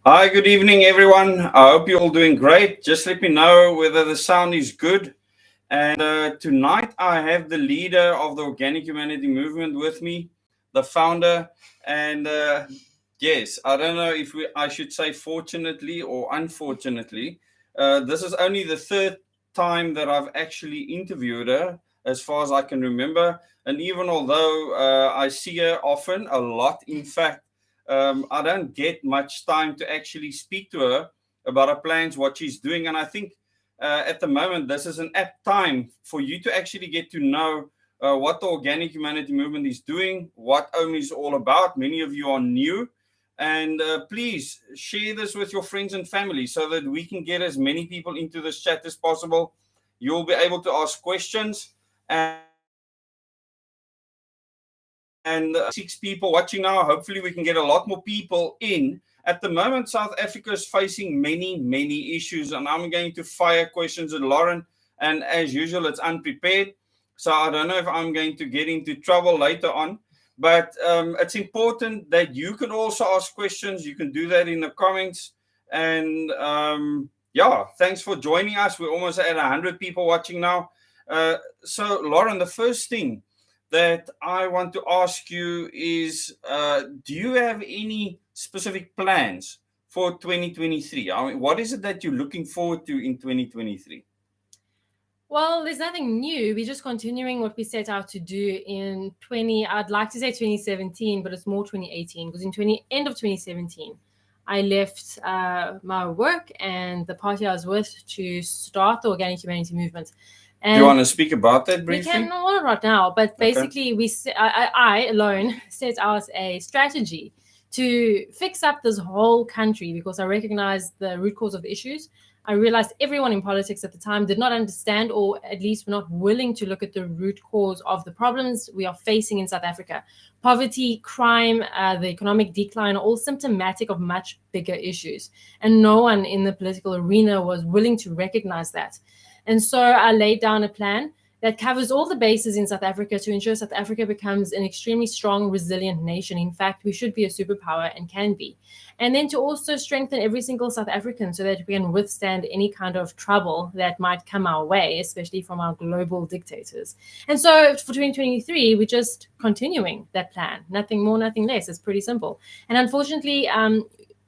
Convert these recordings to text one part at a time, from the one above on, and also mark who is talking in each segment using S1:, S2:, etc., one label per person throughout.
S1: Hi, good evening, everyone. I hope you're all doing great. Just let me know whether the sound is good. And tonight I have the leader of the Organic Humanity Movement with me, the founder. And yes, I don't know if I should say fortunately or unfortunately. This is only the third time that I've actually interviewed her, as far as I can remember. And even although I see her often, a lot, in fact, I don't get much time to actually speak to her about her plans, what she's doing. And I think at the moment, this is an apt time for you to actually get to know what the Organic Humanity Movement is doing, what OHM is all about. Many of you are new. And please share this with your friends and family so that we can get as many people into this chat as possible. You'll be able to ask questions. And 6 people watching now. Hopefully we can get a lot more people in. At the moment, South Africa is facing many issues, and I'm going to fire questions at Lauren, and as usual, it's unprepared. So I don't know if I'm going to get into trouble later on, but it's important that you can also ask questions. You can do that in the comments. And yeah, thanks for joining us. We're almost at 100 people watching now. So Lauren, the first thing that I want to ask you is, do you have any specific plans for 2023? I mean, what is it that you're looking forward to in 2023?
S2: Well, there's nothing new. We're just continuing what we set out to do in I'd like to say 2017, but it's more 2018, because end of 2017, I left my work and the party I was with to start the Organic Humanity Movement.
S1: And do you want to speak about that briefly?
S2: We can not right now, but basically I alone set out a strategy to fix up this whole country, because I recognized the root cause of the issues. I realized everyone in politics at the time did not understand, or at least were not willing to look at the root cause of the problems we are facing in South Africa. Poverty, crime, the economic decline are all symptomatic of much bigger issues. And no one in the political arena was willing to recognize that. And so I laid down a plan that covers all the bases in South Africa to ensure South Africa becomes an extremely strong, resilient nation. In fact, we should be a superpower and can be. And then to also strengthen every single South African so that we can withstand any kind of trouble that might come our way, especially from our global dictators. And so for 2023, we're just continuing that plan. Nothing more, nothing less. It's pretty simple. And unfortunately,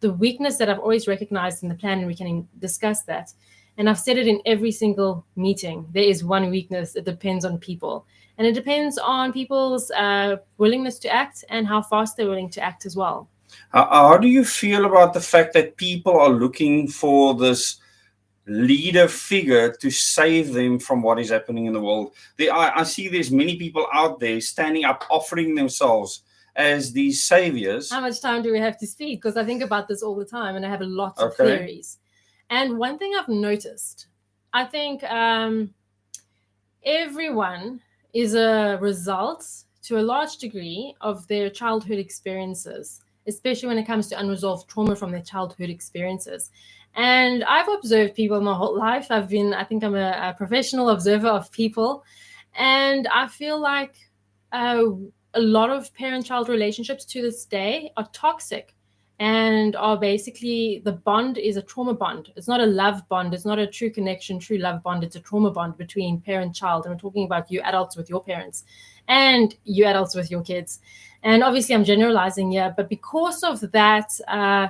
S2: the weakness that I've always recognized in the plan, and we can discuss that, and I've said it in every single meeting, there is one weakness. It depends on people. And it depends on people's willingness to act and how fast they're willing to act as well.
S1: How do you feel about the fact that people are looking for this leader figure to save them from what is happening in the world? I see there's many people out there standing up, offering themselves as these saviors.
S2: How much time do we have to speak? Because I think about this all the time, and I have a lot of theories. And one thing I've noticed, I think everyone is a result, to a large degree, of their childhood experiences, especially when it comes to unresolved trauma from their childhood experiences. And I've observed people my whole life. I think I'm a professional observer of people. And I feel like a lot of parent-child relationships to this day are toxic. And are basically, the bond is a trauma bond. It's not a love bond. It's not a true connection, true love bond. It's a trauma bond between parent-child. And we're talking about you adults with your parents and you adults with your kids. And obviously I'm generalizing here, but because of that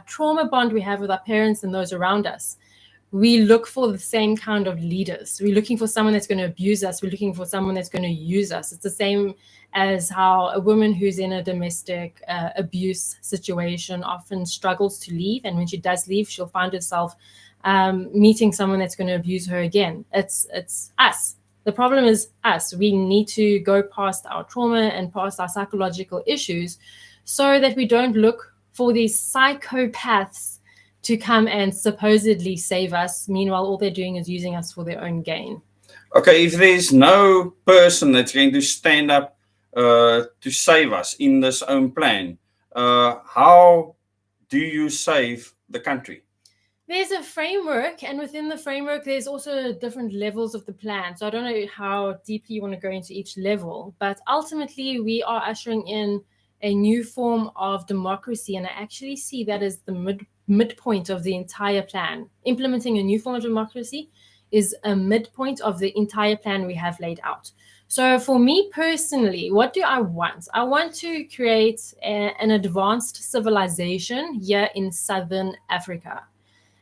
S2: trauma bond we have with our parents and those around us, we look for the same kind of leaders. We're looking for someone that's going to abuse us. We're looking for someone that's going to use us. It's the same as how a woman who's in a domestic abuse situation often struggles to leave. And when she does leave, she'll find herself meeting someone that's going to abuse her again. It's us. The problem is us. We need to go past our trauma and past our psychological issues so that we don't look for these psychopaths to come and supposedly save us. Meanwhile, all they're doing is using us for their own gain.
S1: Okay, if there's no person that's going to stand up to save us in this own plan, how do you save the country?
S2: There's a framework, and within the framework, there's also different levels of the plan. So I don't know how deeply you want to go into each level, but ultimately we are ushering in a new form of democracy, and I actually see that as the midpoint of the entire plan. Implementing a new form of democracy is a midpoint of the entire plan we have laid out. So for me personally, what do I want? I want to create an advanced civilization here in Southern Africa.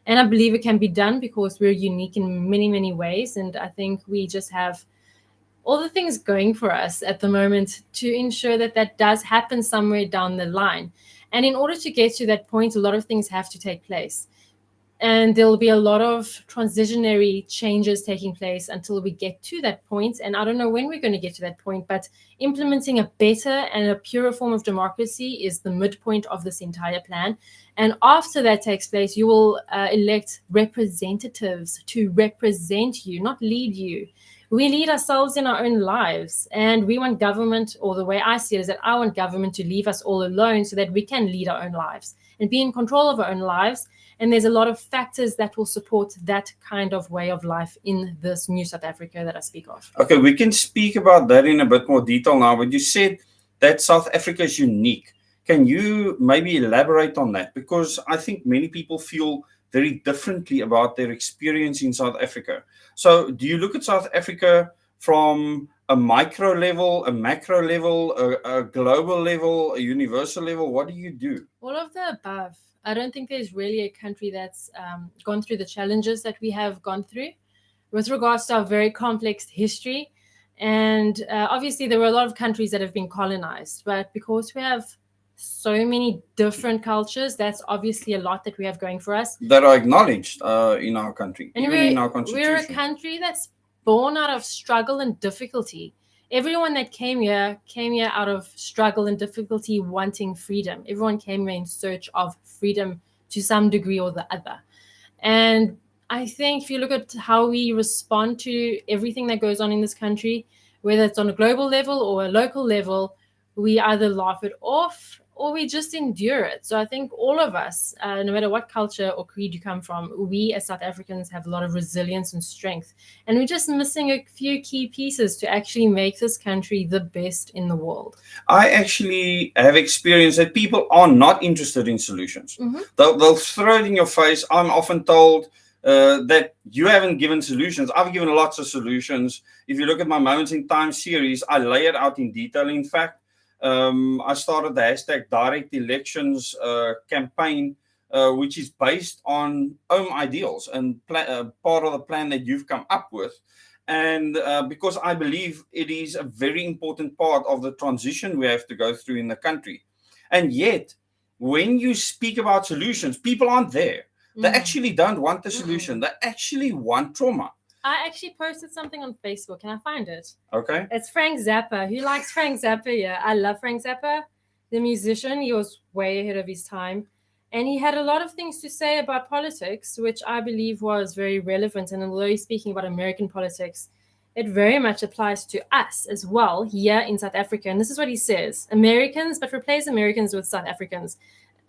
S2: And I believe it can be done because we're unique in many, many ways. And I think we just have all the things going for us at the moment to ensure that that does happen somewhere down the line. And in order to get to that point, a lot of things have to take place. And there'll be a lot of transitionary changes taking place until we get to that point. And I don't know when we're going to get to that point, but implementing a better and a purer form of democracy is the midpoint of this entire plan. And after that takes place, you will elect representatives to represent you, not lead you. We lead ourselves in our own lives, and we want government, or the way I see it is that I want government to leave us all alone so that we can lead our own lives and be in control of our own lives. And there's a lot of factors that will support that kind of way of life in this new South Africa that I speak of.
S1: Okay, we can speak about that in a bit more detail now, but you said that South Africa is unique. Can you maybe elaborate on that? Because I think many people feel very differently about their experience in South Africa. So do you look at South Africa from a micro level, a macro level, a global level, a universal level? What do you do?
S2: All of the above. I don't think there's really a country that's gone through the challenges that we have gone through with regards to our very complex history. And obviously, there were a lot of countries that have been colonized, but because we have so many different cultures, that's obviously a lot that we have going for us.
S1: That are acknowledged in our country,
S2: and
S1: even in our constitution.
S2: We're a country that's born out of struggle and difficulty. Everyone that came here out of struggle and difficulty, wanting freedom. Everyone came here in search of freedom to some degree or the other. And I think if you look at how we respond to everything that goes on in this country, whether it's on a global level or a local level, we either laugh it off or we just endure it. So I think all of us, no matter what culture or creed you come from, we as South Africans have a lot of resilience and strength. And we're just missing a few key pieces to actually make this country the best in the world.
S1: I actually have experienced that people are not interested in solutions.
S2: Mm-hmm.
S1: They'll throw it in your face. I'm often told that you haven't given solutions. I've given lots of solutions. If you look at my Moments in Time series, I lay it out in detail. In fact, I started the hashtag direct elections campaign, which is based on OHM ideals and part of the plan that you've come up with. And because I believe it is a very important part of the transition we have to go through in the country. And yet, when you speak about solutions, people aren't there. They actually don't want the solution. They actually want trauma.
S2: I actually posted something on Facebook. Can I find it?
S1: Okay.
S2: It's Frank Zappa. Who likes Frank Zappa? Yeah, I love Frank Zappa, the musician. He was way ahead of his time. And he had a lot of things to say about politics, which I believe was very relevant. And although he's speaking about American politics, it very much applies to us as well here in South Africa. And this is what he says: Americans, but replace Americans with South Africans.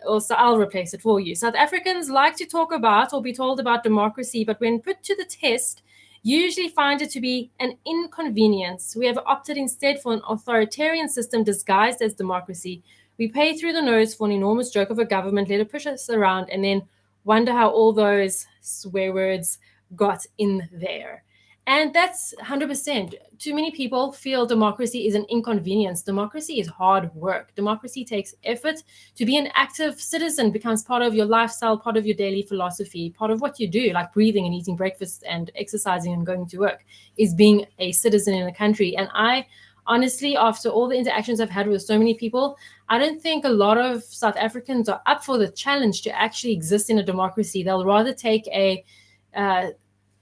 S2: Also, I'll replace it for you. South Africans like to talk about or be told about democracy, but when put to the test, usually find it to be an inconvenience. We have opted instead for an authoritarian system disguised as democracy. We pay through the nose for an enormous joke of a government, let it push us around, and then wonder how all those swear words got in there. And that's 100%. Too many people feel democracy is an inconvenience. Democracy is hard work. Democracy takes effort. To be an active citizen becomes part of your lifestyle, part of your daily philosophy, part of what you do, like breathing and eating breakfast and exercising and going to work, is being a citizen in a country. And I honestly, after all the interactions I've had with so many people, I don't think a lot of South Africans are up for the challenge to actually exist in a democracy. They'll rather take a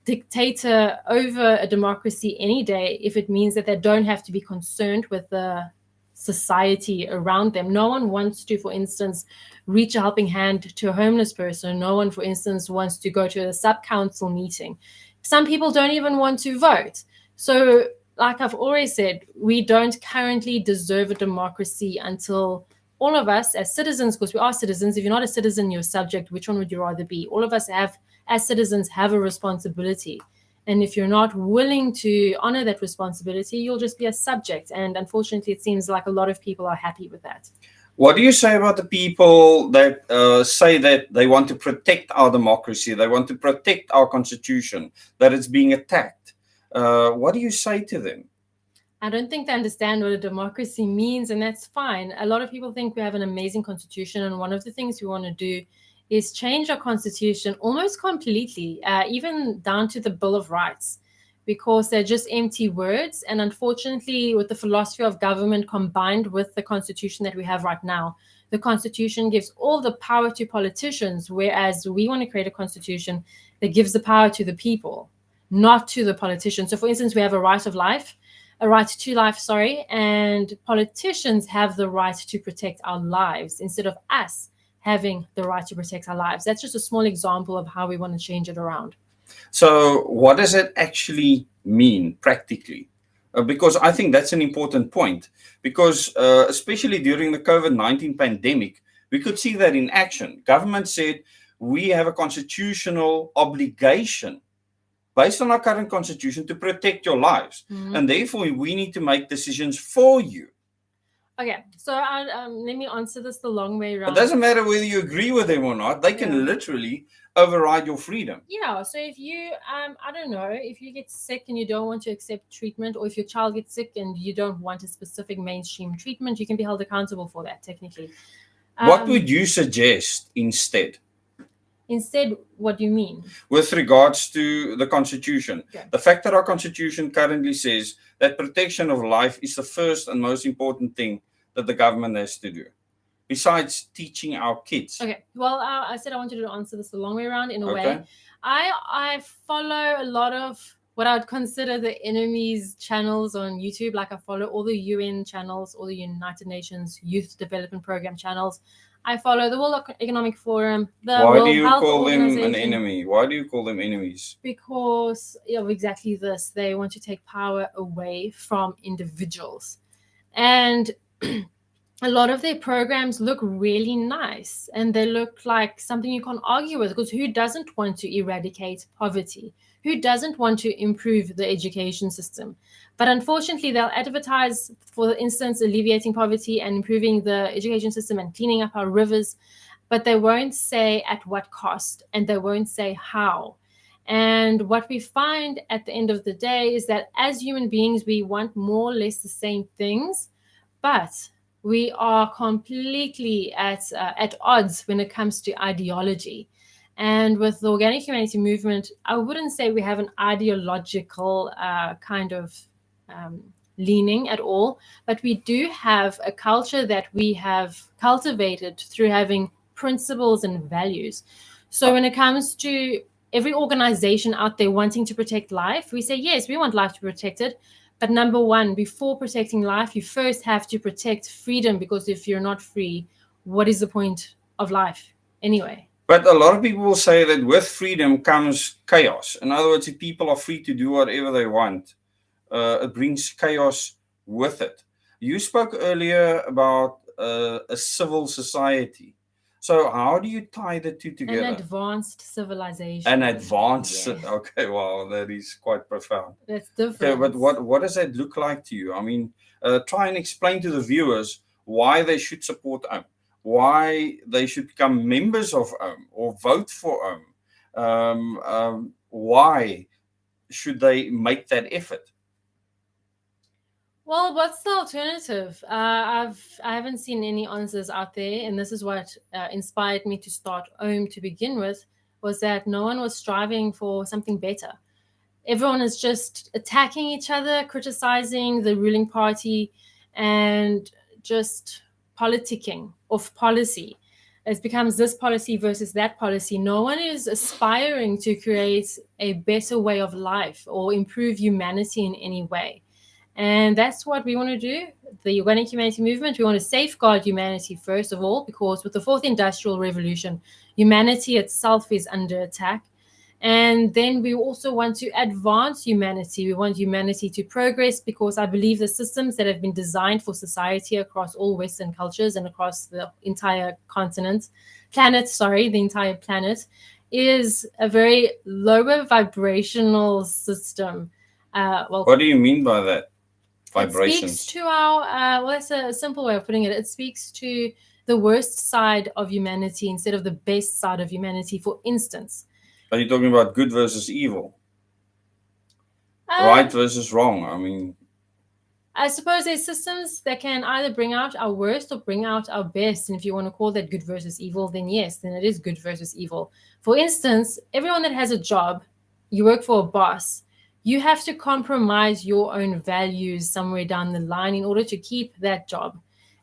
S2: dictator over a democracy any day if it means that they don't have to be concerned with the society around them. No one wants to, for instance, reach a helping hand to a homeless person. No one, for instance, wants to go to a sub-council meeting. Some people don't even want to vote. So, like I've always said, we don't currently deserve a democracy until all of us as citizens, because we are citizens. If you're not a citizen, you're a subject. Which one would you rather be? All of us have, as citizens, have a responsibility. And if you're not willing to honor that responsibility, you'll just be a subject. And unfortunately, it seems like a lot of people are happy with that.
S1: What do you say about the people that say that they want to protect our democracy, they want to protect our constitution, that it's being attacked? What do you say to them?
S2: I don't think they understand what a democracy means, and that's fine. A lot of people think we have an amazing constitution, and one of the things we want to do is change our constitution almost completely, even down to the Bill of Rights, because they're just empty words. And unfortunately, with the philosophy of government combined with the constitution that we have right now, the constitution gives all the power to politicians, whereas we want to create a constitution that gives the power to the people, not to the politicians. So, for instance, we have a right of life, a right to life, sorry, and politicians have the right to protect our lives instead of us having the right to protect our lives. That's just a small example of how we want to change it around.
S1: So, what does it actually mean practically? Because I think that's an important point. Because especially during the COVID-19 pandemic, we could see that in action. Government said we have a constitutional obligation based on our current constitution to protect your lives. And therefore, we need to make decisions for you.
S2: Okay, so let me answer this the long way around.
S1: It doesn't matter whether you agree with them or not. They can literally override your freedom.
S2: Yeah, so if you, I don't know, if you get sick and you don't want to accept treatment, or if your child gets sick and you don't want a specific mainstream treatment, you can be held accountable for that, technically.
S1: What would you suggest instead?
S2: Instead, what do you mean?
S1: With regards to the Constitution.
S2: Okay.
S1: The fact that our Constitution currently says that protection of life is the first and most important thing that the government has to do, besides teaching our kids.
S2: Okay, well, I said I wanted to answer this the long way around in a way. I follow a lot of what I would consider the enemy's channels on YouTube. Like, I follow all the UN channels, all the United Nations Youth Development Program channels. I follow the World Economic Forum, the World Health Organization.
S1: Why do you call them an enemy? Why do you call them enemies?
S2: Because of exactly this. They want to take power away from individuals. And a lot of their programs look really nice, and they look like something you can't argue with, because who doesn't want to eradicate poverty? Who doesn't want to improve the education system? But unfortunately, they'll advertise, for instance, alleviating poverty and improving the education system and cleaning up our rivers, but they won't say at what cost, and they won't say how. And what we find at the end of the day is that as human beings, we want more or less the same things, but we are completely at odds when it comes to ideology. And with the organic humanity movement, I wouldn't say we have an ideological kind of leaning at all, but we do have a culture that we have cultivated through having principles and values. So when it comes to every organization out there wanting to protect life, we say, yes, we want life to be protected. But number one, before protecting life, you first have to protect freedom, because if you're not free, what is the point of life anyway?
S1: But a lot of people will say that with freedom comes chaos. In other words, if people are free to do whatever they want, it brings chaos with it. You spoke earlier about a civil society. So how do you tie the two together?
S2: An advanced civilization.
S1: An advanced, okay, wow, that is quite profound.
S2: That's different.
S1: Okay, but what does that look like to you? I mean, try and explain to the viewers why they should support OHM, why they should become members of OHM or vote for OHM. Why should they make that effort?
S2: Well, what's the alternative? I haven't seen any answers out there, and this is what inspired me to start OHM to begin with, was that no one was striving for something better. Everyone is just attacking each other, criticizing the ruling party, and just politicking of policy. It becomes this policy versus that policy. No one is aspiring to create a better way of life or improve humanity in any way. And that's what we want to do. The organic humanity movement, we want to safeguard humanity first of all, because with the fourth industrial revolution, humanity itself is under attack. And then we also want to advance humanity. We want humanity to progress, because I believe the systems that have been designed for society across all Western cultures and across the entire the entire planet, is a very lower vibrational system.
S1: What do you mean by that? vibrations.
S2: It speaks to our, well, that's a simple way of putting it. It speaks to the worst side of humanity instead of the best side of humanity. For instance,
S1: Are you talking about good versus evil? Right
S2: um,
S1: versus wrong? I mean,
S2: I suppose there's systems that can either bring out our worst or bring out our best. And if you want to call that good versus evil, then yes, then it is good versus evil. For instance, everyone that has a job, you work for a boss, you have to compromise your own values somewhere down the line in order to keep that job.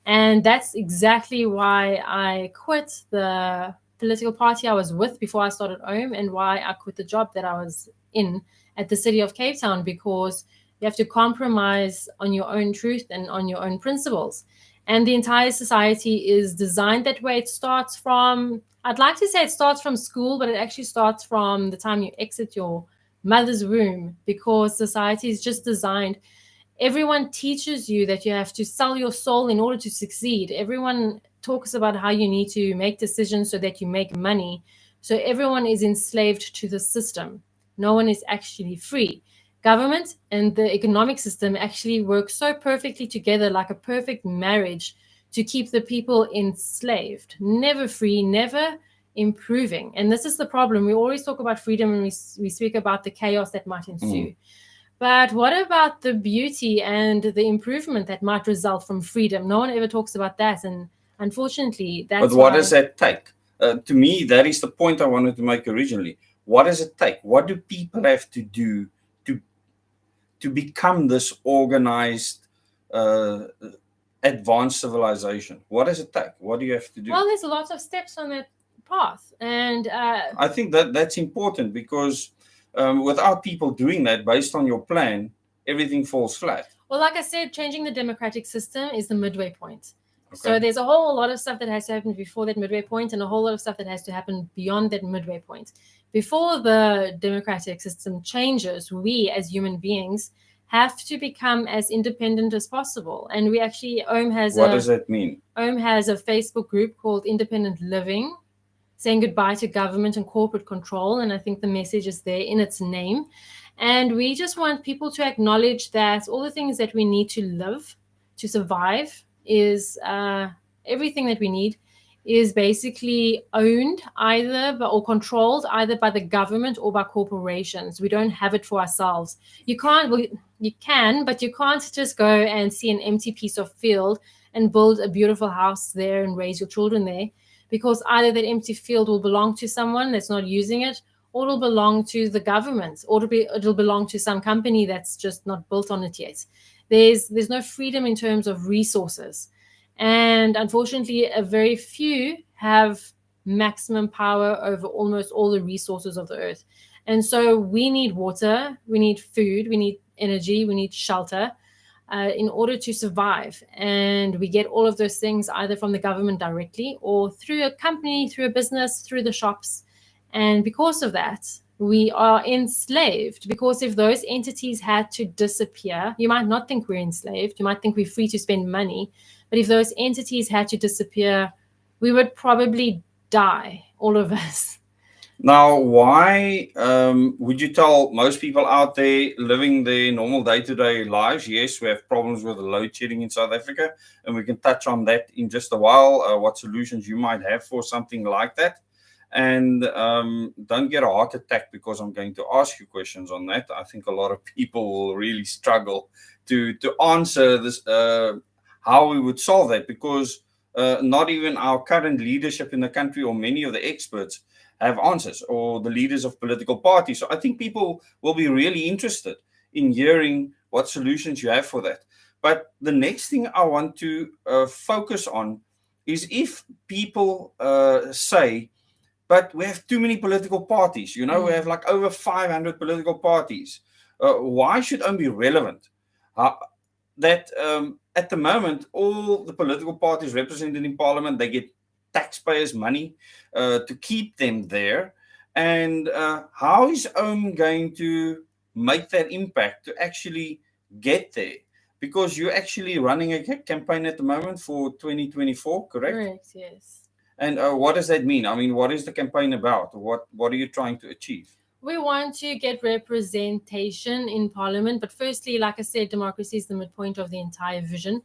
S2: And that's exactly why I quit the political party I was with before I started OHM, and why I quit the job that I was in at the city of Cape Town, because you have to compromise on your own truth and on your own principles. And the entire society is designed that way. It starts from, I'd like to say it starts from school, but it actually starts from the time you exit your mother's womb, because society is just designed. Everyone teaches you that you have to sell your soul in order to succeed. Everyone talks about how you need to make decisions so that you make money. So everyone is enslaved to the system. No one is actually free. Government and the economic system actually work so perfectly together, like a perfect marriage, to keep the people enslaved, never free, never improving. And this is the problem. We always talk about freedom and we speak about the chaos that might ensue. But what about the beauty and the improvement that might result from freedom? No one ever talks about that. And unfortunately, that's
S1: but what does that take? To me, that is the point I wanted to make originally. What does it take? What do people have to do to become this organized, advanced civilization? What does it take? What do you have to do?
S2: Well, there's lots of steps on that path. And
S1: I think that's important, because without people doing that based on your plan, everything falls flat.
S2: Well, like I said, changing the democratic system is the midway point.
S1: Okay.
S2: So there's a whole lot of stuff that has to happen before that midway point, and a whole lot of stuff that has to happen beyond that midway point. Before the democratic system changes, we as human beings have to become as independent as possible. And we actually,
S1: What does that mean?
S2: OHM has a Facebook group called Independent Living, saying goodbye to government and corporate control. And I think the message is there in its name. And we just want people to acknowledge that all the things that we need to live, to survive, is everything that we need is basically owned either or controlled either by the government or by corporations. We don't have it for ourselves. You can't, well, you can, but you can't just go and see an empty piece of field and build a beautiful house there and raise your children there, because either that empty field will belong to someone that's not using it, or it'll belong to the government, or it'll belong to some company that's just not built on it yet. There's no freedom in terms of resources. And unfortunately, a very few have maximum power over almost all the resources of the earth. And so we need water, we need food, we need energy, we need shelter in order to survive. And we get all of those things either from the government directly or through a company, through a business, through the shops. And because of that, we are enslaved, because if those entities had to disappear, you might not think we're enslaved. You might think we're free to spend money. But if those entities had to disappear, we would probably die, all of us.
S1: Now, why would you tell most people out there living their normal day-to-day lives? Yes, we have problems with the load shedding in South Africa, and we can touch on that in just a while, what solutions you might have for something like that. And don't get a heart attack because I'm going to ask you questions on that. I think a lot of people will really struggle to answer this, how we would solve that, because not even our current leadership in the country or many of the experts have answers, or the leaders of political parties. So I think people will be really interested in hearing what solutions you have for that. But the next thing I want to focus on is if people say, but we have too many political parties. You know, we have like over 500 political parties. Why should OHM be relevant? That at the moment, all the political parties represented in parliament, they get taxpayers' money to keep them there. And how is OHM going to make that impact to actually get there? Because you're actually running a campaign at the moment for 2024, correct?
S2: Correct, yes.
S1: And what does that mean? I mean, what is the campaign about? What are you trying to achieve?
S2: We want to get representation in Parliament, but firstly, like I said, democracy is the midpoint of the entire vision.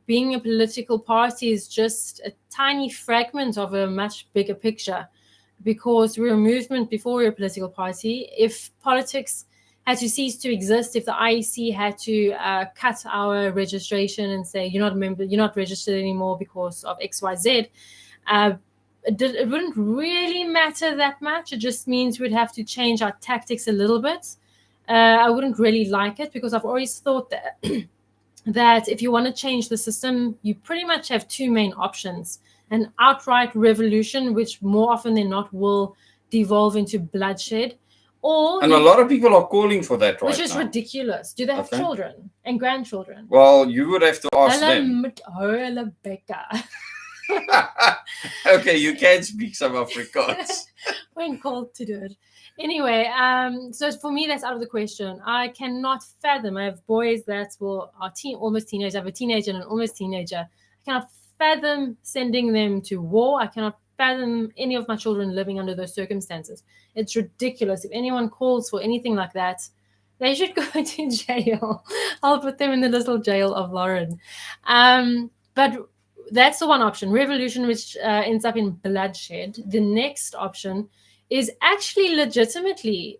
S2: Being a political party is just a tiny fragment of a much bigger picture, because we're a movement before we're a political party. If politics had to cease to exist, if the IEC had to cut our registration and say you're not a member, you're not registered anymore because of XYZ, it wouldn't really matter that much. It just means we'd have to change our tactics a little bit. I wouldn't really like it, because I've always thought that that if you want to change the system, you pretty much have two main options: an outright revolution, which more often than not will devolve into bloodshed,
S1: and a lot of people are calling for that right now.
S2: Which is ridiculous. Do they have children and grandchildren?
S1: Well, you would have to ask them. Okay, you can speak some Afrikaans.
S2: When called to do it. Anyway, so for me, that's out of the question. I cannot fathom. I have boys that are almost teenagers. I have a teenager and an almost teenager. I cannot fathom sending them to war. I cannot fathom any of my children living under those circumstances. It's ridiculous. If anyone calls for anything like that, they should go to jail. I'll put them in the little jail of Lauren. But that's the one option, revolution, which ends up in bloodshed. The next option is actually legitimately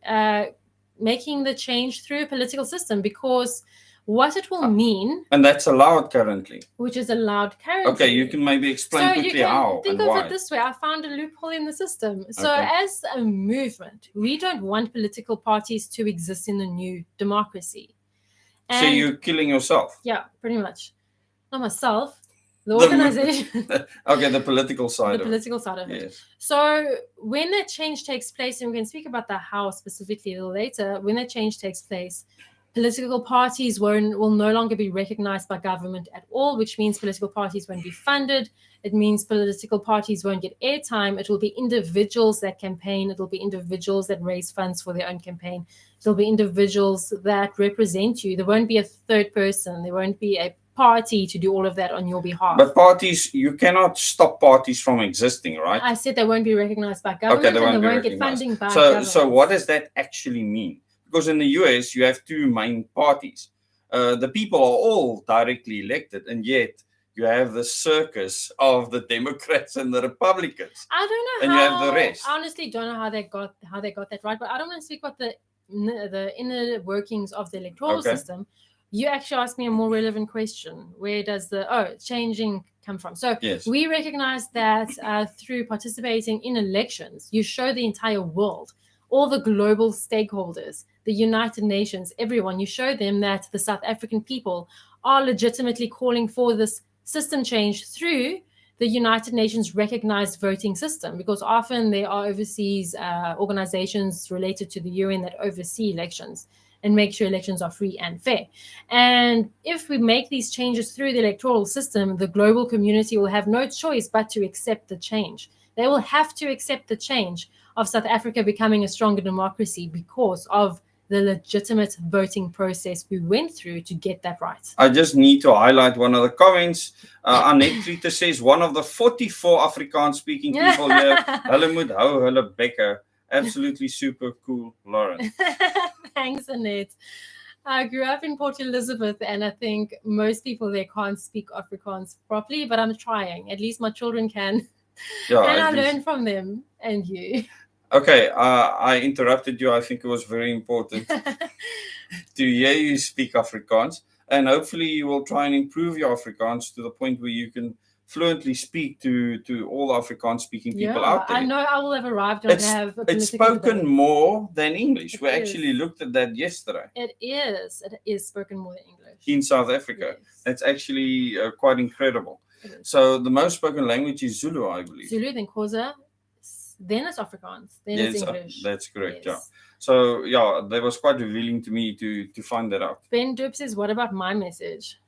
S2: making the change through a political system, because what it will mean...
S1: And that's allowed currently.
S2: Which is allowed currently.
S1: Okay, you can maybe explain quickly how and why.
S2: Think of it this way. I found a loophole in the system. So as a movement, we don't want political parties to exist in the new democracy.
S1: And so you're killing yourself?
S2: Yeah, pretty much. Not myself. The organization.
S1: Okay, the political side.
S2: The political side of it. Yes. So when that change takes place, and we can speak about the how specifically a little later, when that change takes place, political parties will no longer be recognized by government at all, which means political parties won't be funded. It means political parties won't get airtime. It will be individuals that campaign. It will be individuals that raise funds for their own campaign. It will be individuals that represent you. There won't be a third person. There won't be a party to do all of that on your behalf.
S1: But parties, you cannot stop parties from existing, right?
S2: I said they won't be recognized by government, and they won't get funding by government.
S1: So what does that actually mean? Because in the US, you have two main parties. The people are all directly elected, and yet you have the circus of the Democrats and the Republicans.
S2: I don't know
S1: and
S2: how.
S1: You have the rest.
S2: I honestly don't know how they got that right, but I don't want to speak about the inner workings of the electoral system. You actually asked me a more relevant question. Where does the changing come from? So we recognize that through participating in elections, you show the entire world, all the global stakeholders, the United Nations, everyone, you show them that the South African people are legitimately calling for this system change through the United Nations recognized voting system, because often there are overseas organizations related to the UN that oversee elections and make sure elections are free and fair. And if we make these changes through the electoral system, the global community will have no choice but to accept the change. They will have to accept the change of South Africa becoming a stronger democracy because of the legitimate voting process we went through to get that right.
S1: I just need to highlight one of the comments. Annette Trieter says, one of the 44 Afrikaans-speaking people here, hulle moet hou hulle bekke. Absolutely super cool, Lauren.
S2: Thanks, Annette. I grew up in Port Elizabeth, and I think most people there can't speak Afrikaans properly, but I'm trying. At least my children can. Yeah, and I learn from them and you.
S1: Okay, I interrupted you. I think it was very important to hear you speak Afrikaans. And hopefully you will try and improve your Afrikaans to the point where you can fluently speak to all Afrikaans-speaking people out there.
S2: I know I will have arrived on have a
S1: It's spoken more than English. We actually looked at that yesterday.
S2: It is spoken more than English.
S1: In South Africa. Yes. That's actually quite incredible. So the most spoken language is Zulu, I believe.
S2: Zulu, then Xhosa, then it's Afrikaans, then it's English.
S1: That's correct, yeah. So, yeah, that was quite revealing to me to find that out.
S2: Ben Doop says, what about my message?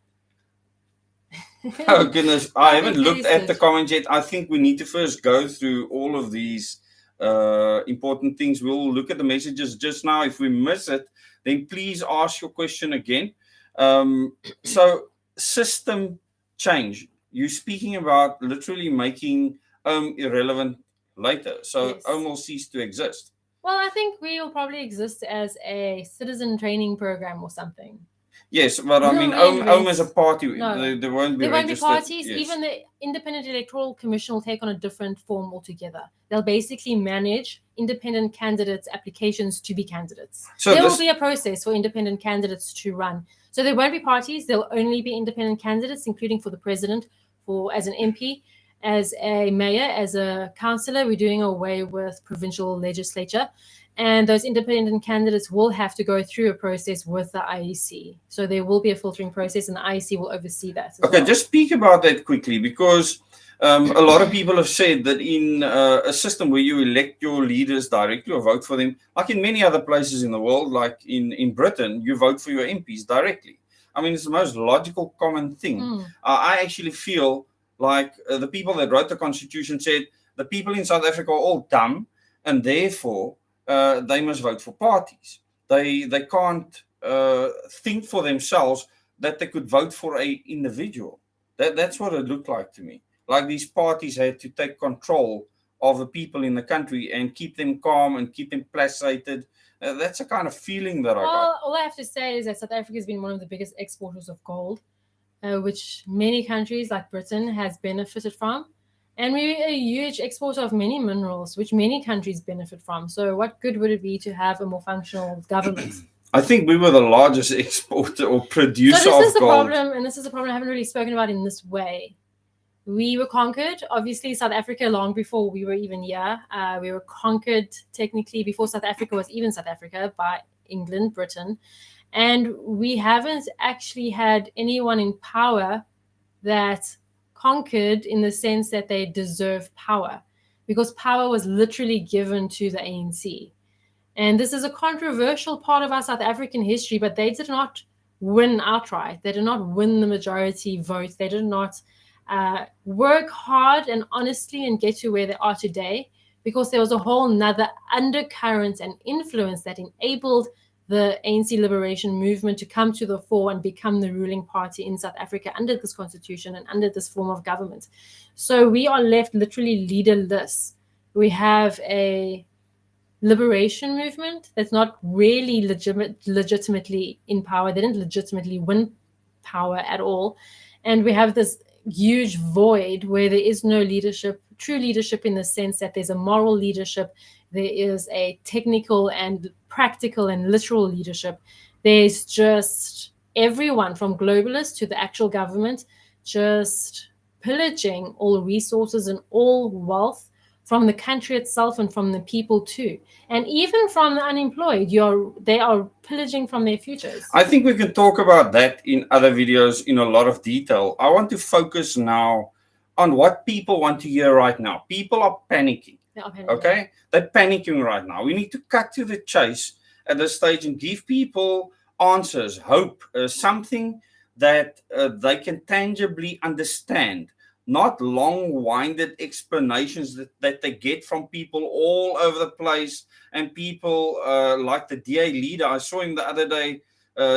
S1: Oh, goodness. I haven't looked at the comments yet. I think we need to first go through all of these important things. We'll look at the messages just now. If we miss it, then please ask your question again. So, system change. You're speaking about literally making irrelevant later. So OHM will cease to exist.
S2: Well, I think we will probably exist as a citizen training program or something.
S1: Yes, but I mean, OHM as a party, there won't be
S2: there won't be
S1: registered.
S2: parties.
S1: Yes.
S2: Even the Independent Electoral Commission will take on a different form altogether. They'll basically manage independent candidates' applications to be candidates.
S1: So
S2: there
S1: this-
S2: will be a process for independent candidates to run. So there won't be parties. There'll only be independent candidates, including for the president, for as an MP, as a mayor, as a councillor. We're doing away with provincial legislature. And those independent candidates will have to go through a process with the IEC. So there will be a filtering process, and the IEC will oversee that.
S1: Okay, just speak about that quickly, because a lot of people have said that in a system where you elect your leaders directly or vote for them, like in many other places in the world, like in Britain, you vote for your MPs directly. I mean, it's the most logical, common thing. I actually feel like the people that wrote the Constitution said the people in South Africa are all dumb, and therefore they must vote for parties. They can't think for themselves that they could vote for a individual. That's what it looked like to me. Like these parties had to take control of the people in the country and keep them calm and keep them placated. That's the kind of feeling that I got.
S2: All I have to say is that South Africa has been one of the biggest exporters of gold, which many countries like Britain has benefited from. And we're a huge exporter of many minerals, which many countries benefit from. So what good would it be to have a more functional government?
S1: I think we were the largest exporter or producer of gold.
S2: So this is the problem, and this is a problem I haven't really spoken about in this way. We were conquered, obviously, South Africa long before we were even here. We were conquered technically before South Africa was even South Africa by England, Britain. And we haven't actually had anyone in power that conquered in the sense that they deserve power, because power was literally given to the ANC. And this is a controversial part of our South African history, but they did not win outright. They did not win the majority vote. They did not work hard and honestly and get to where they are today, because there was a whole nother undercurrent and influence that enabled the ANC liberation movement to come to the fore and become the ruling party in South Africa under this constitution and under this form of government. So we are left literally leaderless. We have a liberation movement that's not really legitimately in power. They didn't legitimately win power at all. And we have this huge void where there is no leadership, true leadership, in the sense that there's a moral leadership, there is a technical and practical and literal leadership. There's just everyone from globalists to the actual government just pillaging all resources and all wealth from the country itself and from the people too. And even from the unemployed, they are pillaging from their futures.
S1: I think we can talk about that in other videos in a lot of detail. I want to focus now on what people want to hear right now. People are panicking. Okay? They're panicking right now. We need to cut to the chase at this stage and give people answers, hope, something that they can tangibly understand. Not long-winded explanations that they get from people all over the place, and people like the DA leader. I saw him the other day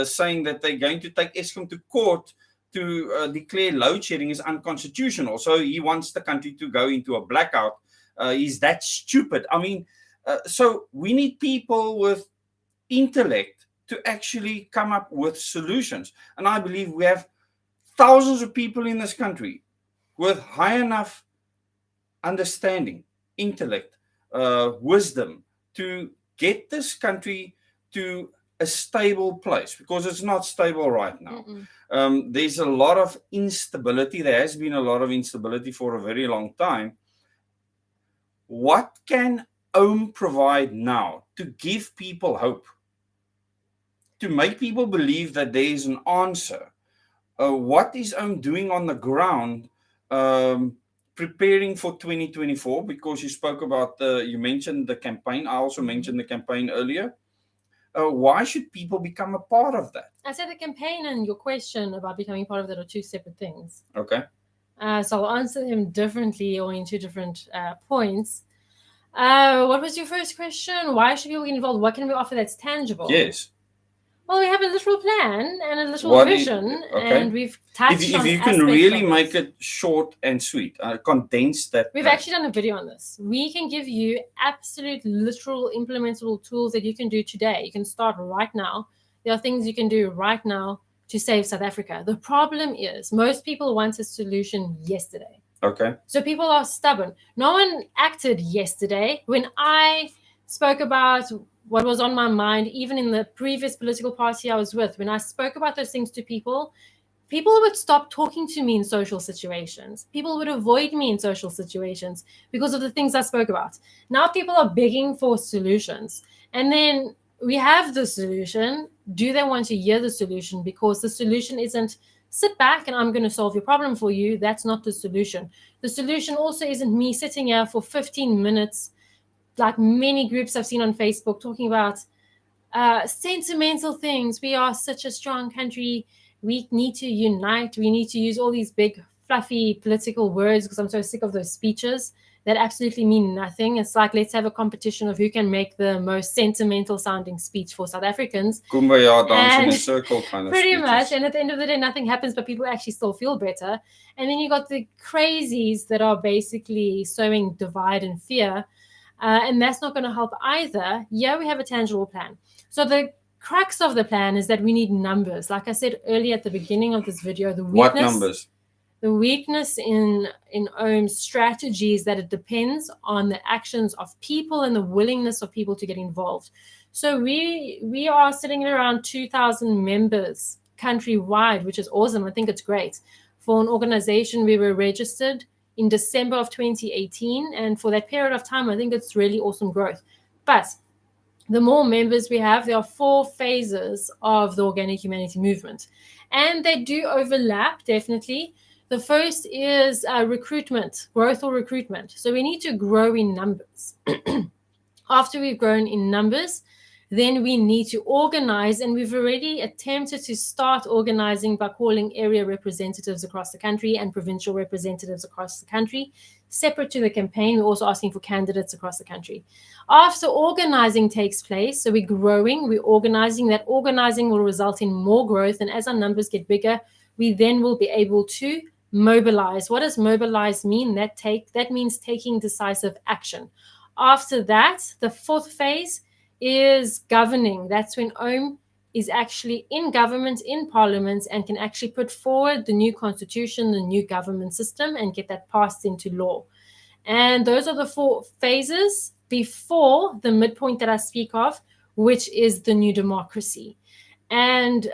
S1: saying that they're going to take Eskom to court to declare load shedding is unconstitutional. So he wants the country to go into a blackout. He's that stupid. I mean, so we need people with intellect to actually come up with solutions. And I believe we have thousands of people in this country with high enough understanding, intellect, wisdom to get this country to a stable place, because it's not stable right now. There's a lot of instability. There has been a lot of instability for a very long time. What can OHM provide now to give people hope? To make people believe that there is an answer. What is OHM doing on the ground? Preparing for 2024, because you spoke about you mentioned the campaign. I also mentioned the campaign earlier. Why should people become a part of that?
S2: I said the campaign and your question about becoming part of that are two separate things.
S1: Okay.
S2: So I'll answer them differently or in two different points. What was your first question? Why should people get involved? What can we offer that's tangible?
S1: Yes.
S2: Well, we have a literal plan and a literal
S1: What
S2: vision,
S1: okay.
S2: and we've touched
S1: If
S2: on
S1: you can
S2: aspects
S1: really
S2: of
S1: make
S2: it.
S1: it short and sweet, condense that.
S2: We've
S1: plan.
S2: actually done a video on this. We can give you absolute, literal, implementable tools that you can do today. You can start right now. There are things you can do right now to save South Africa. The problem is most people want a solution yesterday.
S1: Okay.
S2: So people are stubborn. No one acted yesterday. When I spoke about what was on my mind, even in the previous political party I was with, when I spoke about those things to people would stop talking to me in social situations. People would avoid me in social situations because of the things I spoke about. Now people are begging for solutions. And then we have the solution. Do they want to hear the solution? Because the solution isn't sit back and I'm going to solve your problem for you. That's not the solution. The solution also isn't me sitting here for 15 minutes, like many groups I've seen on Facebook, talking about sentimental things. We are such a strong country. We need to unite. We need to use all these big, fluffy political words because I'm so sick of those speeches that absolutely mean nothing. It's like, let's have a competition of who can make the most sentimental sounding speech for South Africans.
S1: Kumbaya dance in a circle kind of
S2: pretty
S1: speeches.
S2: much. And at the end of the day, nothing happens, but people actually still feel better. And then you got the crazies that are basically sowing divide and fear. And that's not going to help either. Yeah, we have a tangible plan. So the crux of the plan is that we need numbers. Like I said earlier at the beginning of this video, the weakness.
S1: What numbers?
S2: The weakness in OHM's strategy is that it depends on the actions of people and the willingness of people to get involved. So we are sitting at around 2,000 members countrywide, which is awesome. I think it's great. For an organization, we were registered in December of 2018. And for that period of time, I think it's really awesome growth. But the more members we have, there are 4 phases of the organic humanity movement. And they do overlap, definitely. The first is recruitment, growth or recruitment. So we need to grow in numbers. After we've grown in numbers, then we need to organize, and we've already attempted to start organizing by calling area representatives across the country and provincial representatives across the country. Separate to the campaign, we're also asking for candidates across the country. After organizing takes place, so we're growing, we're organizing, that organizing will result in more growth, and as our numbers get bigger, we then will be able to mobilize. What does mobilize mean? That means taking decisive action. After that, the 4th phase is governing. That's when OHM is actually in government, in parliament, and can actually put forward the new constitution, the new government system, and get that passed into law. And those are the 4 phases before the midpoint that I speak of, which is the new democracy. And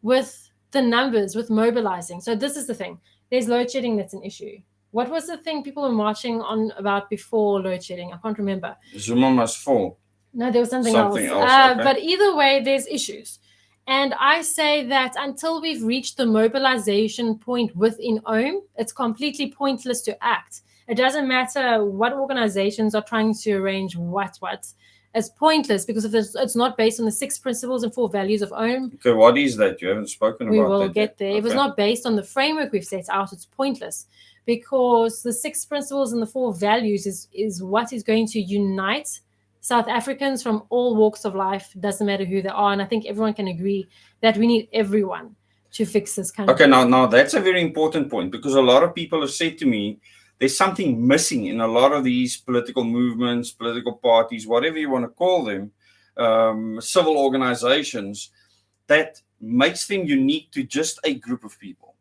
S2: with the numbers, with mobilizing. So this is the thing. There's load shedding that's an issue. What was the thing people were marching on about before load shedding? I can't remember.
S1: Zuma must fall.
S2: No, there was something else.
S1: Okay.
S2: But either way, there's issues. And I say that until we've reached the mobilization point within OHM, it's completely pointless to act. It doesn't matter what organizations are trying to arrange what. It's pointless because if it's not based on the 6 principles and 4 values of OHM.
S1: Okay, what is that? You haven't spoken about that.
S2: We will get there.
S1: Okay.
S2: If it's not based on the framework we've set out, it's pointless. Because the 6 principles and the 4 values is what is going to unite South Africans from all walks of life. Doesn't matter who they are. And I think everyone can agree that we need everyone to fix this country.
S1: Okay, now that's a very important point, because a lot of people have said to me, there's something missing in a lot of these political movements, political parties, whatever you want to call them, civil organizations, that makes them unique to just a group of people.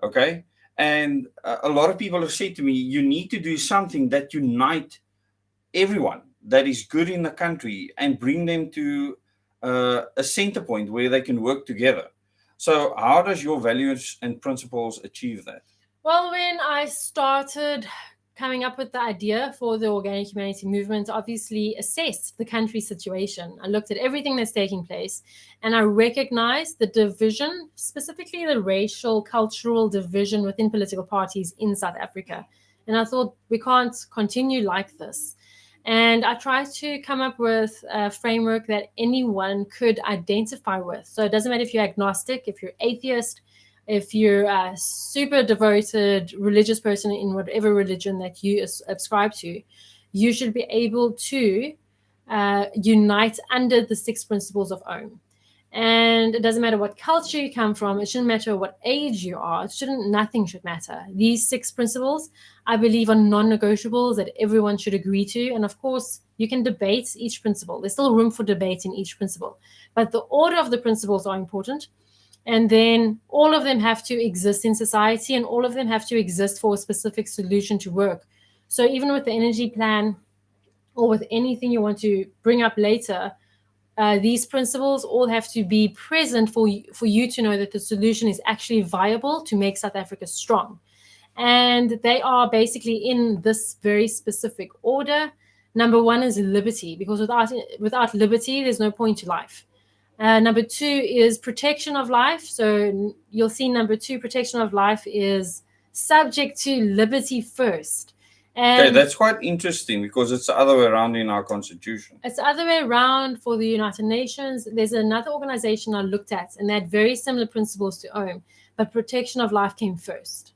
S1: Okay? And a lot of people have said to me, you need to do something that unite everyone that is good in the country and bring them to a center point where they can work together. So how does your values and principles achieve that?
S2: Well, when I started coming up with the idea for the organic humanity movement, obviously assessed the country situation. I looked at everything that's taking place, and I recognized the division, specifically the racial, cultural division within political parties in South Africa. And I thought, we can't continue like this. And I tried to come up with a framework that anyone could identify with. So it doesn't matter if you're agnostic, if you're atheist, if you're a super devoted religious person in whatever religion that you subscribe to, you should be able to unite under the 6 principles of OHM. And it doesn't matter what culture you come from. It shouldn't matter what age you are. Nothing should matter. These 6 principles, I believe, are non-negotiables that everyone should agree to. And of course, you can debate each principle. There's still room for debate in each principle. But the order of the principles are important. And then all of them have to exist in society, and all of them have to exist for a specific solution to work. So even with the energy plan or with anything you want to bring up later, these principles all have to be present for you to know that the solution is actually viable to make South Africa strong. And they are basically in this very specific order. Number 1 is liberty, because without liberty, there's no point to life. Number 2 is protection of life. So you'll see number 2, protection of life, is subject to liberty first.
S1: Okay, that's quite interesting because it's the other way around in our constitution.
S2: It's the other way around for the United Nations. There's another organization I looked at, and they had very similar principles to OHM, but protection of life came first.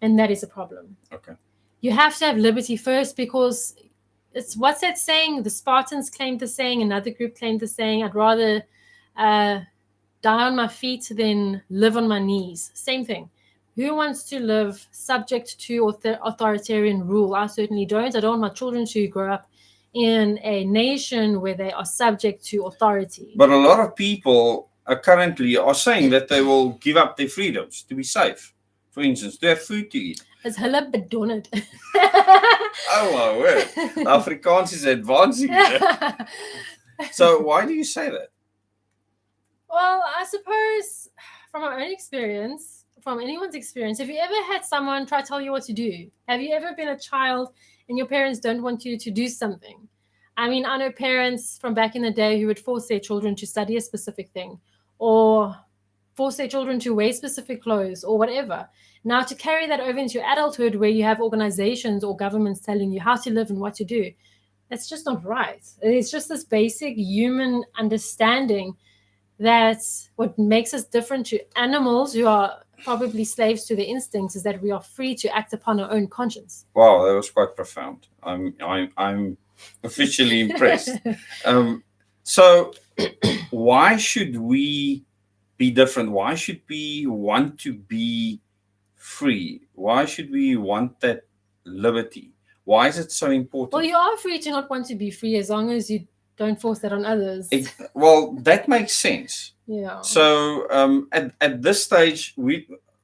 S2: And that is a problem.
S1: Okay.
S2: You have to have liberty first, because what's that saying? The Spartans claimed the saying, another group claimed the saying, I'd rather die on my feet than live on my knees. Same thing. Who wants to live subject to authoritarian rule? I certainly don't. I don't want my children to grow up in a nation where they are subject to authority.
S1: But a lot of people currently are saying that they will give up their freedoms to be safe. For instance, to have food to eat.
S2: It's hulle bedonderd.
S1: Oh my word. Afrikaans is advancing. So why do you say that?
S2: Well, I suppose from our own experience, from anyone's experience, have you ever had someone try to tell you what to do? Have you ever been a child and your parents don't want you to do something? I mean, I know parents from back in the day who would force their children to study a specific thing, or force their children to wear specific clothes, or whatever. Now, to carry that over into your adulthood, where you have organizations or governments telling you how to live and what to do, that's just not right. It's just this basic human understanding that what makes us different to animals who are probably slaves to their instincts is that we are free to act upon our own conscience.
S1: Wow, that was quite profound. I'm officially impressed. So why should we be different? Why should we want to be free? Why should we want that liberty? Why is it so important?
S2: Well, you are free to not want to be free as long as you don't force that on others.
S1: Well, that makes sense.
S2: Yeah.
S1: So at this stage,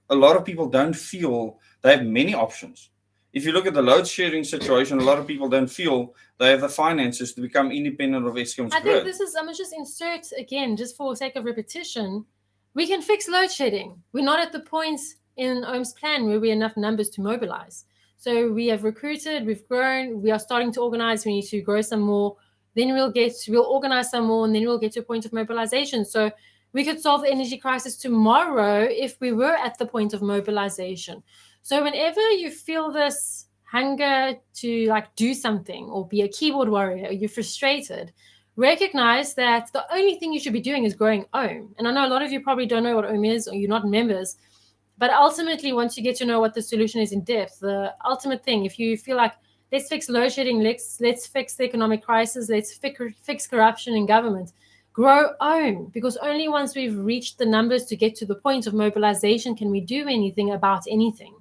S1: a lot of people don't feel they have many options. If you look at the load sharing situation, a lot of people don't feel they have the finances to become independent of Eskom's
S2: I
S1: grid.
S2: think I'm going to just insert again, just for sake of repetition, we can fix load shedding. We're not at the point in OHM's plan where we have enough numbers to mobilize. So we have recruited, we've grown, we are starting to organize, we need to grow some more. Then we'll organize some more, and then we'll get to a point of mobilization. So we could solve the energy crisis tomorrow if we were at the point of mobilization. So whenever you feel this hunger to do something or be a keyboard warrior, or you're frustrated, recognize that the only thing you should be doing is growing OHM. And I know a lot of you probably don't know what OHM is, or you're not members, but ultimately, once you get to know what the solution is in depth, the ultimate thing, if you feel like, let's fix load shedding, let's fix the economic crisis, let's fix corruption in government, grow OHM, because only once we've reached the numbers to get to the point of mobilization can we do anything about anything.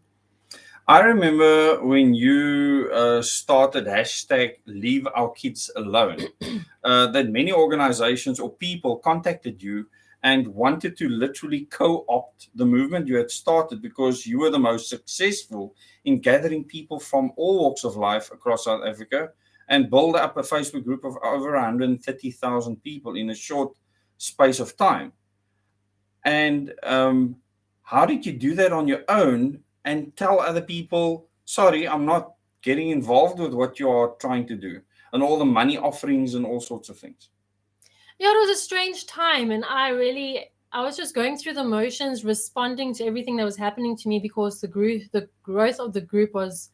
S1: I remember when you started #LeaveOurKidsAlone, that many organizations or people contacted you and wanted to literally co-opt the movement you had started because you were the most successful in gathering people from all walks of life across South Africa and build up a Facebook group of over 130,000 people in a short space of time. And how did you do that on your own and tell other people, sorry, I'm not getting involved with what you are trying to do, and all the money offerings and all sorts of things?
S2: Yeah, it was a strange time, and I was just going through the motions, responding to everything that was happening to me, because the growth of the group was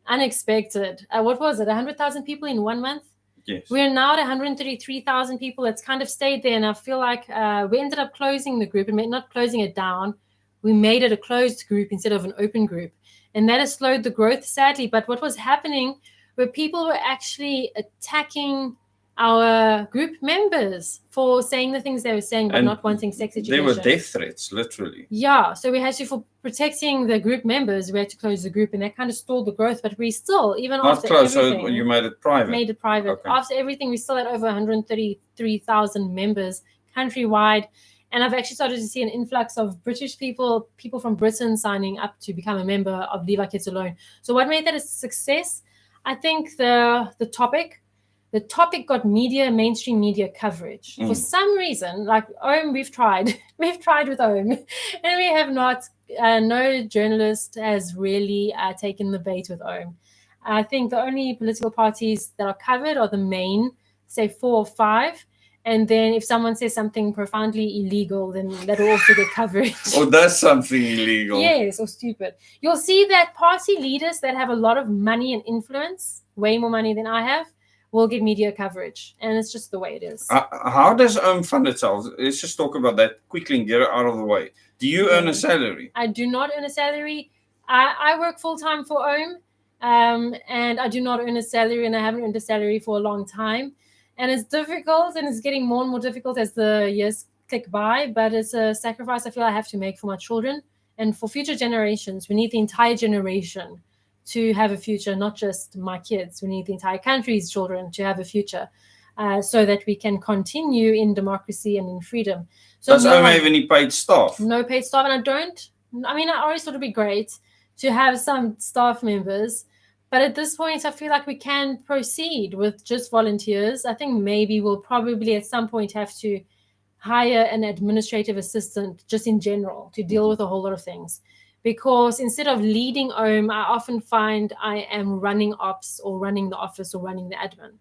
S2: unexpected. What was it, 100,000 people in 1 month?
S1: Yes.
S2: We're now at 133,000 people. It's kind of stayed there, and I feel like we ended up closing the group, and not closing it down. We made it a closed group instead of an open group, and that has slowed the growth, sadly. But what was happening were people were actually attacking our group members for saying the things they were saying, but
S1: And
S2: not wanting sex education.
S1: There were death threats, literally.
S2: Yeah, so we had to, for protecting the group members, we had to close the group, and that kind of stalled the growth. But we still, even
S1: Not
S2: after
S1: close,
S2: everything,
S1: so you made it private.
S2: Made it private.
S1: Okay.
S2: After everything, we still had over 133,000 members countrywide. And I've actually started to see an influx of British people from Britain signing up to become a member of Leave Our Kids Alone. So what made that a success? I think the topic got mainstream media coverage. For some reason, like OHM, we've tried with OHM, and we have not, no journalist has really taken the bait with OHM. I think the only political parties that are covered are the main, say 4 or 5. And then if someone says something profoundly illegal, then that'll also get coverage.
S1: Or does something illegal.
S2: Yes, or stupid. You'll see that party leaders that have a lot of money and influence, way more money than I have, will get media coverage. And it's just the way it is.
S1: How does OHM fund itself? Let's just talk about that quickly and get it out of the way. Do you earn a salary?
S2: I do not earn a salary. I work full-time for OHM, and I do not earn a salary, and I haven't earned a salary for a long time. And it's difficult, and it's getting more and more difficult as the years click by, but it's a sacrifice I feel I have to make for my children and for future generations. We need the entire generation to have a future, not just my kids. We need the entire country's children to have a future, so that we can continue in democracy and in freedom. So
S1: does OHM have any paid staff?
S2: No paid staff, and I always thought it'd be great to have some staff members. But at this point, I feel like we can proceed with just volunteers. I think maybe we'll probably at some point have to hire an administrative assistant just in general to deal with a whole lot of things. Because instead of leading OHM, I often find I am running ops or running the office or running the admin.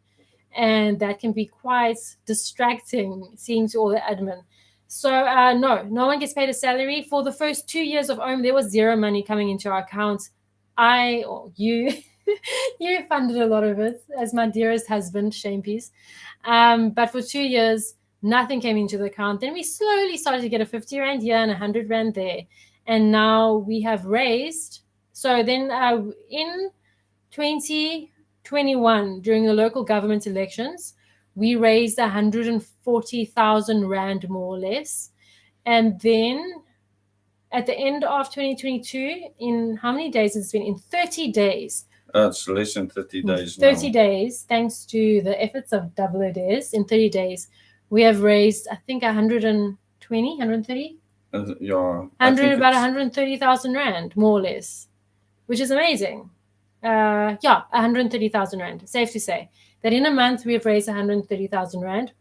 S2: And that can be quite distracting, seeing to all the admin. So no one gets paid a salary. For the first 2 years of OHM, there was zero money coming into our account. You funded a lot of it as my dearest husband, shame piece. But for 2 years, nothing came into the account. Then we slowly started to get a 50 Rand here and 100 Rand there. And now we have raised. So then in 2021, during the local government elections, we raised 140,000 Rand more or less. And then at the end of 2022, in how many days has it been? In 30 days.
S1: It's less than 30 days
S2: 30
S1: now.
S2: days, thanks to the efforts of Double Days. In 30 days, we have raised, I think, 120, 130? About 130,000 Rand, more or less, which is amazing. 130,000 Rand. Safe to say that in a month we have raised 130,000 Rand.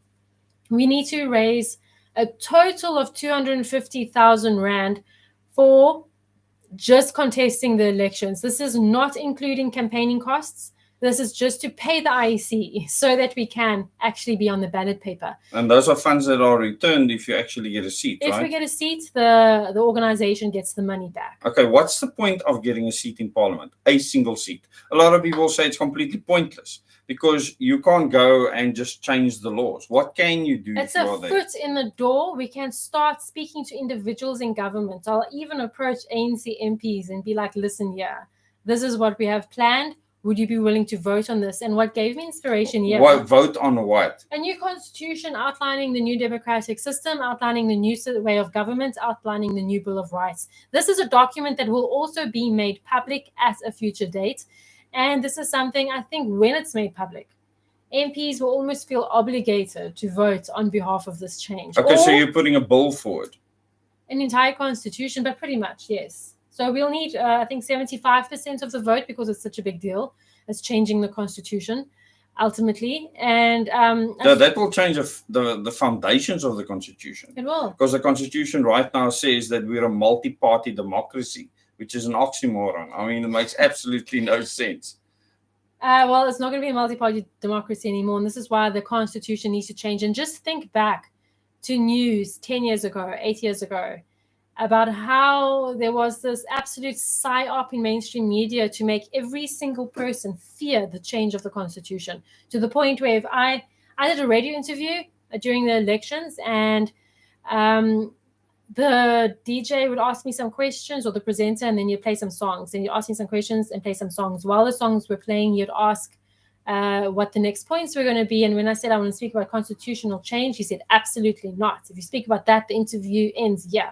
S2: We need to raise a total of 250,000 Rand for just contesting the elections. This is not including campaigning costs. This is just to pay the IEC so that we can actually be on the ballot paper.
S1: And those are funds that are returned if you actually get a seat, right?
S2: If we get a seat, the organization gets the money back.
S1: Okay, what's the point of getting a seat in Parliament? A single seat. A lot of people say it's completely pointless because you can't go and just change the laws. What can you do?
S2: It's a foot in the door. We can start speaking to individuals in government. I'll even approach ANC MPs and be like, listen here, this is what we have planned. Would you be willing to vote on this? And what gave me inspiration here?
S1: What, vote on what?
S2: A new constitution outlining the new democratic system, outlining the new way of government, outlining the new Bill of Rights. This is a document that will also be made public at a future date. And this is something I think when it's made public, MPs will almost feel obligated to vote on behalf of this change.
S1: Okay, so you're putting a bill forward.
S2: An entire constitution, but pretty much, yes. So we'll need, I think, 75% of the vote because it's such a big deal. It's changing the constitution, ultimately. And
S1: that will change the foundations of the constitution.
S2: It will.
S1: Because the constitution right now says that we're a multi-party democracy, which is an oxymoron. I mean, it makes absolutely no sense.
S2: Well, it's not going to be a multi-party democracy anymore. And this is why the constitution needs to change. And just think back to news 10 years ago, 8 years ago, about how there was this absolute psyop in mainstream media to make every single person fear the change of the constitution, to the point where if I did a radio interview during the elections, and the DJ would ask me some questions, or the presenter, and then you'd play some songs, and you'd ask me some questions and play some songs. While the songs were playing, you'd ask what the next points were going to be. And when I said I want to speak about constitutional change, he said, absolutely not. If you speak about that, the interview ends. Yeah.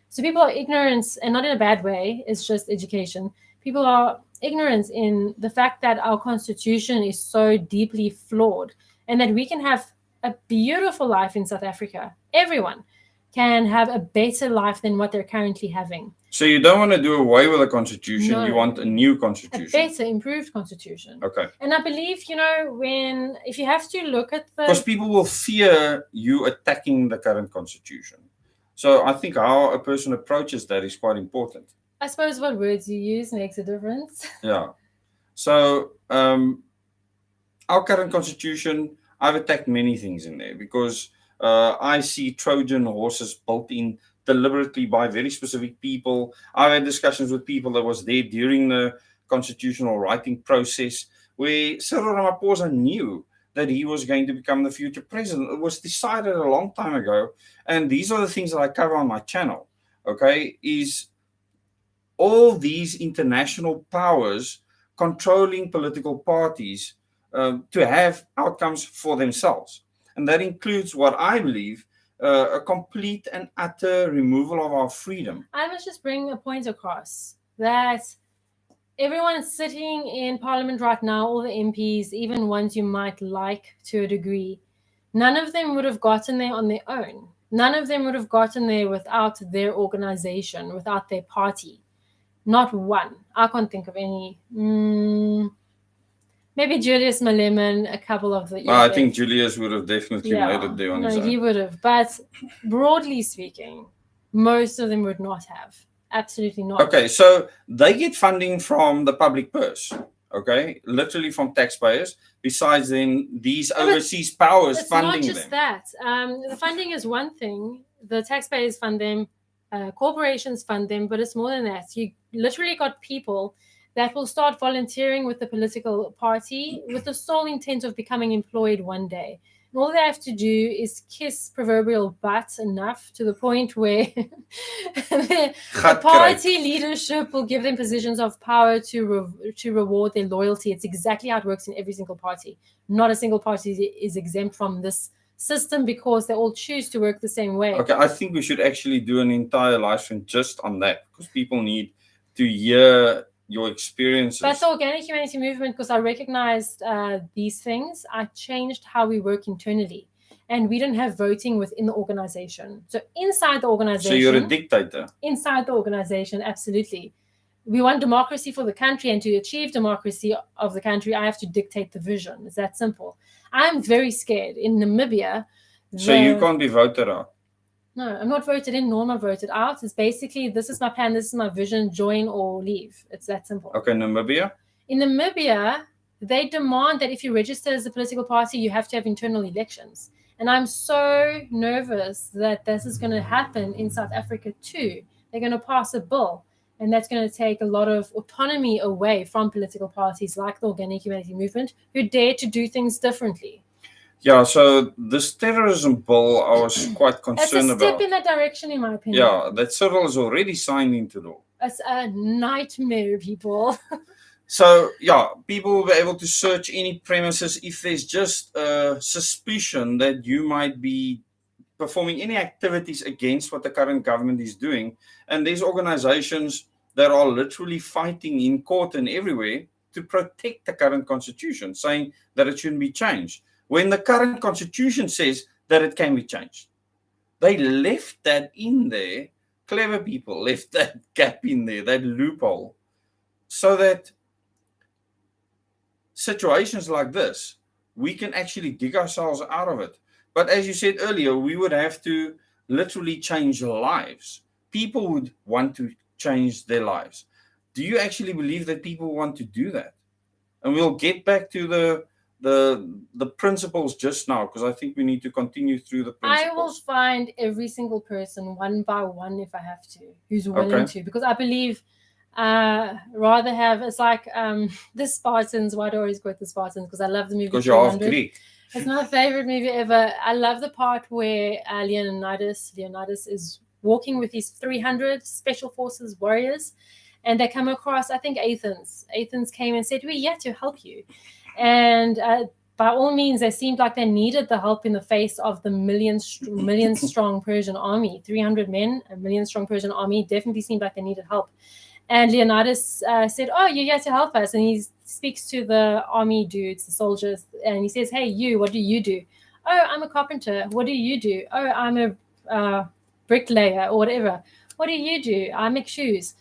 S2: So people are ignorant, and not in a bad way, it's just education. People are ignorant in the fact that our constitution is so deeply flawed and that we can have a beautiful life in South Africa. Everyone can have a better life than what they're currently having.
S1: So you don't want to do away with the constitution.
S2: No.
S1: You want a new
S2: A
S1: constitution.
S2: better, improved constitution.
S1: Okay.
S2: And I believe, if you have to look at
S1: Because people will fear you attacking the current constitution. So I think how a person approaches that is quite important.
S2: I suppose what words you use makes a difference.
S1: Yeah. So our current constitution, I've attacked many things in there because I see Trojan horses built in deliberately by very specific people. I've had discussions with people that was there during the constitutional writing process where Cyril Ramaphosa knew that he was going to become the future president. It was decided a long time ago. And these are the things that I cover on my channel, okay, is all these international powers controlling political parties to have outcomes for themselves. And that includes what I believe a complete and utter removal of our freedom.
S2: I must just bring a point across that everyone sitting in Parliament right now, all the MPs, even ones you might like to a degree, none of them would have gotten there on their own. None of them would have gotten there without their organization, without their party. Not one. I can't think of any. Maybe Julius Malema, a couple of the.
S1: I think Julius would have definitely made it there on his own.
S2: He would have. But broadly speaking, most of them would not have. Absolutely not.
S1: Okay, so they get funding from the public purse, okay, literally from taxpayers. Besides then these overseas powers funding them.
S2: It's not just that. The funding is one thing. The taxpayers fund them. Corporations fund them, but it's more than that. You literally got people that will start volunteering with the political party with the sole intent of becoming employed one day. And all they have to do is kiss proverbial butts enough to the point where the party leadership will give them positions of power to reward their loyalty. It's exactly how it works in every single party. Not a single party is exempt from this system because they all choose to work the same way.
S1: Okay, I think we should actually do an entire live stream just on that because people need to hear your experiences.
S2: But the Organic Humanity Movement, because I recognized these things, I changed how we work internally. And we don't have voting within the organization. So inside the organization...
S1: So you're a dictator?
S2: Inside the organization, absolutely. We want democracy for the country, and to achieve democracy of the country, I have to dictate the vision. It's that simple. I'm very scared. In Namibia...
S1: So you can't be voted out?
S2: No, I'm not voted in, nor am I voted out. It's basically, this is my plan, this is my vision, join or leave. It's that simple.
S1: Okay, Namibia?
S2: In Namibia, they demand that if you register as a political party, you have to have internal elections. And I'm so nervous that this is going to happen in South Africa too. They're going to pass a bill, and that's going to take a lot of autonomy away from political parties like the Organic Humanity Movement, who dare to do things differently.
S1: Yeah, so this terrorism bill, I was quite concerned about.
S2: It's a step in that direction, in my opinion.
S1: Yeah, that Cyril is already signed into law.
S2: It's a nightmare, people.
S1: So, yeah, people will be able to search any premises if there's just a suspicion that you might be performing any activities against what the current government is doing. And there's organizations that are literally fighting in court and everywhere to protect the current constitution, saying that it shouldn't be changed. When the current constitution says that it can be changed. They left that in there. Clever people left that gap in there, that loophole, so that situations like this, we can actually dig ourselves out of it. But as you said earlier, we would have to literally change lives. People would want to change their lives. Do you actually believe that people want to do that? And we'll get back to the principles just now, because I think we need to continue through the principles.
S2: I will find every single person one by one if I have to, who's willing to, because I believe rather have, it's like the Spartans. Why do I always quote the Spartans? Because I love the movie.
S1: Because you're half Greek.
S2: It's my favorite movie ever. I love the part where Leonidas is walking with his 300 special forces warriors, and they come across, I think, Athens. Athens came and said, we're here to help you. And by all means, they seemed like they needed the help in the face of the million strong Persian army. 300 men, a million strong Persian army, definitely seemed like they needed help. And Leonidas said, "Oh, you're here to help us." And he speaks to the army dudes, the soldiers, and he says, "Hey, you, what do you do?" "Oh, I'm a carpenter." "What do you do?" "Oh, I'm a bricklayer," or whatever. "What do you do?" "I make shoes."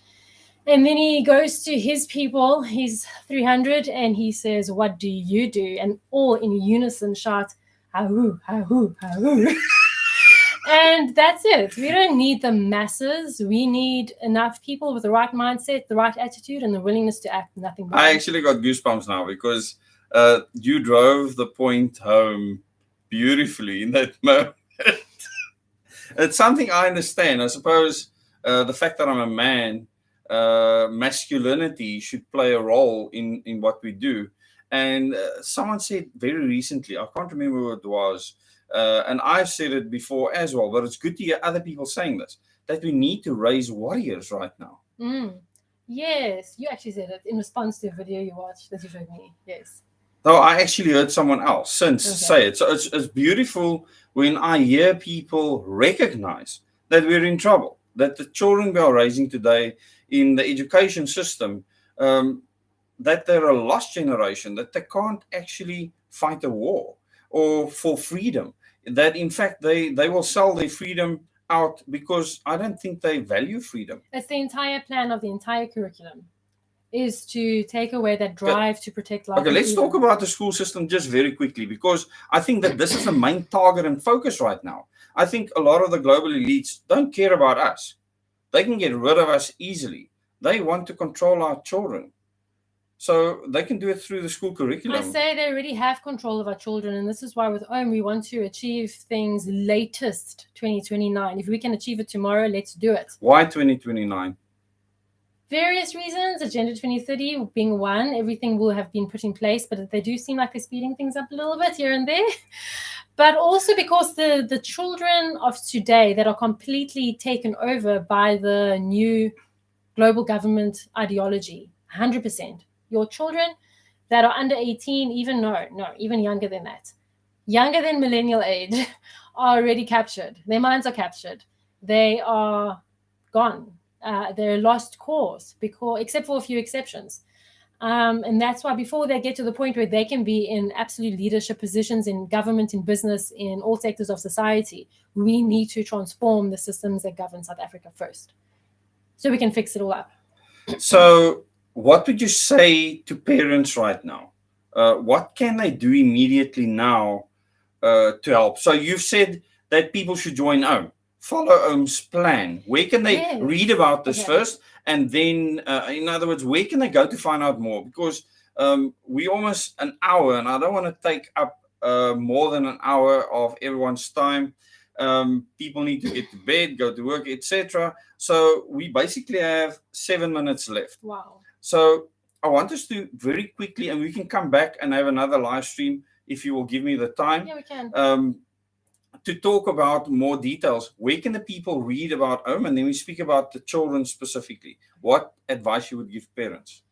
S2: And then he goes to his people, he's 300, and he says, "What do you do?" And all in unison shout, "Ahoo, ahoo, ahoo." And that's it. We don't need the masses. We need enough people with the right mindset, the right attitude, and the willingness to act, nothing more.
S1: I actually got goosebumps now because you drove the point home beautifully in that moment. It's something I understand. I suppose the fact that I'm a man, masculinity should play a role in what we do. And someone said very recently, I can't remember who it was, and I've said it before as well, but it's good to hear other people saying this, that we need to raise warriors right now.
S2: Yes, you actually said it in response to a video you watched that you showed me. Yes.
S1: No, I actually heard someone else say it. So it's beautiful when I hear people recognize that we're in trouble, that the children we are raising today in the education system, that they're a lost generation, that they can't actually fight a war or for freedom, that in fact they will sell their freedom out because I don't think they value freedom.
S2: It's the entire plan of the entire curriculum is to take away that drive to protect life.
S1: Okay, let's talk about the school system just very quickly, because I think that this is the main target and focus right now. I think a lot of the global elites don't care about us. They can get rid of us easily. They want to control our children. So they can do it through the school curriculum.
S2: I say they already have control of our children, and this is why with OHM we want to achieve things latest 2029. If we can achieve it tomorrow, let's do it.
S1: Why 2029?
S2: Various reasons, Agenda 2030 being one. Everything will have been put in place, but they do seem like they're speeding things up a little bit here and there. But also because the children of today that are completely taken over by the new global government ideology, 100%. Your children that are under 18, even younger than that, younger than millennial age, are already captured. Their minds are captured. They are gone. They're lost cause, because except for a few exceptions. And that's why before they get to the point where they can be in absolute leadership positions in government, in business, in all sectors of society, we need to transform the systems that govern South Africa first, so we can fix it all up.
S1: So what would you say to parents right now? What can they do immediately now to help? So you've said that people should join OHM. Follow OHM's plan. Where can they read about this first? And then, in other words, where can they go to find out more? Because we almost an hour, and I don't want to take up more than an hour of everyone's time. People need to get to bed, go to work, etc. So we basically have 7 minutes left.
S2: Wow.
S1: So I want us to very quickly, and we can come back and have another live stream if you will give me the time.
S2: Yeah, we can.
S1: To talk about more details. Where can the people read about OHM? And then we speak about the children specifically. What advice you would give parents?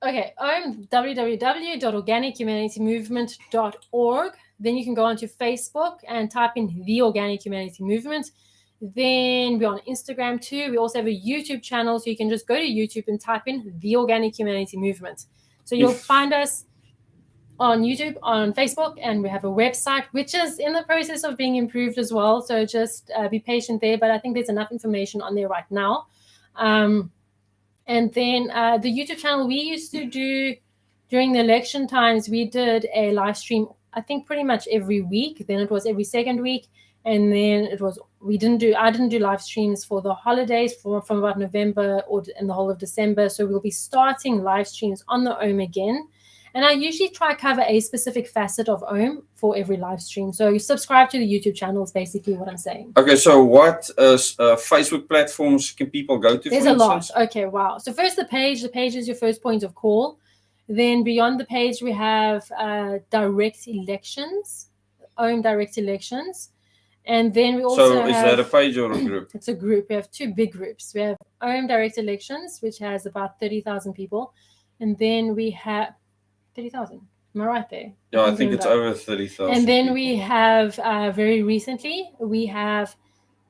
S2: Okay, OHM, www.organichumanitymovement.org. Then you can go onto Facebook and type in The Organic Humanity Movement. Then we're on Instagram too. We also have a YouTube channel, so you can just go to YouTube and type in The Organic Humanity Movement. So you'll find us on YouTube, on Facebook, and we have a website which is in the process of being improved as well. So just be patient there, but I think there's enough information on there right now. And then the YouTube channel we used to do during the election times, we did a live stream, I think pretty much every week. Then it was every second week. And then it was, I didn't do live streams for the holidays from about November or in the whole of December. So we'll be starting live streams on the OHM again. And I usually try to cover a specific facet of OHM for every live stream. So you subscribe to the YouTube channel is basically what I'm saying.
S1: Okay, so what Facebook platforms can people go to?
S2: There's a lot. Okay, wow. So first the page is your first point of call. Then beyond the page, we have direct elections, OHM direct elections. And then we also
S1: So is that a page or a group?
S2: It's a group. We have two big groups. We have OHM direct elections, which has about 30,000 people. And then we have 30,000. Am I right there?
S1: Yeah, I
S2: can't
S1: think it's
S2: remember.
S1: over 30,000.
S2: And then
S1: people.
S2: we have very recently, we have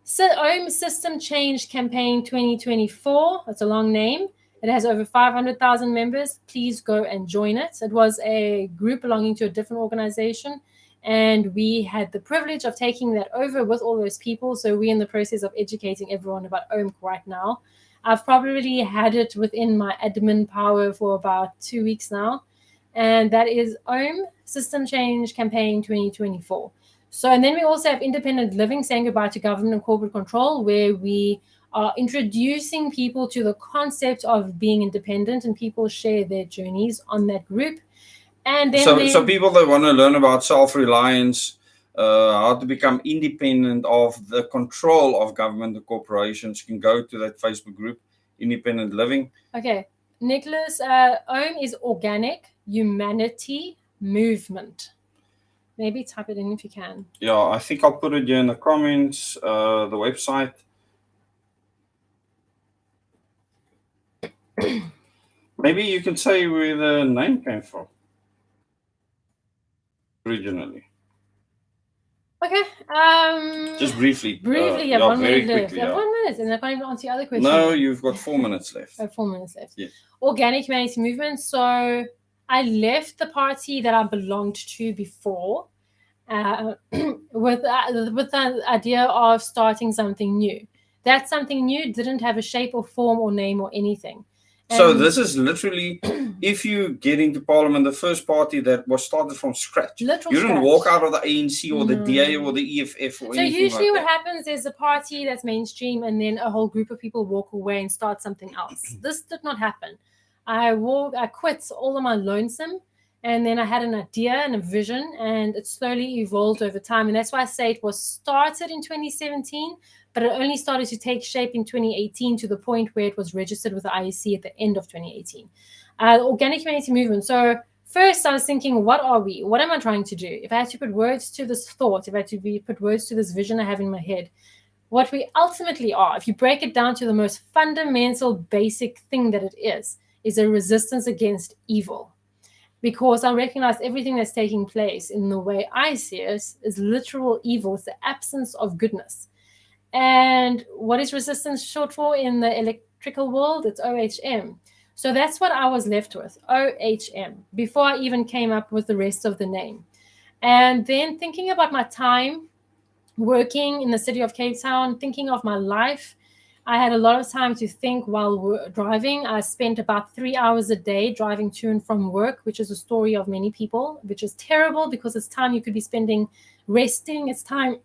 S2: OHM System Change Campaign 2024. It's a long name. It has over 500,000 members. Please go and join it. It was a group belonging to a different organization, and we had the privilege of taking that over with all those people. So we're in the process of educating everyone about OHM right now. I've probably had it within my admin power for about 2 weeks now, and that is OHM System Change Campaign 2024. So, and then we also have Independent Living, saying goodbye to government and corporate control, where we are introducing people to the concept of being independent, and people share their journeys on that group. And then
S1: so people that want to learn about self-reliance, how to become independent of the control of government and corporations, can go to that Facebook group, Independent Living.
S2: Okay, Nicholas, OHM is Organic Humanity Movement. Maybe type it in if you can.
S1: Yeah, I think I'll put it here in the comments, the website. Maybe you can say where the name came from originally.
S2: Okay.
S1: Just briefly.
S2: Briefly, yeah, 1 minute left.
S1: Quickly,
S2: 1 minute, and I can't even answer your other question.
S1: No, you've got 4 minutes left.
S2: Oh, 4 minutes left.
S1: Yes.
S2: Organic Humanity Movement. So I left the party that I belonged to before with the idea of starting something new. That something new didn't have a shape or form or name or anything.
S1: So this is literally, if you get into Parliament, the first party that was started from scratch. You didn't walk out of the ANC or the DA or the EFF or anything.
S2: So usually
S1: like
S2: what happens is a party that's mainstream, and then a whole group of people walk away and start something else. This did not happen. I quit all on my lonesome, and then I had an idea and a vision, and it slowly evolved over time. And that's why I say it was started in 2017, but it only started to take shape in 2018 to the point where it was registered with the IEC at the end of 2018. The Organic Humanity Movement. So first I was thinking, what are we? What am I trying to do? If I had to put words to this thought, if I had to put words to this vision I have in my head, what we ultimately are, if you break it down to the most fundamental, basic thing that it is a resistance against evil. Because I recognize everything that's taking place in the way I see it is literal evil. It's the absence of goodness. And what is resistance short for in the electrical world? It's OHM. So that's what I was left with, OHM, before I even came up with the rest of the name. And then thinking about my time working in the city of Cape Town, thinking of my life, I had a lot of time to think while driving. I spent about 3 hours a day driving to and from work, which is a story of many people, which is terrible because it's time you could be spending resting. It's time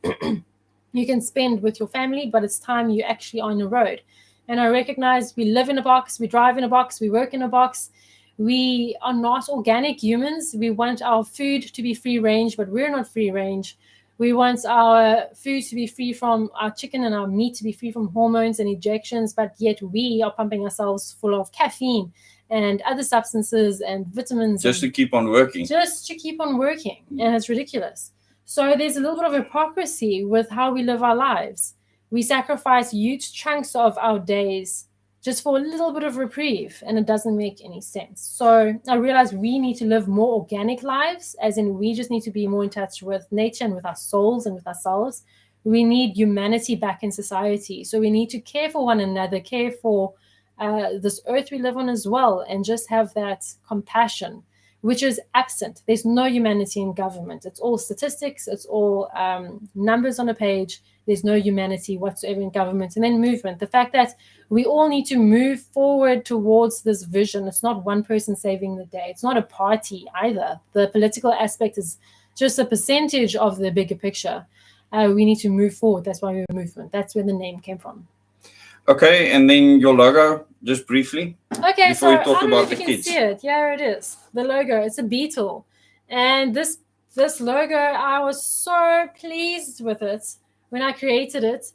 S2: you can spend with your family, but it's time you actually are on the road. And I recognize we live in a box, we drive in a box, we work in a box. We are not organic humans. We want our food to be free range, but we're not free range. We want our food to be free from our chicken and our meat to be free from hormones and injections, but yet we are pumping ourselves full of caffeine and other substances and vitamins.
S1: Just to keep on working.
S2: Just to keep on working. And it's ridiculous. So there's a little bit of hypocrisy with how we live our lives. We sacrifice huge chunks of our days just for a little bit of reprieve, and it doesn't make any sense. So I realized we need to live more organic lives, as in we just need to be more in touch with nature and with our souls and with ourselves. We need humanity back in society. So we need to care for one another, care for this earth we live on as well, and just have that compassion, which is absent. There's no humanity in government. It's all statistics. It's all numbers on a page. There's no humanity whatsoever in government. And then movement, the fact that we all need to move forward towards this vision. It's not one person saving the day. It's not a party either. The political aspect is just a percentage of the bigger picture. We need to move forward. That's why we're a movement. That's where the name came from.
S1: Okay, and then your logo, just briefly.
S2: Okay,
S1: before
S2: so
S1: you talk
S2: I don't know
S1: about
S2: if
S1: the
S2: you can
S1: kids.
S2: see it. Yeah, it is. The logo. It's a beetle. And this logo, I was so pleased with it when I created it.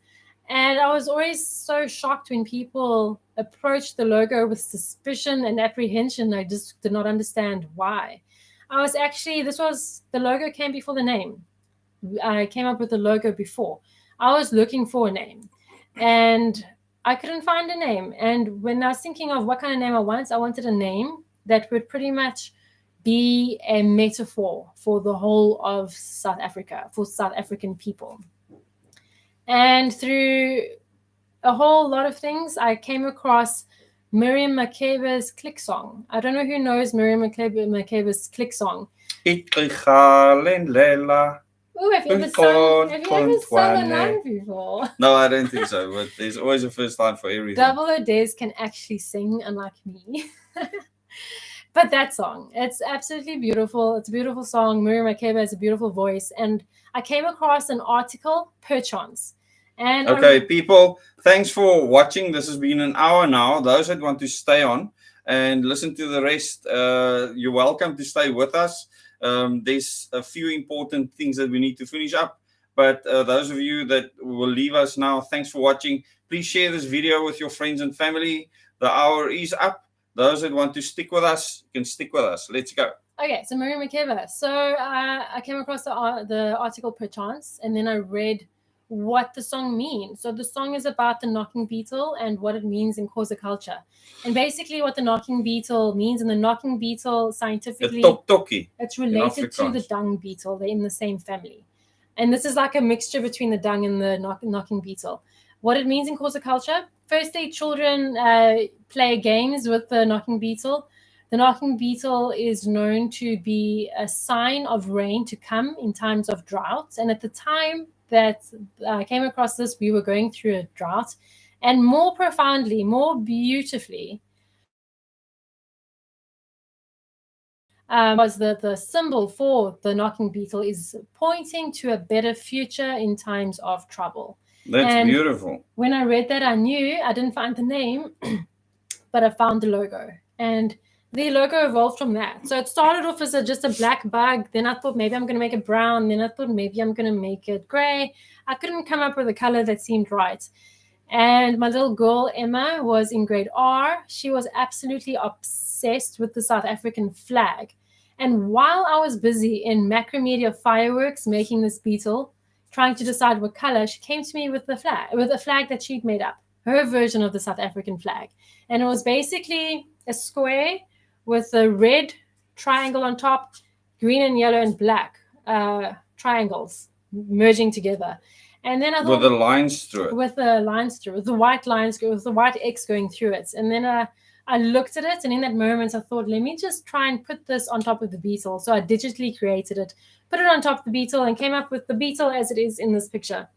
S2: And I was always so shocked when people approached the logo with suspicion and apprehension. I just did not understand why. The logo came before the name. I came up with the logo before. I was looking for a name. And I couldn't find a name. And when I was thinking of what kind of name I wanted a name that would pretty much be a metaphor for the whole of South Africa, for South African people. And through a whole lot of things, I came across Miriam Makeba's click song. I don't know who knows Miriam Makeba's click song. Oh, have you ever sung a line before?
S1: No, I don't think so, but there's always a first time for everything.
S2: Double O Days can actually sing, unlike me. But that song, it's absolutely beautiful. It's a beautiful song. Miriam Makeba has a beautiful voice. And I came across an article per chance. And
S1: okay, people, thanks for watching. This has been an hour now. Those that want to stay on and listen to the rest, you're welcome to stay with us. There's a few important things that we need to finish up. But those of you that will leave us now, thanks for watching. Please share this video with your friends and family. The hour is up. Those that want to stick with us can stick with us. Let's go.
S2: Okay, so Miriam Makeba. So I came across the article per chance, and then I read what the song means. So the song is about the knocking beetle and what it means in Xhosa culture. And basically what the knocking beetle means, and the knocking beetle scientifically, it's related to the dung beetle. They're in the same family. And this is like a mixture between the dung and the knocking beetle. What it means in Xhosa culture, firstly, children play games with the knocking beetle. The knocking beetle is known to be a sign of rain to come in times of drought. And at the time that I came across this, we were going through a drought. And more profoundly, more beautifully, was the symbol for the knocking beetle is pointing to a better future in times of trouble.
S1: That's beautiful.
S2: When I read that, I knew I didn't find the name, but I found the logo. And the logo evolved from that. So it started off as just a black bug. Then I thought maybe I'm going to make it brown. Then I thought maybe I'm going to make it gray. I couldn't come up with a color that seemed right. And my little girl, Emma, was in grade R. She was absolutely obsessed with the South African flag. And while I was busy in Macromedia fireworks making this beetle, trying to decide what color, she came to me with a flag that she'd made up, her version of the South African flag. And it was basically a square with a red triangle on top, green and yellow and black triangles merging together. And then I thought,
S1: with the lines through it.
S2: With the lines through it, with the white lines, with the white X going through it. And then I looked at it, and in that moment I thought, let me just try and put this on top of the beetle. So I digitally created it, put it on top of the beetle, and came up with the beetle as it is in this picture.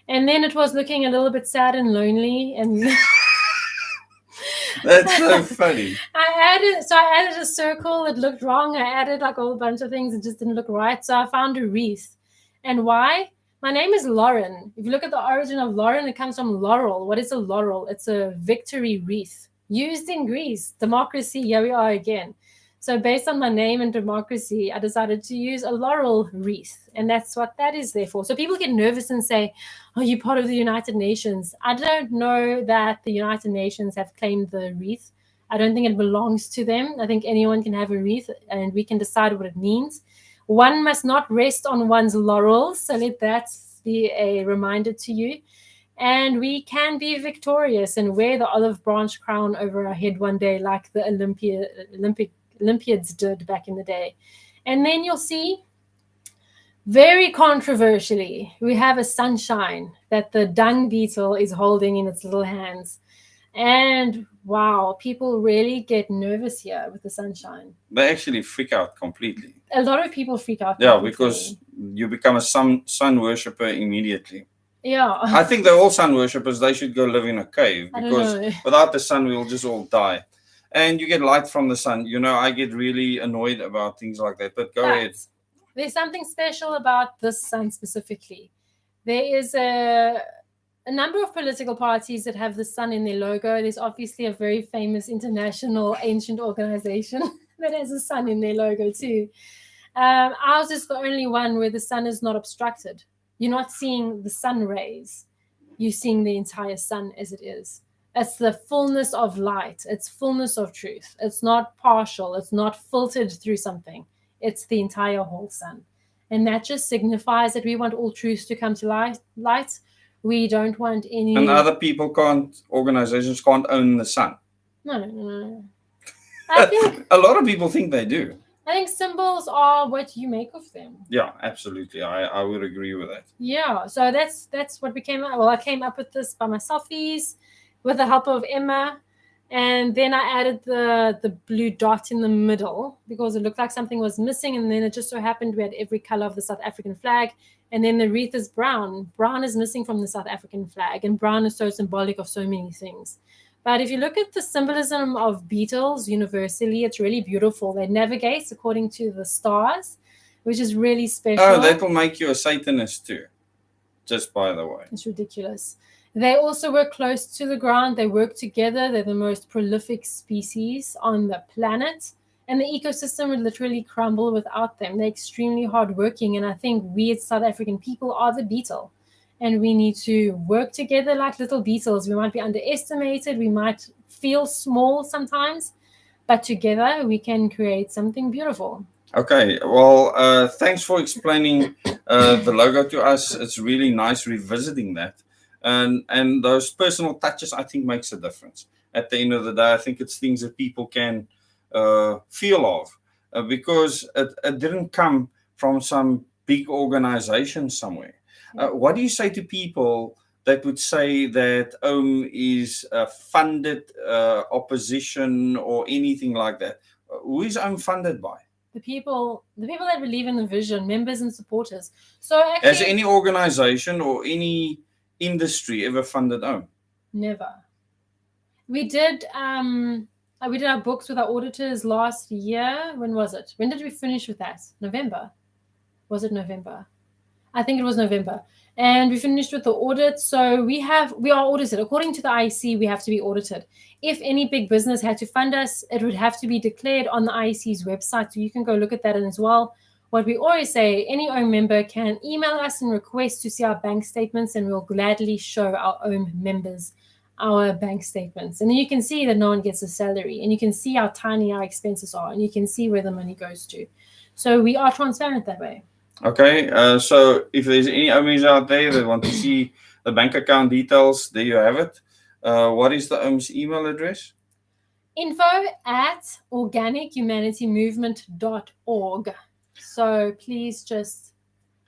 S2: And then it was looking a little bit sad and lonely, and
S1: that's so funny.
S2: I added a circle. It looked wrong. I added like a whole bunch of things. It just didn't look right. So I found a wreath. And why? My name is Lauren. If you look at the origin of Lauren, it comes from laurel. What is a laurel? It's a victory wreath used in Greece. Democracy, here we are again. So based on my name and democracy, I decided to use a laurel wreath. And that's what that is there for. So people get nervous and say, are you part of the United Nations? I don't know that the United Nations have claimed the wreath. I don't think it belongs to them. I think anyone can have a wreath and we can decide what it means. One must not rest on one's laurels. So let that be a reminder to you. And we can be victorious and wear the olive branch crown over our head one day like the Olympiads did back in the day. And then you'll see, very controversially, we have a sunshine that the dung beetle is holding in its little hands. And wow, people really get nervous here with the sunshine.
S1: They actually freak out completely.
S2: A lot of people freak out.
S1: Yeah, because you become a sun worshipper immediately.
S2: Yeah.
S1: I think they're all sun worshippers. They should go live in a cave because without the sun, we'll just all die. And you get light from the sun. You know, I get really annoyed about things like that. But go ahead.
S2: There's something special about this sun specifically. There is a number of political parties that have the sun in their logo. There's obviously a very famous international ancient organization that has a sun in their logo too. Ours is the only one where the sun is not obstructed. You're not seeing the sun rays. You're seeing the entire sun as it is. It's the fullness of light. It's fullness of truth. It's not partial. It's not filtered through something. It's the entire whole sun. And that just signifies that we want all truths to come to light. We don't want any...
S1: And other people organizations can't own the sun.
S2: No. I think...
S1: A lot of people think they do.
S2: I think symbols are what you make of them.
S1: Yeah, absolutely. I would agree with that.
S2: Yeah, so that's what we came up. Well, I came up with this by myself with the help of Emma, and then I added the blue dot in the middle because it looked like something was missing, and then it just so happened we had every color of the South African flag, and then the wreath is brown. Brown is missing from the South African flag, and brown is so symbolic of so many things. But if you look at the symbolism of beetles universally, it's really beautiful. They navigate according to the stars, which is really special.
S1: Oh, that will make you a Satanist too, just by the way.
S2: It's ridiculous. They also work close to the ground. They work together. They're the most prolific species on the planet. And the ecosystem would literally crumble without them. They're extremely hardworking. And I think we as South African people are the beetle. And we need to work together like little beetles. We might be underestimated. We might feel small sometimes. But together we can create something beautiful.
S1: Okay, well, thanks for explaining the logo to us. It's really nice revisiting that. And those personal touches, I think, makes a difference. At the end of the day, I think it's things that people can feel of because it didn't come from some big organization somewhere. What do you say to people that would say that OHM is funded opposition or anything like that? Who is OHM funded by?
S2: The people that believe in the vision, members and supporters. So actually,
S1: has any organization or any industry ever funded OHM?
S2: Never. We did our books with our auditors last year. When was it? When did we finish with that? November. Was it November? I think it was November. And we finished with the audit. So we are audited. According to the IEC, we have to be audited. If any big business had to fund us, it would have to be declared on the IEC's website. So you can go look at that as well. What we always say, any OHM member can email us and request to see our bank statements, and we'll gladly show our OHM members our bank statements. And then you can see that no one gets a salary, and you can see how tiny our expenses are, and you can see where the money goes to. So we are transparent that way.
S1: Okay, so if there's any OHMs out there that want to see the bank account details, there you have it. What is the OHM's email address?
S2: info@organichumanitymovement.org. So please just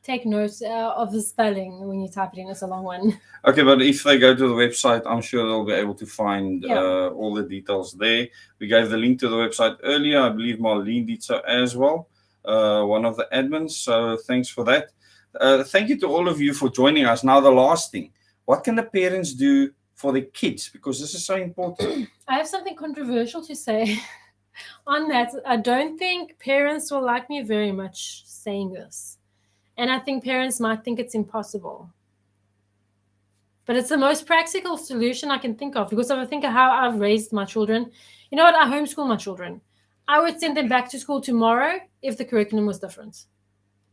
S2: take note of the spelling when you type it in. It's a long one.
S1: Okay, but if they go to the website, I'm sure they'll be able to find all the details there. We gave the link to the website earlier. I believe Marlene did so as well. One of the admins. So thanks for that. Thank you to all of you for joining us. Now, the last thing, what can the parents do for the kids? Because this is so important.
S2: I have something controversial to say on that. I don't think parents will like me very much saying this. And I think parents might think it's impossible. But it's the most practical solution I can think of, because if I think of how I've raised my children, you know what? I homeschool my children. I would send them back to school tomorrow if the curriculum was different.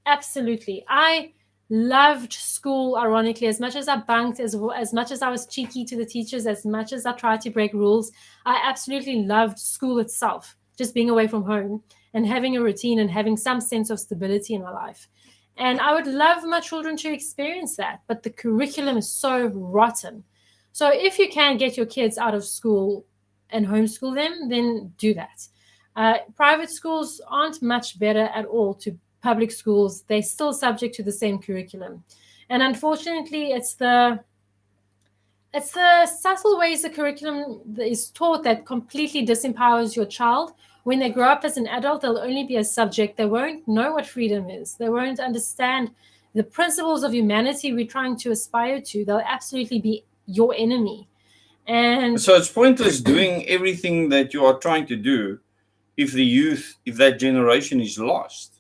S2: Absolutely. I loved school, ironically, as much as I bunked, as much as I was cheeky to the teachers, as much as I tried to break rules. I absolutely loved school itself, just being away from home and having a routine and having some sense of stability in my life. And I would love my children to experience that, but the curriculum is so rotten. So if you can get your kids out of school and homeschool them, then do that. Private schools aren't much better at all to public schools. They're still subject to the same curriculum. And unfortunately, it's the subtle ways the curriculum is taught that completely disempowers your child. When they grow up as an adult, they'll only be a subject. They won't know what freedom is. They won't understand the principles of humanity we're trying to aspire to. They'll absolutely be your enemy. And
S1: so it's pointless doing everything that you are trying to do if that generation is lost.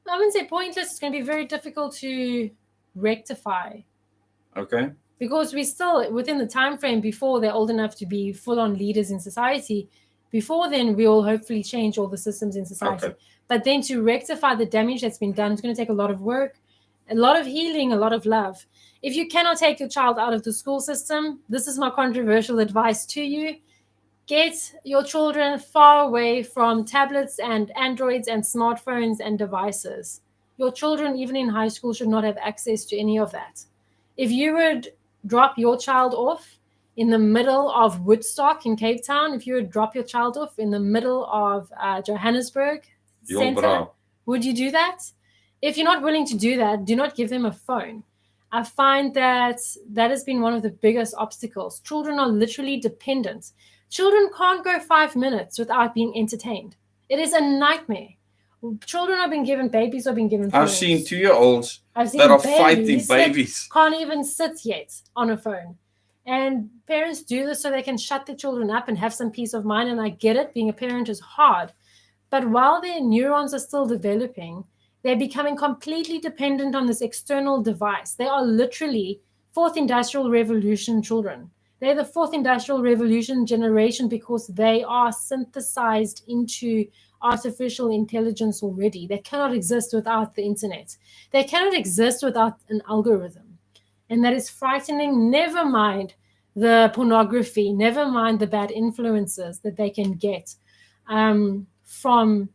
S2: I wouldn't say pointless. It's going to be very difficult to rectify.
S1: Okay.
S2: Because we're still within the time frame before they're old enough to be full-on leaders in society. Before then, we'll hopefully change all the systems in society. Okay. But then to rectify the damage that's been done, it's going to take a lot of work, a lot of healing, a lot of love. If you cannot take your child out of the school system, this is my controversial advice to you. Get your children far away from tablets and Androids and smartphones and devices. Your children, even in high school, should not have access to any of that. If you would drop your child off in the middle of Woodstock in Cape Town, if you would drop your child off in the middle of Johannesburg, center, would you do that? If you're not willing to do that, do not give them a phone. I find that has been one of the biggest obstacles. Children are literally dependent. Children can't go 5 minutes without being entertained. It is a nightmare. Children are being given, babies are being given phones.
S1: I've seen 2-year-olds that are fighting babies.
S2: Can't even sit yet on a phone. And parents do this so they can shut their children up and have some peace of mind. And I get it, being a parent is hard. But while their neurons are still developing, they're becoming completely dependent on this external device. They are literally fourth industrial revolution children. They're the fourth industrial revolution generation because they are synthesized into artificial intelligence already. They cannot exist without the internet. They cannot exist without an algorithm. And that is frightening. Never mind the pornography, never mind the bad influences that they can get from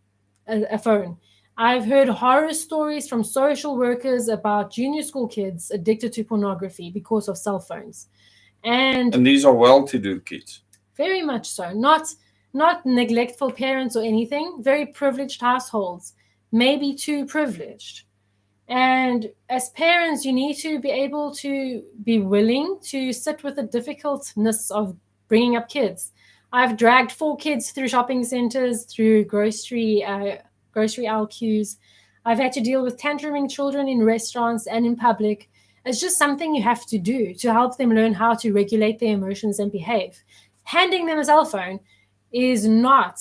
S2: a phone. I've heard horror stories from social workers about junior school kids addicted to pornography because of cell phones. And
S1: these are well-to-do kids.
S2: Very much so. Not neglectful parents or anything. Very privileged households. Maybe too privileged. And as parents, you need to be able to be willing to sit with the difficultness of bringing up kids. I've dragged 4 kids through shopping centers, through grocery aisle queues. I've had to deal with tantruming children in restaurants and in public. It's just something you have to do to help them learn how to regulate their emotions and behave. Handing them a cell phone is not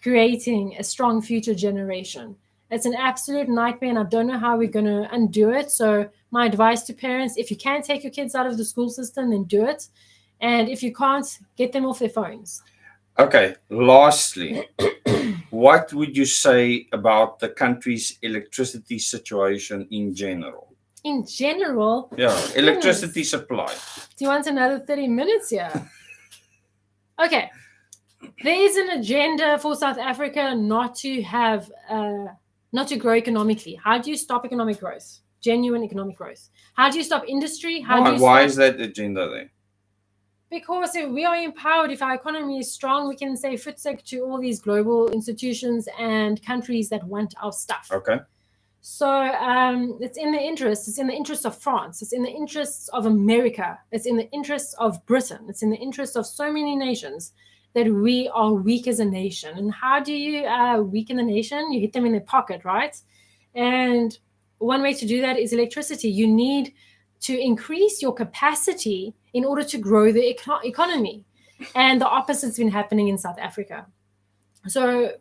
S2: creating a strong future generation. It's an absolute nightmare, and I don't know how we're going to undo it. So my advice to parents, if you can take your kids out of the school system, then do it. And if you can't, get them off their phones.
S1: Okay, lastly, what would you say about the country's electricity situation in general?
S2: In general?
S1: Yeah, electricity supply.
S2: Do you want another 30 minutes here? Okay. There is an agenda for South Africa not to grow economically. How do you stop economic growth? Genuine economic growth. How do you stop industry?
S1: Why is that agenda there?
S2: Because if we are empowered, if our economy is strong, we can say footstick to all these global institutions and countries that want our stuff.
S1: Okay.
S2: So it's in the interest of France. It's in the interests of America. It's in the interests of Britain. It's in the interests of so many nations that we are weak as a nation. And how do you weaken the nation? You hit them in their pocket, right? And one way to do that is electricity. You need to increase your capacity in order to grow the economy. And the opposite's been happening in South Africa. So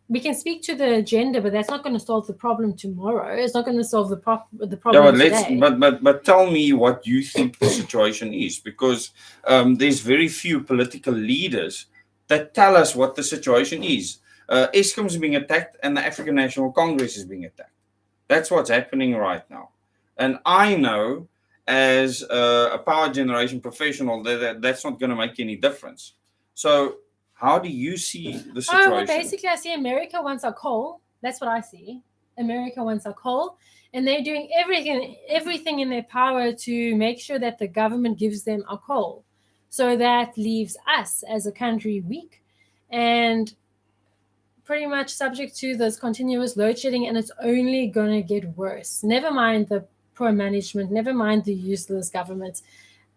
S2: we can speak to the agenda, but that's not going to solve the problem tomorrow. It's not going to solve the problem today.
S1: But tell me what you think the situation is, because there's very few political leaders that tell us what the situation is. Eskom is being attacked and the African National Congress is being attacked. That's what's happening right now. And I know as a power generation professional that's not going to make any difference. So how do you see the situation?
S2: Well, basically, I see America wants our coal. That's what I see. America wants our coal. And they're doing everything in their power to make sure that the government gives them our coal. So that leaves us as a country weak and pretty much subject to this continuous load shedding. And it's only going to get worse. Never mind the poor management. Never mind the useless government.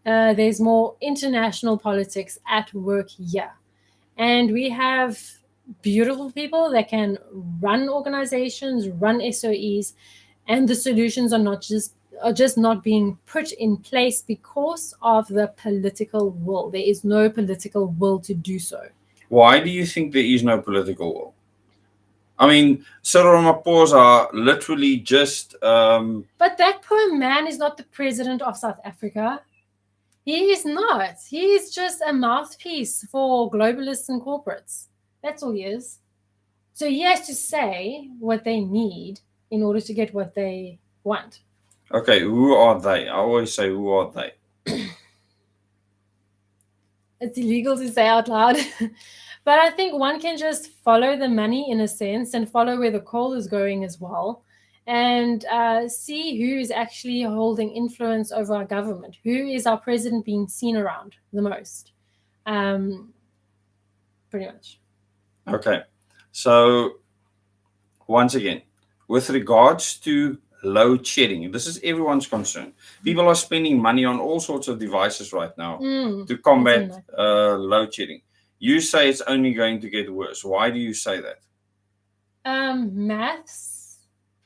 S2: There's more international politics at work here. And we have beautiful people that can run organizations, run SOEs, and the solutions are just not being put in place because of the political will. There is no political will to do so.
S1: Why do you think there is no political will? I mean, Cyril Ramaphosa literally just...
S2: But that poor man is not the president of South Africa. He is not. He is just a mouthpiece for globalists and corporates. That's all he is. So he has to say what they need in order to get what they want.
S1: Okay, who are they? I always say, who are they?
S2: It's illegal to say out loud. But I think one can just follow the money in a sense and follow where the coal is going as well. And see who is actually holding influence over our government. Who is our president being seen around the most? Pretty much.
S1: Okay. So once again, with regards to load shedding, this is everyone's concern. People are spending money on all sorts of devices right now to combat load shedding. You say it's only going to get worse. Why do you say that?
S2: Maths,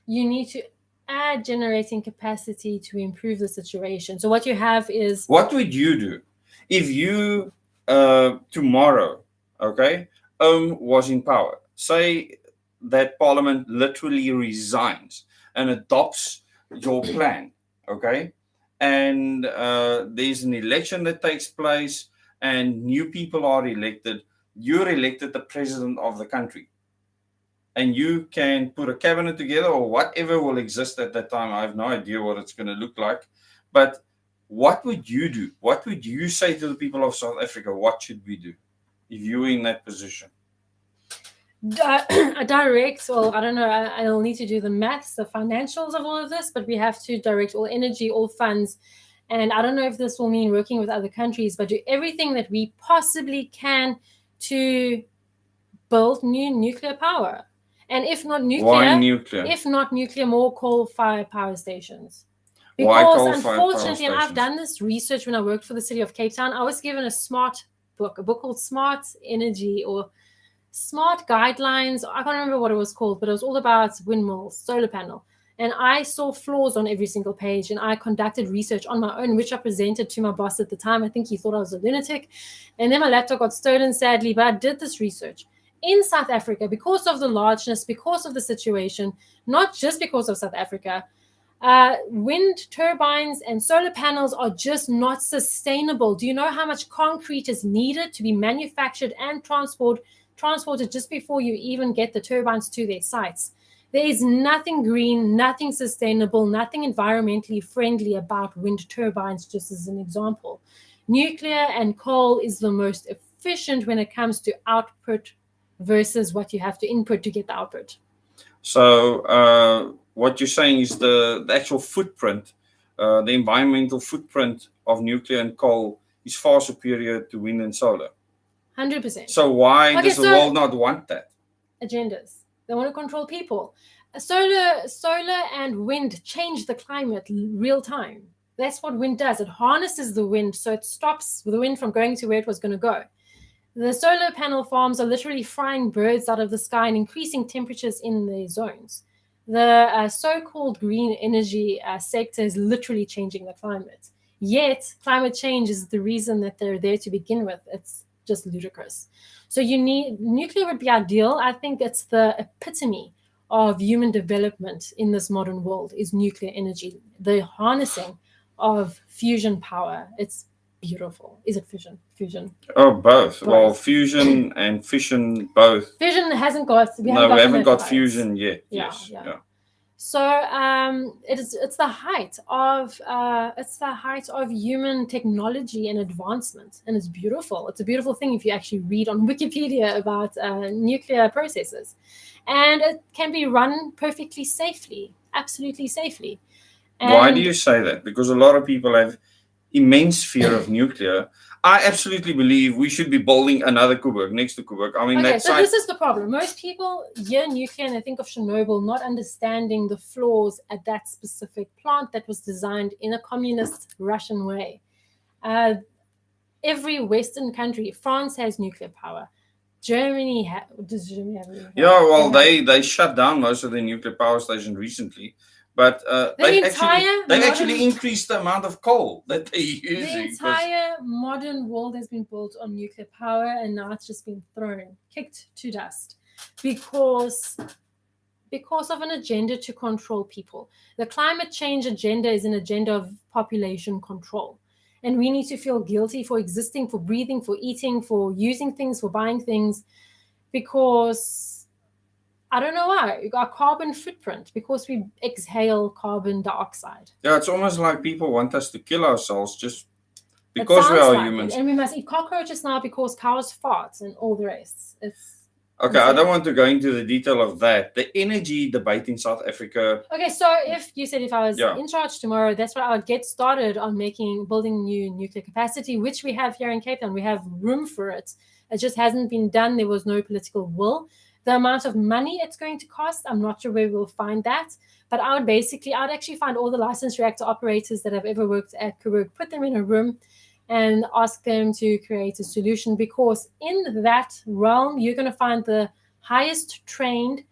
S2: you need to add generating capacity to improve the situation. So what you have is...
S1: What would you do if you, tomorrow, okay, was in power? Say that Parliament literally resigns and adopts your plan, okay? And there's an election that takes place and new people are elected. You're elected the president of the country. And you can put a cabinet together or whatever will exist at that time. I have no idea what it's going to look like. But what would you do? What would you say to the people of South Africa? What should we do if you were in that position?
S2: A direct, well, I don't know, I'll need to do the maths, the financials of all of this, but we have to direct all energy, all funds. And I don't know if this will mean working with other countries, but do everything that we possibly can to build new nuclear power. And if not nuclear,
S1: why nuclear?
S2: If not nuclear, more coal-fired power stations.
S1: Because
S2: unfortunately, and I've done this research when I worked for the city of Cape Town, I was given a book called Smart Energy or Smart Guidelines. I can't remember what it was called, but it was all about windmills, solar panel. And I saw flaws on every single page, and I conducted research on my own, which I presented to my boss at the time. I think he thought I was a lunatic. And then my laptop got stolen, sadly, but I did this research. In South Africa, because of the largeness, because of the situation, not just because of South Africa, wind turbines and solar panels are just not sustainable. Do you know how much concrete is needed to be manufactured and transported just before you even get the turbines to their sites? There is nothing green, nothing sustainable, nothing environmentally friendly about wind turbines, just as an example. Nuclear and coal is the most efficient when it comes to output versus what you have to input to get the output.
S1: So what you're saying is the actual footprint, the environmental footprint of nuclear and coal is far superior to wind and solar.
S2: 100%.
S1: So why does the world not want that?
S2: Agendas. They want to control people. Solar and wind change the climate real time. That's what wind does. It harnesses the wind, so it stops the wind from going to where it was going to go. The solar panel farms are literally frying birds out of the sky and increasing temperatures in their zones. The so-called green energy sector is literally changing the climate. Yet, climate change is the reason that they're there to begin with. It's just ludicrous. So nuclear would be ideal. I think it's the epitome of human development in this modern world is nuclear energy, the harnessing of fusion power. It's beautiful. Is it fission? Fusion?
S1: Oh, both. Well, fusion and fission, both.
S2: Fission hasn't got.
S1: We haven't got fusion yet.
S2: Yeah,
S1: yes.
S2: Yeah. So it's the height of human technology and advancement, and it's beautiful. It's a beautiful thing if you actually read on Wikipedia about nuclear processes, and it can be run perfectly safely, absolutely safely. And
S1: why do you say that? Because a lot of people have immense fear of nuclear. I absolutely believe we should be building another Coburg next to Coburg. I mean,
S2: this is the problem. Most people hear nuclear and they think of Chernobyl, not understanding the flaws at that specific plant that was designed in a communist Russian way. Every Western country, France has nuclear power. Germany does Germany have nuclear power?
S1: Yeah, well, they shut down most of their nuclear power stations recently. But they've actually increased the amount of coal that they're using.
S2: The entire modern world has been built on nuclear power, and now it's just been kicked to dust because of an agenda to control people. The climate change agenda is an agenda of population control. And we need to feel guilty for existing, for breathing, for eating, for using things, for buying things, because I don't know why. We got carbon footprint because we exhale carbon dioxide.
S1: Yeah, it's almost like people want us to kill ourselves just because we are humans.
S2: And we must eat cockroaches now because cows fart and all the rest.
S1: Okay, I don't want to go into the detail of that. The energy debate in South Africa.
S2: Okay, so if I was in charge tomorrow, that's why I would get started on building new nuclear capacity, which we have here in Cape Town. We have room for it. It just hasn't been done. There was no political will. The amount of money it's going to cost, I'm not sure where we'll find that. But I'd actually find all the licensed reactor operators that have ever worked at Coburg, put them in a room and ask them to create a solution, because in that realm, you're going to find the highest trained,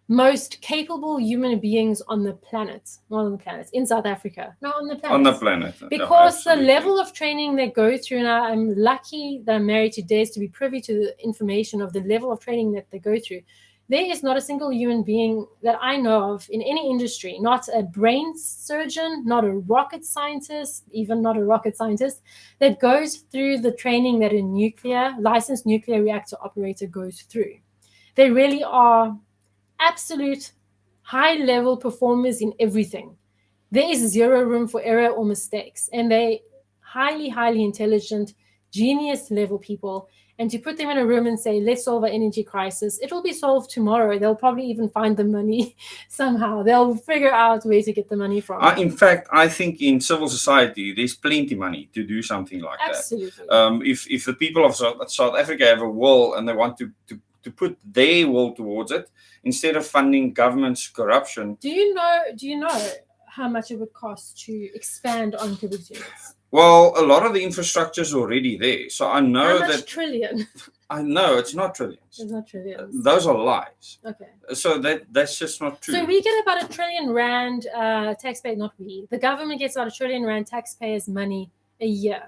S2: most capable human beings on the planet. Not on the planet, in South Africa. No, on the planet.
S1: On the planet.
S2: Because the level of training they go through, and I'm lucky that I'm married to Des to be privy to the information of the level of training that they go through. There is not a single human being that I know of in any industry, not a brain surgeon, not a rocket scientist, even not a rocket scientist, that goes through the training that a licensed nuclear reactor operator goes through. They really are absolute high-level performers in everything. There is zero room for error or mistakes, and they highly, highly intelligent, genius-level people. And to put them in a room and say, let's solve our energy crisis, it will be solved tomorrow. They'll probably even find the money somehow. They'll figure out where to get the money from.
S1: In fact, I think in civil society, there's plenty of money to do something like
S2: Absolutely.
S1: that. If the people of South Africa have a will and they want to put their will towards it, instead of funding government's corruption.
S2: Do you know how much it would cost to expand on Coburg units?
S1: Well, a lot of the infrastructure is already there. So I know
S2: how much trillion?
S1: I know it's not trillions.
S2: It's not trillions.
S1: Those are lies.
S2: Okay.
S1: So that's just not true.
S2: So we get about R1 trillion taxpayer, not we. The government gets about R1 trillion taxpayers' money a year.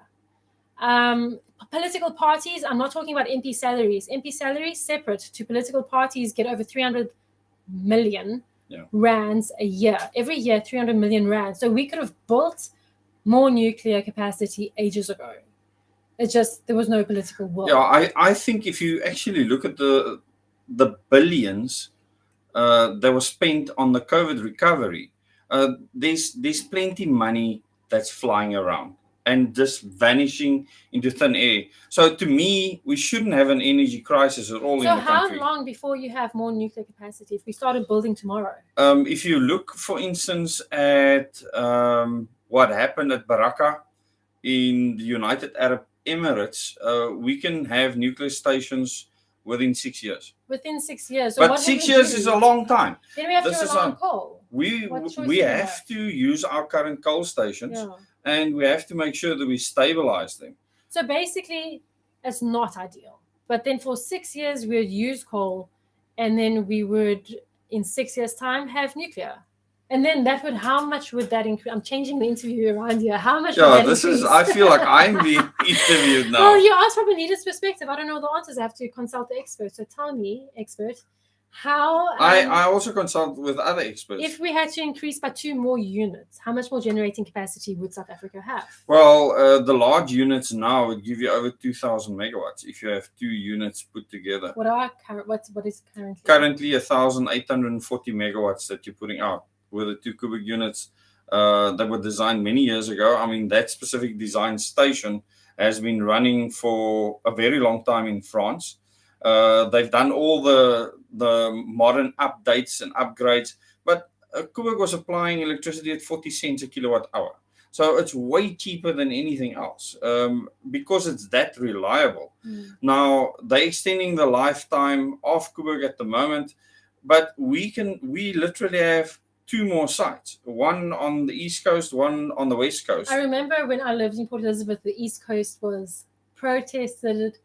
S2: Political parties, I'm not talking about MP salaries. MP salaries separate to political parties get over 300 million rands a year. Every year, 300 million rands. So we could have built more nuclear capacity ages ago. It's just there was no political will.
S1: Yeah, I think if you actually look at the billions that was spent on the COVID recovery, there's plenty money that's flying around and just vanishing into thin air. So to me, we shouldn't have an energy crisis at all in the country.
S2: So how long before you have more nuclear capacity if we started building tomorrow?
S1: If you look, for instance, at what happened at Baraka in the United Arab Emirates, we can have nuclear stations within 6 years.
S2: Within 6 years.
S1: So but 6 years is a long time.
S2: Then we have to rely on coal.
S1: We have to use our current coal stations, and we have to make sure that we stabilize them.
S2: So basically, it's not ideal. But then for 6 years, we would use coal, and then we would, in 6 years' time, have nuclear. And then how much would that increase? I'm changing the interview around here. How much would that increase?
S1: I feel like I'm being interviewed now.
S2: Well, you asked from a leader's perspective. I don't know the answers. I have to consult the expert. So tell me, expert, how...
S1: I also consult with other experts.
S2: If we had to increase by 2 more units, how much more generating capacity would South Africa have?
S1: Well, the large units now would give you over 2,000 megawatts if you have 2 units put together.
S2: What is currently?
S1: Currently 1,840 megawatts that you're putting out with the 2 cubic units that were designed many years ago. I mean, that specific design station has been running for a very long time in France. They've done all the modern updates and upgrades, but Coburg was applying electricity at 40 cents a kilowatt hour. So it's way cheaper than anything else because it's that reliable. Now, they're extending the lifetime of Coburg at the moment, but we literally have 2 more sites, one on the East Coast, one on the West Coast.
S2: I remember when I lived in Port Elizabeth, the East Coast was protested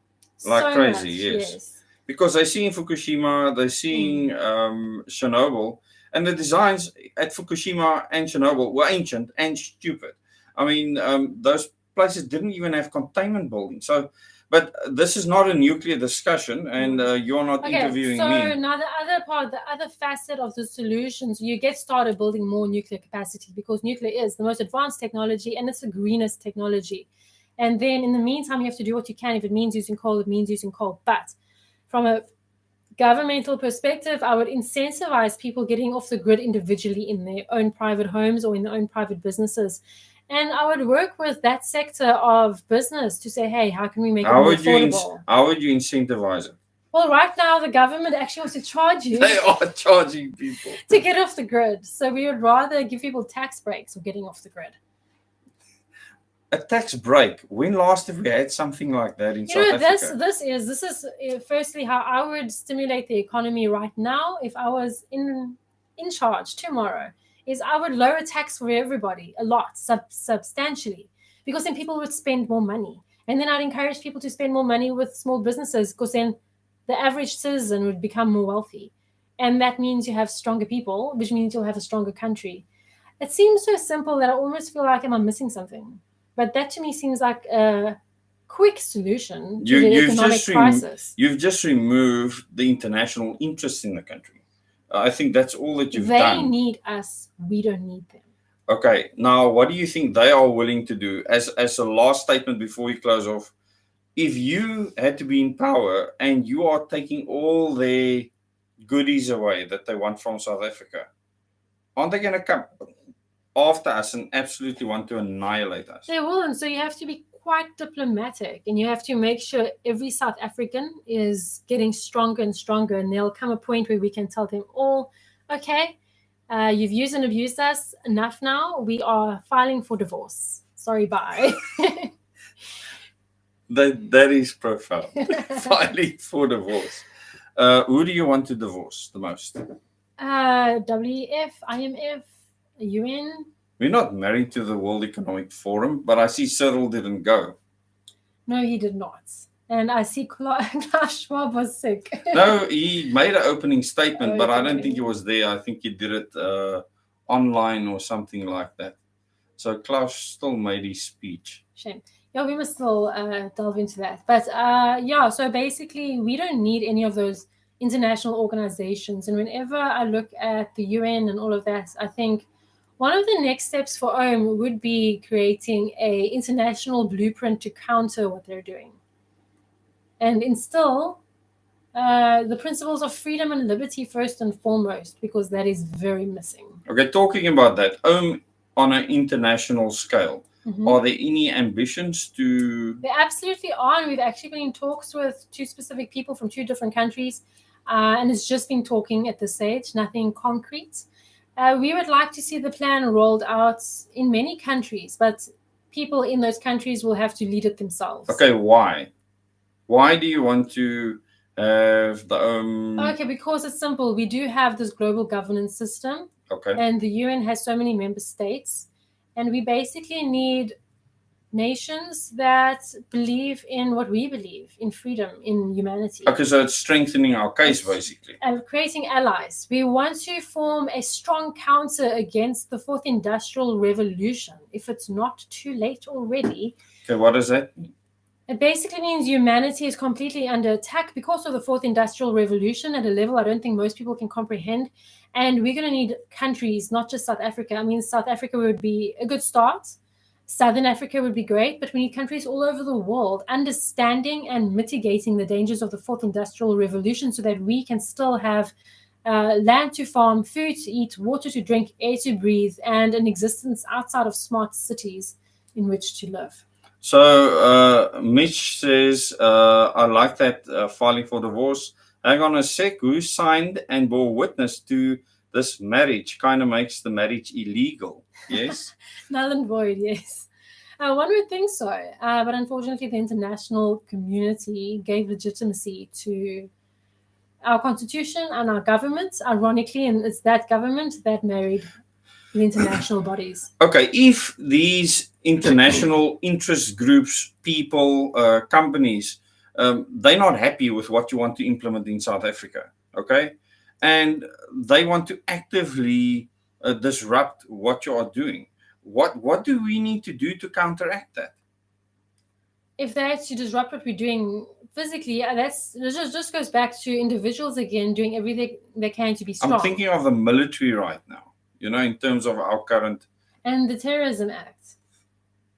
S1: like
S2: so
S1: crazy,
S2: much.
S1: yes. Because they're seeing Fukushima, they're seeing Chernobyl, and the designs at Fukushima and Chernobyl were ancient and stupid. I mean, those places didn't even have containment buildings. So, but this is not a nuclear discussion, and you're not interviewing me.
S2: So now the other facet of the solutions, you get started building more nuclear capacity because nuclear is the most advanced technology and it's the greenest technology. And then in the meantime, you have to do what you can. If it means using coal, it means using coal. But from a governmental perspective, I would incentivize people getting off the grid individually in their own private homes or in their own private businesses. And I would work with that sector of business to say, hey, how can we make it more affordable?
S1: How would you incentivize it?
S2: Well, right now, the government actually wants to charge you.
S1: They are charging people
S2: to get off the grid. So we would rather give people tax breaks for getting off the grid.
S1: A tax break. When last have we had something like that in
S2: You
S1: South
S2: know,
S1: Africa?
S2: this is firstly how I would stimulate the economy right now if I was in charge tomorrow. Is I would lower tax for everybody a lot, substantially, because then people would spend more money, and then I'd encourage people to spend more money with small businesses, because then the average citizen would become more wealthy, and that means you have stronger people, which means you'll have a stronger country. It seems so simple that I almost feel like I'm missing something, but that to me seems like a quick solution to the economic crisis.
S1: You've just removed the international interest in the country. I think that's all that you've
S2: They
S1: done.
S2: need us. We don't need them.
S1: Okay, now what do you think they are willing to do? As a last statement before we close off, if you had to be in power and you are taking all their goodies away that they want from South Africa, aren't they going to come after us and absolutely want to annihilate us?
S2: They will, and so you have to be quite diplomatic, and you have to make sure every South African is getting stronger and stronger, and there'll come a point where we can tell them all, okay, you've used and abused us enough now. We are filing for divorce. Sorry, bye.
S1: That is profound. Filing for divorce. Who do you want to divorce the most?
S2: WEF, IMF, UN.
S1: We're not married to the World Economic Forum, but I see Cyril didn't go.
S2: No, he did not. And I see Klaus Schwab was sick.
S1: No, he made an opening statement, but I don't think he was there. I think he did it online or something like that. So Klaus still made his speech.
S2: Shame. Yeah, we must still delve into that. But yeah, so basically, we don't need any of those international organizations. And whenever I look at the UN and all of that, I think one of the next steps for OHM would be creating an international blueprint to counter what they're doing and instill the principles of freedom and liberty first and foremost, because that is very missing.
S1: Okay, talking about that, OHM on an international scale, are there any ambitions to...
S2: There absolutely are, and we've actually been in talks with two specific people from two different countries, and it's just been talking at this stage, nothing concrete. We would like to see the plan rolled out in many countries, but people in those countries will have to lead it themselves.
S1: Okay, why? Why do you want to have the
S2: Okay, because it's simple. We do have this global governance system.
S1: Okay.
S2: And the UN has so many member states. And we basically need nations that believe in what we believe, in freedom, in humanity.
S1: Okay, so it's strengthening our case, basically.
S2: And creating allies. We want to form a strong counter against the fourth industrial revolution, if it's not too late already.
S1: Okay, what does that mean?
S2: It basically means humanity is completely under attack because of the fourth industrial revolution at a level I don't think most people can comprehend. And we're going to need countries, not just South Africa. I mean, South Africa would be a good start. Southern Africa would be great, but we need countries all over the world understanding and mitigating the dangers of the fourth industrial revolution so that we can still have land to farm, food to eat, water to drink, air to breathe, and an existence outside of smart cities in which to live.
S1: So Mitch says, I like that filing for divorce. Hang on a sec, who signed and bore witness to this marriage? Kind of makes the marriage illegal, yes?
S2: Null and void, yes. One would think so, but unfortunately the international community gave legitimacy to our constitution and our government, ironically, and it's that government that married the international bodies.
S1: Okay, if these international interest groups, people, companies, they're not happy with what you want to implement in South Africa, okay? And they want to actively disrupt what you are doing. What do we need to do to counteract that?
S2: If they had to disrupt what we're doing physically, this just goes back to individuals again doing everything they can to be strong.
S1: I'm thinking of the military right now, you know, in terms of our current...
S2: And the Terrorism Act.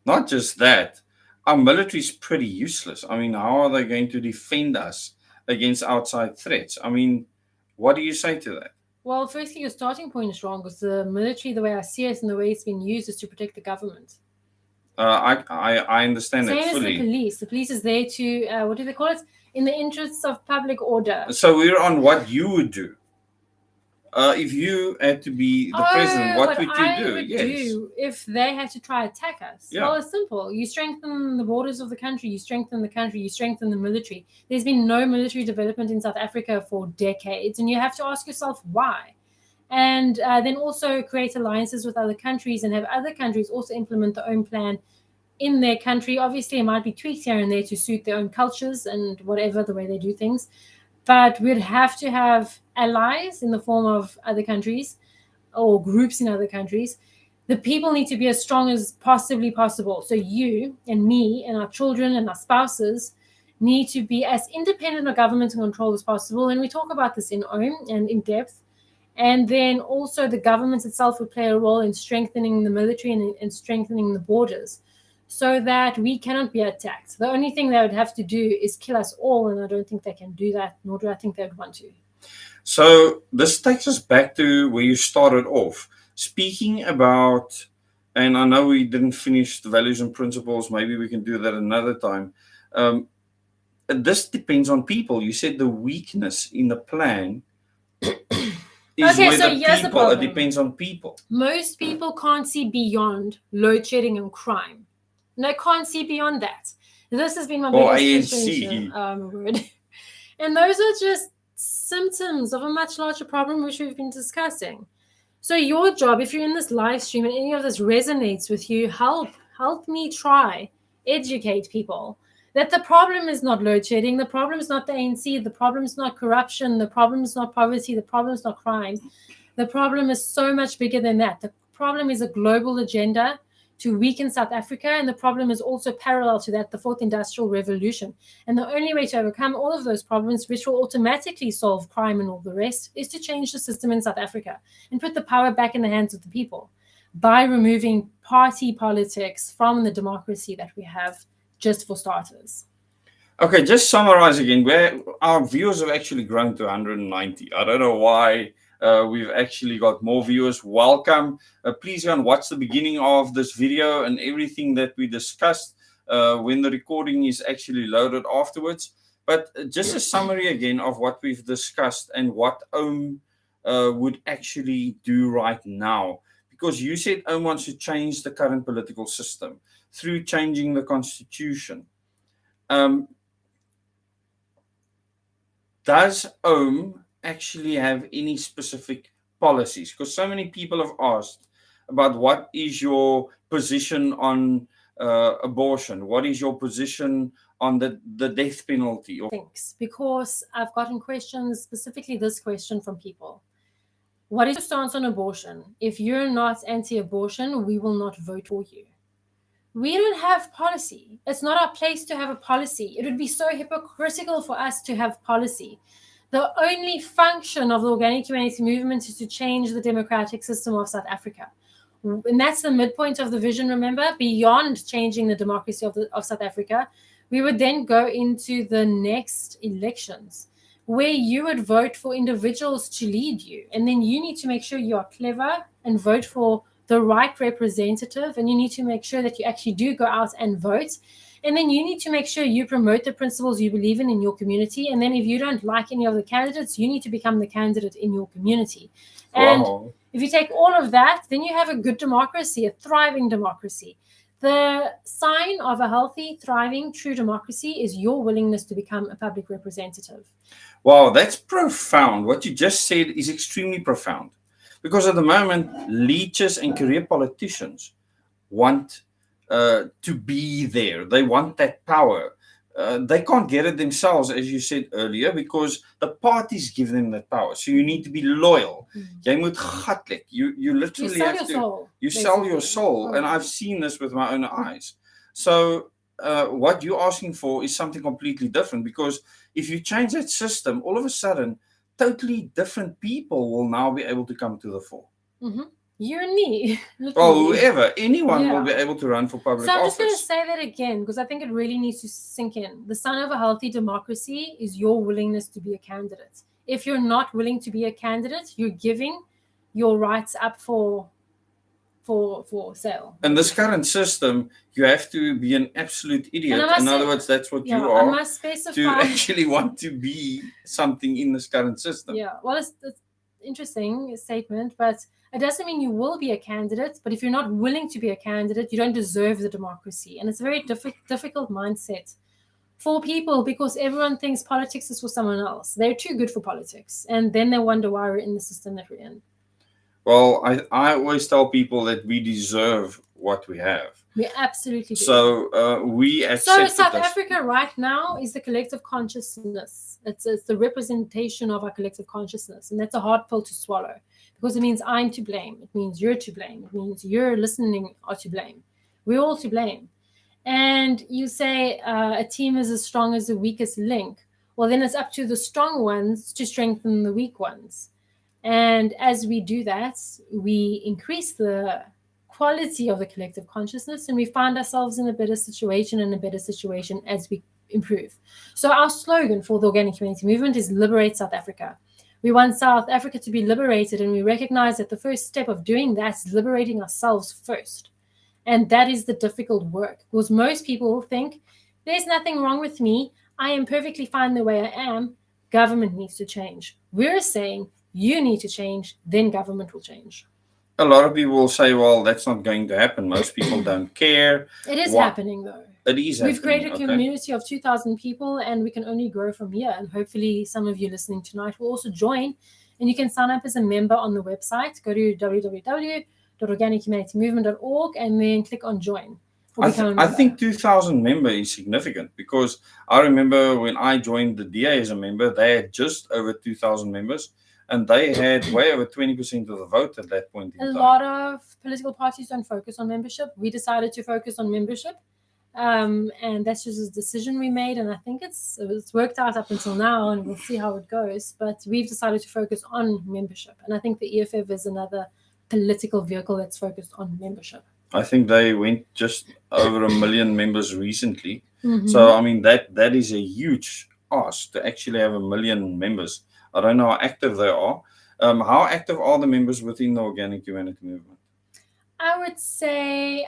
S1: Not just that, our military is pretty useless. I mean, how are they going to defend us against outside threats? I mean, what do you say to that?
S2: Well, firstly, your starting point is wrong because the military, the way I see it and the way it's been used, is to protect the government.
S1: I understand that fully.
S2: Same as the police. The police is there to, what do they call it? In the interests of public order.
S1: So we're on what you would do. If you had to be the president, what would you do? Yes.
S2: If they had to try attack us?
S1: Yeah.
S2: Well, it's simple. You strengthen the borders of the country, you strengthen the country, you strengthen the military. There's been no military development in South Africa for decades, and you have to ask yourself why. And then also create alliances with other countries and have other countries also implement their own plan in their country. Obviously, it might be tweaked here and there to suit their own cultures and whatever the way they do things. But we'd have to have allies in the form of other countries or groups in other countries. The people need to be as strong as possibly possible. So you and me and our children and our spouses need to be as independent of government and control as possible. And we talk about this in OHM and in depth. And then also the government itself would play a role in strengthening the military and strengthening the borders, so that we cannot be attacked. The only thing they would have to do is kill us all, and I don't think they can do that, nor do I think they would want to.
S1: So this takes us back to where you started off, speaking about, and I know we didn't finish the values and principles, maybe we can do that another time. This depends on people. You said the weakness in the plan is
S2: okay, so here's the
S1: people,
S2: problem.
S1: it depends on people.
S2: Most people can't see beyond load shedding and crime. They can't see beyond that. This has been my biggest frustration. Word. And those are just symptoms of a much larger problem which we've been discussing. So your job, if you're in this live stream and any of this resonates with you, help me try, educate people that the problem is not load shedding, the problem is not the ANC, the problem is not corruption, the problem is not poverty, the problem is not crime. The problem is so much bigger than that. The problem is a global agenda to weaken South Africa, and the problem is also parallel to that, the fourth industrial revolution. And the only way to overcome all of those problems, which will automatically solve crime and all the rest, is to change the system in South Africa and put the power back in the hands of the people by removing party politics from the democracy that we have, just for starters.
S1: Okay, just summarize again. Where our viewers have actually grown to 190. I don't know why. We've actually got more viewers. Welcome. Please go and watch the beginning of this video and everything that we discussed when the recording is actually loaded afterwards. But just a summary again of what we've discussed and what OHM would actually do right now. Because you said OHM wants to change the current political system through changing the constitution. Does OHM actually have any specific policies? Because so many people have asked about what is your position on abortion? What is your position on the death penalty?
S2: Thanks, because I've gotten questions, specifically this question from people. What is your stance on abortion? If you're not anti-abortion, we will not vote for you. We don't have policy. It's not our place to have a policy. It would be so hypocritical for us to have policy. The only function of the organic humanity movement is to change the democratic system of South Africa. And that's the midpoint of the vision, remember? Beyond changing the democracy of South Africa, we would then go into the next elections, where you would vote for individuals to lead you. And then you need to make sure you are clever and vote for the right representative. And you need to make sure that you actually do go out and vote. And then you need to make sure you promote the principles you believe in your community. And then if you don't like any of the candidates, you need to become the candidate in your community. And if you take all of that, then you have a good democracy, a thriving democracy. The sign of a healthy, thriving, true democracy is your willingness to become a public representative.
S1: Wow, that's profound. What you just said is extremely profound. Because at the moment, leeches and career politicians want to be there. They want that power. They can't get it themselves, as you said earlier, because the parties give them that power. So you need to be loyal. Jy moet gatlik. You literally
S2: sell
S1: have
S2: your
S1: to.
S2: Soul,
S1: you sell your soul, and I've seen this with my own eyes. So what you're asking for is something completely different, because if you change that system, all of a sudden, totally different people will now be able to come to the fore.
S2: Mm-hmm. You and me.
S1: Well, whoever, anyone will be able to run for public office.
S2: So I'm just going to say that again, because I think it really needs to sink in. The sign of a healthy democracy is your willingness to be a candidate. If you're not willing to be a candidate, you're giving your rights up for sale.
S1: In this current system, you have to be an absolute idiot. In other words, that's what you are.
S2: I must specify,
S1: to actually want to be something in this current system.
S2: Yeah, well, interesting statement, but it doesn't mean you will be a candidate. But if you're not willing to be a candidate, you don't deserve the democracy. And it's a very difficult mindset for people, because everyone thinks politics is for someone else. They're too good for politics. And then they wonder why we're in the system that we're in.
S1: Well, I always tell people that we deserve what we have.
S2: We absolutely do.
S1: So we accept.
S2: So South Africa right now is the collective consciousness. It's the representation of our collective consciousness. And that's a hard pill to swallow, because it means I'm to blame. It means you're to blame. It means you're listening are to blame. We're all to blame. And you say a team is as strong as the weakest link. Well, then it's up to the strong ones to strengthen the weak ones. And as we do that, we increase the quality of the collective consciousness, and we find ourselves in a better situation as we improve. So our slogan for the Organic Humanity Movement is Liberate South Africa. We want South Africa to be liberated, and we recognize that the first step of doing that is liberating ourselves first. And that is the difficult work, because most people think there's nothing wrong with me. I am perfectly fine the way I am. Government needs to change. We're saying you need to change, then government will change.
S1: A lot of people will say, well, that's not going to happen. Most people don't care.
S2: It is happening, though.
S1: It is happening.
S2: We've created a community of 2,000 people, and we can only grow from here. And hopefully some of you listening tonight will also join. And you can sign up as a member on the website. Go to www.organichumanitymove.org and then click on join.
S1: I think 2,000 members is significant, because I remember when I joined the DA as a member, they had just over 2,000 members, and they had way over 20% of the vote at that point in time.
S2: A lot of political parties don't focus on membership. We decided to focus on membership, and that's just a decision we made, and I think it's worked out up until now, and we'll see how it goes. But we've decided to focus on membership, and I think the EFF is another political vehicle that's focused on membership.
S1: I think they went just over 1 million members recently. Mm-hmm. So, I mean, that is a huge ask to actually have 1 million members. I don't know how active they are. How active are the members within the Organic Humanity Movement?
S2: I would say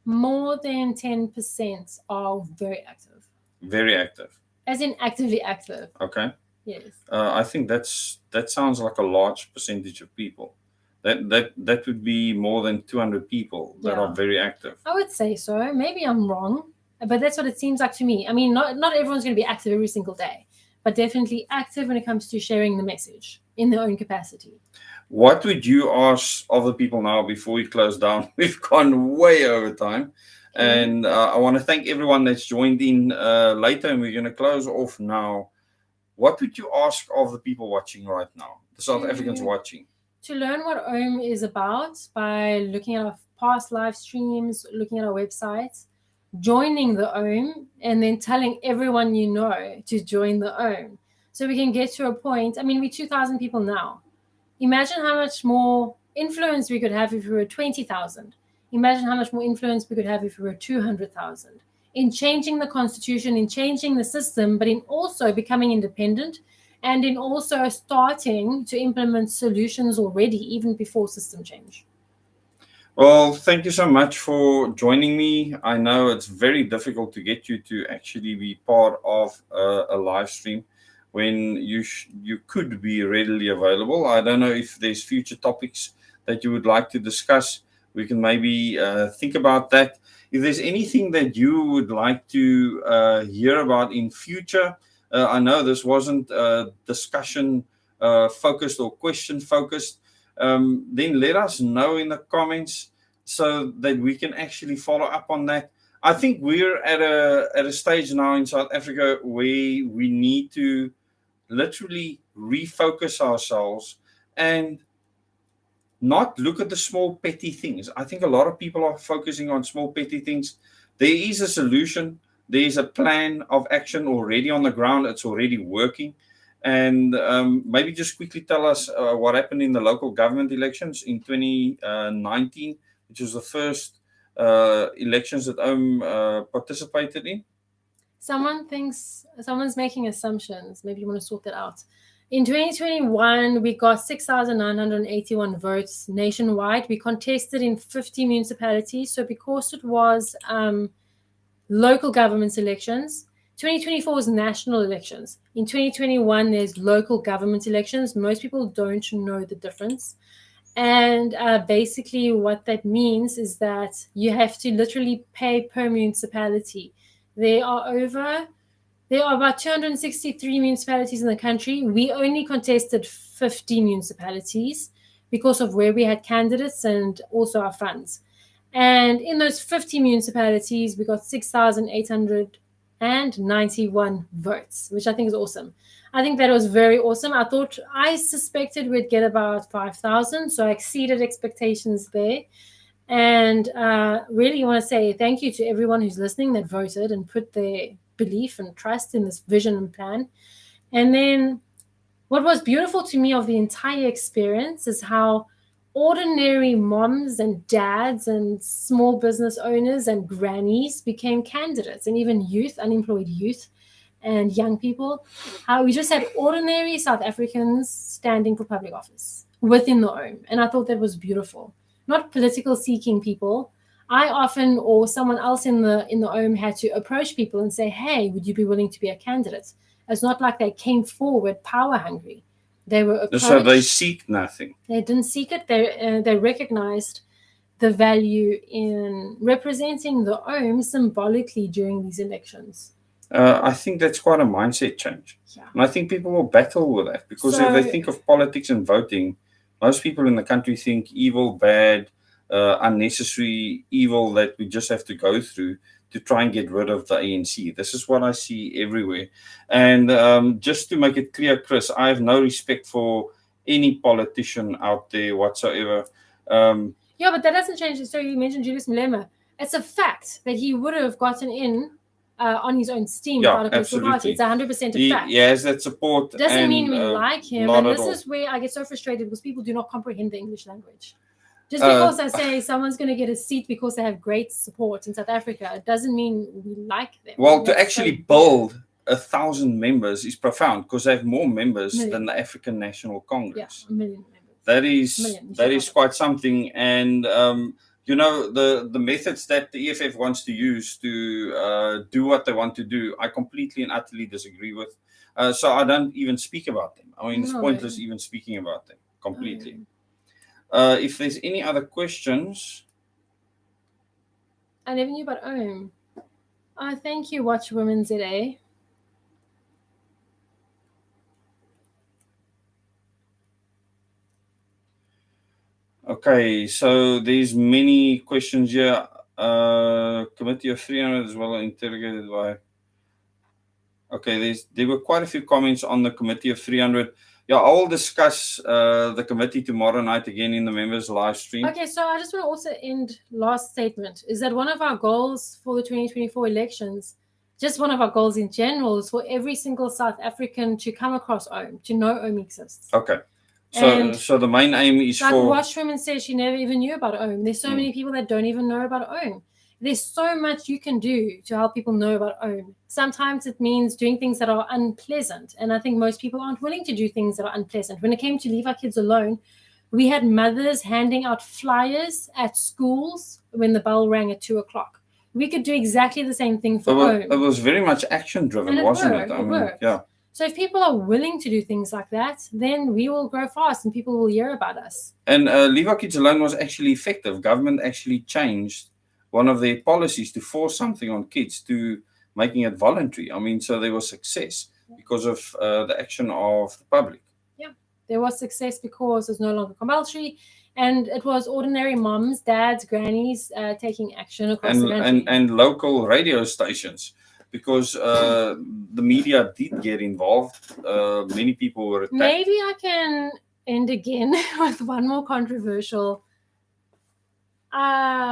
S2: more than 10% are very active.
S1: Very active.
S2: As in actively active.
S1: Okay.
S2: Yes.
S1: I think that sounds like a large percentage of people. That would be more than 200 people that are very active.
S2: I would say so. Maybe I'm wrong, but that's what it seems like to me. I mean, not everyone's going to be active every single day, but definitely active when it comes to sharing the message in their own capacity.
S1: What would you ask of the people now before we close down? We've gone way over time. And I want to thank everyone that's joined in later, and we're going to close off now. What would you ask of the people watching right now, the South Africans watching?
S2: To learn what OHM is about by looking at our past live streams, looking at our websites, joining the OHM, and then telling everyone you know to join the OHM. So we can get to a point. I mean, we're 2,000 people now. Imagine how much more influence we could have if we were 20,000. Imagine how much more influence we could have if we were 200,000. In changing the constitution, in changing the system, but in also becoming independent, and in also starting to implement solutions already, even before system change.
S1: Well, thank you so much for joining me. I know it's very difficult to get you to actually be part of a live stream when you could be readily available. I don't know if there's future topics that you would like to discuss. We can maybe think about that. If there's anything that you would like to hear about in future, I know this wasn't discussion focused or question focused, then let us know in the comments so that we can actually follow up on that. I think we're at a stage now in South Africa where we need to literally refocus ourselves and not look at the small petty things. I think a lot of people are focusing on small petty things. There is a solution. There is a plan of action already on the ground. It's already working. And maybe just quickly tell us what happened in the local government elections in 2019, which was the first elections that OHM participated in.
S2: Someone thinks someone's making assumptions. Maybe you want to sort that out. In 2021, we got 6,981 votes nationwide. We contested in 50 municipalities. So because it was local government elections, 2024 was national elections. In 2021, there's local government elections. Most people don't know the difference. And basically what that means is that you have to literally pay per municipality. There are about 263 municipalities in the country. We only contested 50 municipalities because of where we had candidates and also our funds. And in those 50 municipalities, we got 6,891 votes, which I think is awesome. I think that was very awesome. I suspected we'd get about 5,000, so I exceeded expectations there. And really want to say thank you to everyone who's listening that voted and put their belief and trust in this vision and plan. And then what was beautiful to me of the entire experience is how ordinary moms and dads and small business owners and grannies became candidates, and even youth, unemployed youth and young people. How we just had ordinary South Africans standing for public office within the OHM. And I thought that was beautiful. Not political seeking people. I often, or someone else in the OHM, had to approach people and say, hey, would you be willing to be a candidate? It's not like they came forward power hungry. They were approached.
S1: So they seek nothing.
S2: They didn't seek it. They recognized the value in representing the OHM symbolically during these elections.
S1: I think that's quite a mindset change.
S2: Yeah.
S1: And I think people will battle with that because if they think of politics and voting, most people in the country think evil, bad, unnecessary evil that we just have to go through to try and get rid of the ANC. This is what I see everywhere. And just to make it clear, Chris, I have no respect for any politician out there whatsoever.
S2: Yeah, but that doesn't change. So you mentioned Julius Malema. It's a fact that he would have gotten in on his own steam.
S1: Yeah, absolutely.
S2: It's 100% a fact.
S1: He has that support.
S2: Doesn't mean we like him. And this is where I get so frustrated because people do not comprehend the English language. Just because I say someone's going to get a seat because they have great support in South Africa, it doesn't mean we like them.
S1: Well, to actually build 1,000 members is profound because they have more members than the African National Congress.
S2: Yeah, 1 million members.
S1: That is quite something. And you know, the methods that the EFF wants to use to do what they want to do, I completely and utterly disagree with. So I don't even speak about them. I mean, it's pointless even speaking about them completely. If there's any other questions.
S2: I never knew about OHM. Thank you, Watch Women ZA.
S1: Okay, so there's many questions here. Committee of 300 as well interrogated by. Okay, there were quite a few comments on the Committee of 300. Yeah, I will discuss the committee tomorrow night again in the members' live stream.
S2: Okay, so I just want to also end last statement is that one of our goals for the 2024 elections, just one of our goals in general, is for every single South African to come across OHM, to know OHM exists.
S1: Okay. So the main aim is
S2: like
S1: for...
S2: Like Washwoman says, she never even knew about OHM. There's so many people that don't even know about OHM. There's so much you can do to help people know about OHM. Sometimes it means doing things that are unpleasant. And I think most people aren't willing to do things that are unpleasant. When it came to Leave Our Kids Alone, we had mothers handing out flyers at schools when the bell rang at 2:00. We could do exactly the same thing for OHM.
S1: It was very much action-driven, wasn't it?
S2: It worked. Yeah. So if people are willing to do things like that, then we will grow fast and people will hear about us.
S1: And Leave Our Kids Alone was actually effective. Government actually changed one of their policies to force something on kids to making it voluntary. I mean, so there was success because of the action of the public.
S2: Yeah, there was success because it's no longer compulsory, and it was ordinary moms, dads, grannies taking action across the country.
S1: And local radio stations, because the media did get involved. Many people were attacked.
S2: Maybe I can end again with one more controversial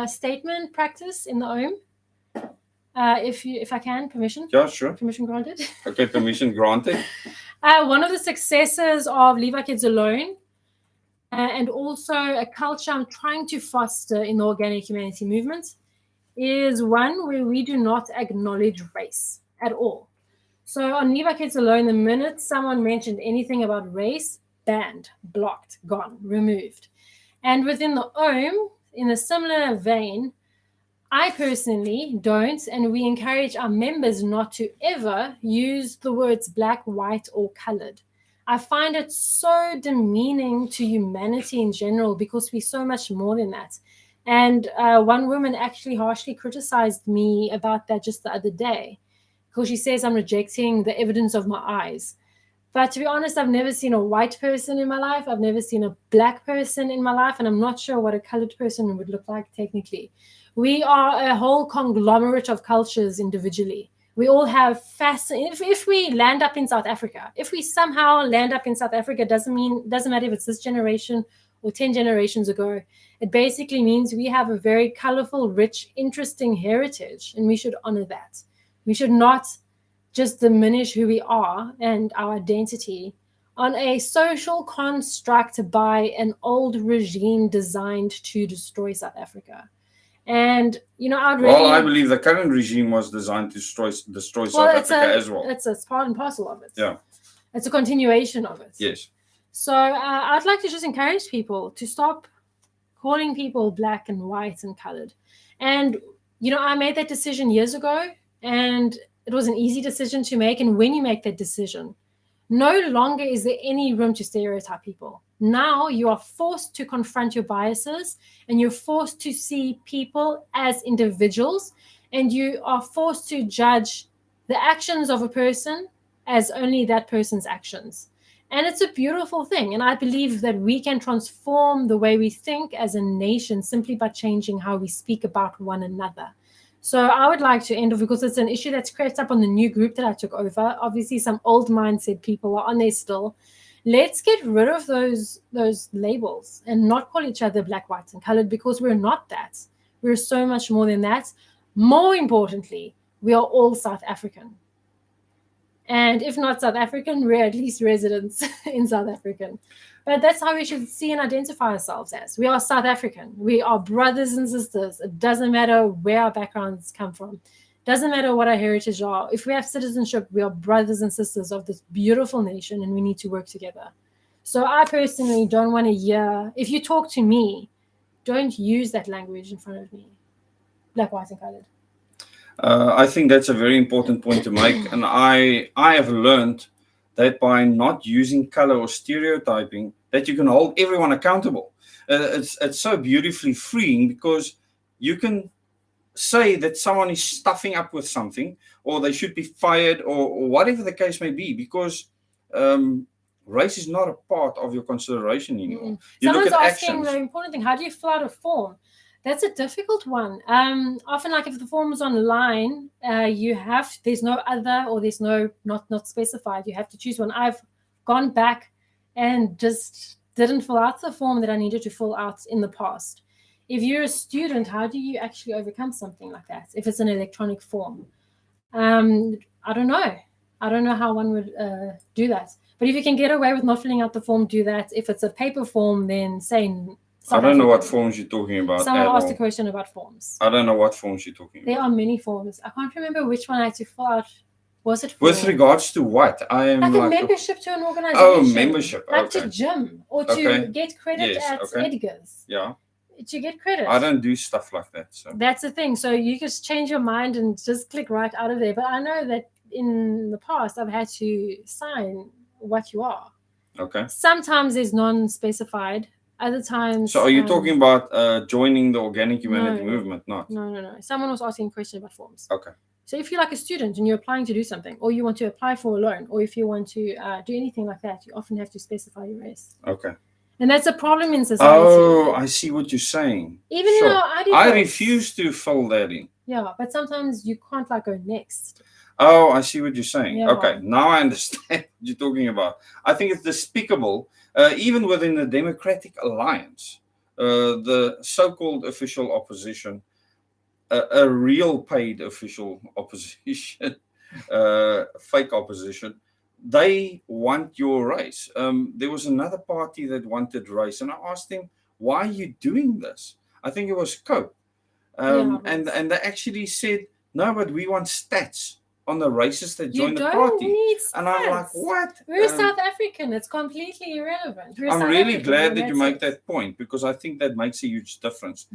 S2: statement practice in the OHM. If I can, permission?
S1: Yeah, sure.
S2: Permission granted.
S1: Okay, permission granted.
S2: One of the successes of Leave Our Kids Alone, and also a culture I'm trying to foster in the organic humanity movement, is one where we do not acknowledge race at all. So on Leave Our Kids Alone, the minute someone mentioned anything about race, banned, blocked, gone, removed. And within the OHM, in a similar vein, I personally don't, and we encourage our members not to ever use the words black, white, or colored. I find it so demeaning to humanity in general because we're so much more than that. And one woman actually harshly criticized me about that just the other day because she says I'm rejecting the evidence of my eyes. But to be honest, I've never seen a white person in my life. I've never seen a black person in my life. And I'm not sure what a colored person would look like technically. We are a whole conglomerate of cultures individually. We all have if we land up in South Africa, if we somehow land up in South Africa, doesn't matter if it's this generation or 10 generations ago. It basically means we have a very colorful, rich, interesting heritage, and we should honor that. We should not just diminish who we are and our identity on a social construct by an old regime designed to destroy South Africa. And I'd really.
S1: Well, I believe the current regime was designed to destroy South Africa as well.
S2: It's part and parcel of it.
S1: Yeah.
S2: It's a continuation of it.
S1: Yes.
S2: So I'd like to just encourage people to stop calling people black and white and colored. And, I made that decision years ago, and it was an easy decision to make. And when you make that decision, no longer is there any room to stereotype people. Now you are forced to confront your biases, and you're forced to see people as individuals, and you are forced to judge the actions of a person as only that person's actions. And it's a beautiful thing. And I believe that we can transform the way we think as a nation simply by changing how we speak about one another. So I would like to end off, because it's an issue that's crept up on the new group that I took over. Obviously, some old mindset people are on there still. Let's get rid of those labels and not call each other black, white, and colored, because we're not that. We're so much more than that. More importantly, we are all South African. And if not South African, we're at least residents in South African. But that's how we should see and identify ourselves as. We are South African. We are brothers and sisters. It doesn't matter where our backgrounds come from. Doesn't matter what our heritage are. If we have citizenship, we are brothers and sisters of this beautiful nation, and we need to work together. So I personally don't want to hear, if you talk to me, don't use that language in front of me. Black, white, and colored.
S1: I think that's a very important point to make. And I have learned that by not using color or stereotyping, that you can hold everyone accountable. It's so beautifully freeing, because you can say that someone is stuffing up with something, or they should be fired, or whatever the case may be, because race is not a part of your consideration anymore. You
S2: Someone's
S1: look at
S2: asking
S1: actions.
S2: the important thing: how do you fill out a form? That's a difficult one. Often, like if the form is online, there's no other, or there's no not specified. You have to choose one. I've gone back and just didn't fill out the form that I needed to fill out in the past. If you're a student, how do you actually overcome something like that if it's an electronic form? I don't know. I don't know how one would do that. But if you can get away with not filling out the form, do that. If it's a paper form, then say
S1: I don't know what forms you're talking about.
S2: Someone asked a question about forms.
S1: I don't know what forms you're talking about.
S2: There are many forms. I can't remember which one I had to fill out. Was it
S1: with regards to what? I am
S2: like a membership to an organization.
S1: Oh, membership.
S2: Like to gym, or to get credit at Edgar's.
S1: Yeah.
S2: To get credit.
S1: I don't do stuff like that. So
S2: that's the thing. So you just change your mind and just click right out of there. But I know that in the past I've had to sign what you are.
S1: Okay.
S2: Sometimes there's non-specified. Other times.
S1: So are you talking about joining the organic humanity movement? Not.
S2: No. Someone was asking a question about forms.
S1: Okay.
S2: So if you're like a student and you're applying to do something, or you want to apply for a loan, or if you want to do anything like that, you often have to specify your race.
S1: Okay.
S2: And that's a problem in society.
S1: Oh, I see what you're saying.
S2: Even in our ID
S1: I refuse to fill that in.
S2: Yeah, but sometimes you can't like go next.
S1: Oh, I see what you're saying.
S2: Yeah.
S1: Okay, now I understand what you're talking about. I think it's despicable, even within the Democratic Alliance, the so-called official opposition, a real paid official opposition, fake opposition, they want your race. There was another party that wanted race, and I asked them, why are you doing this? I think it was COPE. And they actually said, no, but we want stats on the races that join the party. And I'm like, what?
S2: We're South African. It's completely irrelevant.
S1: I'm really glad that you make that point, because I think that makes a huge difference.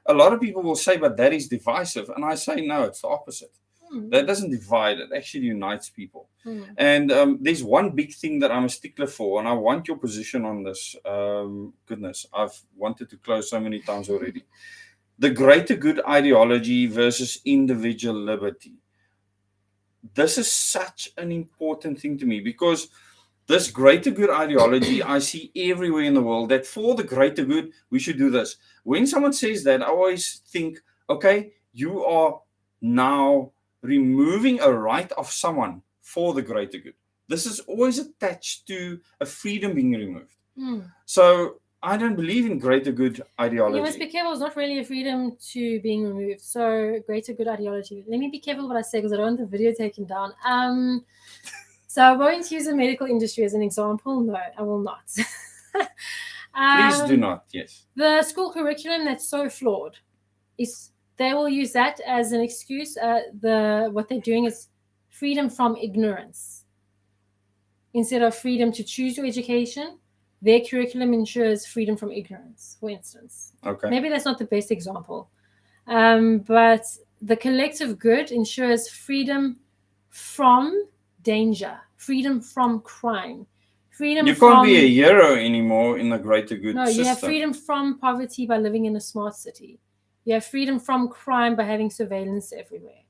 S1: a lot of people will say, but that is divisive. And I say, no, it's the opposite. That doesn't divide, it actually unites people. And there's one big thing that I'm a stickler for, and I want your position on this. Goodness, I've wanted to close so many times already. The greater good ideology versus individual liberty. This is such an important thing to me, because this greater good ideology I see everywhere in the world, that for the greater good, we should do this. When someone says that, I always think, okay, you are now removing a right of someone for the greater good. This is always attached to a freedom being removed. So I don't believe in greater good ideology.
S2: You must be careful. It's not really a freedom to being removed. So greater good ideology. Let me be careful what I say, because I don't want the video taken down. So I won't use the medical industry as an example. No, I will not.
S1: Please do not. Yes.
S2: The school curriculum that's so flawed is they will use that as an excuse. What they're doing is freedom from ignorance. Instead of freedom to choose your education, their curriculum ensures freedom from ignorance, for instance.
S1: Okay.
S2: Maybe that's not the best example. But the collective good ensures freedom from danger, freedom from crime, freedom
S1: You
S2: from...
S1: can't be a hero anymore in the greater good system.
S2: No, you have freedom from poverty by living in a smart city. You have freedom from crime by having surveillance everywhere.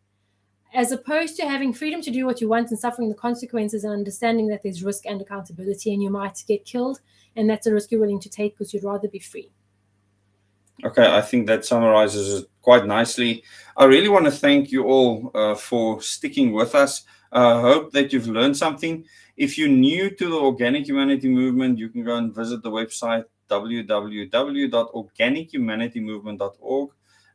S2: As opposed to having freedom to do what you want and suffering the consequences and understanding that there's risk and accountability and you might get killed, and that's a risk you're willing to take because you'd rather be free.
S1: Okay, I think that summarizes it quite nicely. I really want to thank you all for sticking with us. I hope that you've learned something. If you're new to the Organic Humanity Movement, you can go and visit the website www.organichumanitymovement.org,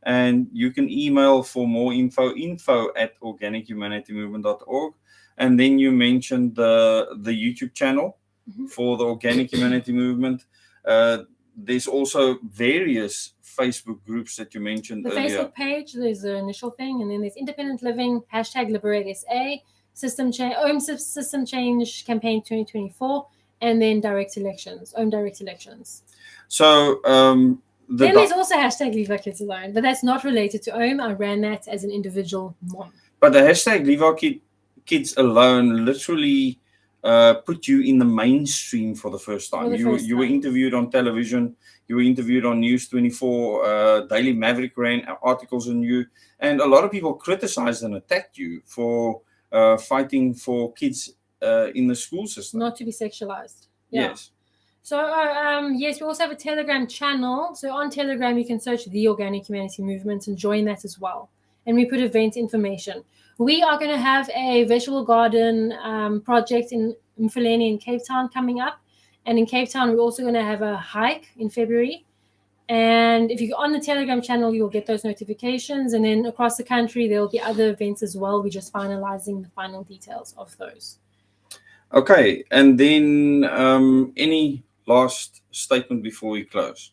S1: and you can email for more info@organichumanitymovement.org. And then you mentioned the YouTube channel for the Organic Humanity Movement. There's also various Facebook groups that you mentioned earlier.
S2: The Facebook page, there's the initial thing, and then there's Independent Living, #LiberateSA, OHM System Change Campaign 2024, and then direct elections, OHM direct elections.
S1: So
S2: then there's also #Leave Our Kids Alone, but that's not related to OHM. I ran that as an individual mom.
S1: But the #Leave Our Kids Alone literally put you in the mainstream for the first time. You were interviewed on television. You were interviewed on News 24. Daily Maverick ran articles on you, and a lot of people criticized and attacked you for fighting for kids in the school system,
S2: not to be sexualized. Yeah.
S1: Yes.
S2: So yes, we also have a Telegram channel. So on Telegram, you can search the Organic Humanity Movement and join that as well. And we put event information. We are going to have a vegetable garden project in Mfuleni in Cape Town coming up. And in Cape Town, we're also going to have a hike in February. And if you're on the Telegram channel, you'll get those notifications. And then across the country, there will be other events as well. We're just finalizing the final details of those.
S1: Okay. And then any last statement before we close?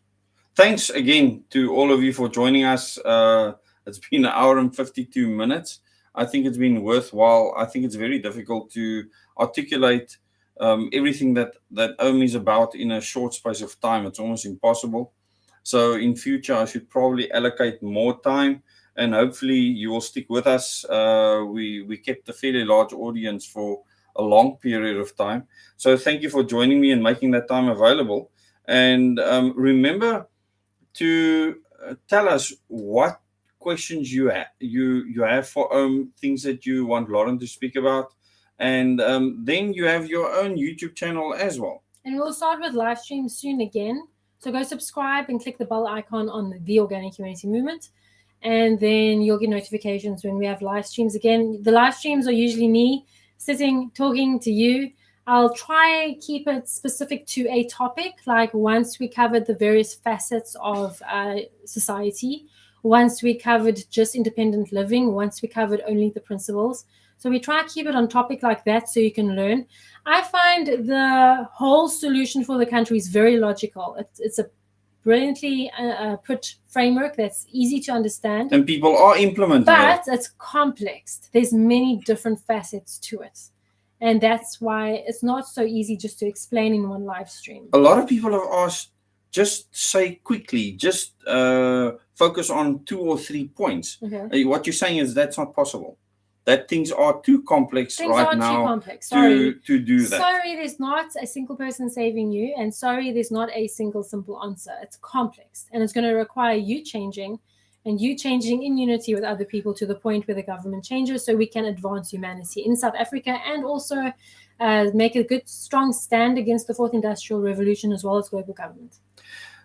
S1: Thanks again to all of you for joining us. It's been 1 hour and 52 minutes. I think it's been worthwhile. I think it's very difficult to articulate everything that OHM is about in a short space of time. It's almost impossible. So in future, I should probably allocate more time, and hopefully you will stick with us. We kept a fairly large audience for a long period of time. So thank you for joining me and making that time available. And remember to tell us what questions you have for things that you want Lauren to speak about. And then you have your own YouTube channel as well.
S2: And we'll start with live streams soon again. So go subscribe and click the bell icon on the Organic Humanity Movement. And then you'll get notifications when we have live streams again. The live streams are usually me sitting, talking to you. I'll try keep it specific to a topic. Like once we covered the various facets of society, once we covered just independent living, once we covered only the principles. So we try to keep it on topic like that so you can learn. I find the whole solution for the country is very logical. It's a brilliantly put framework that's easy to understand.
S1: And people are implementing
S2: but it's complex. There's many different facets to it. And that's why it's not so easy just to explain in one live stream.
S1: A lot of people have asked, just say quickly, just focus on 2 or 3 points.
S2: Okay.
S1: What you're saying is that's not possible. That things are too complex
S2: Things
S1: right
S2: are
S1: now
S2: too complex. Sorry.
S1: to do that.
S2: Sorry, there's not a single person saving you, and sorry, there's not a single simple answer. It's complex, and it's going to require you changing, and you changing in unity with other people to the point where the government changes, so we can advance humanity in South Africa, and also make a good, strong stand against the fourth industrial revolution as well as global government.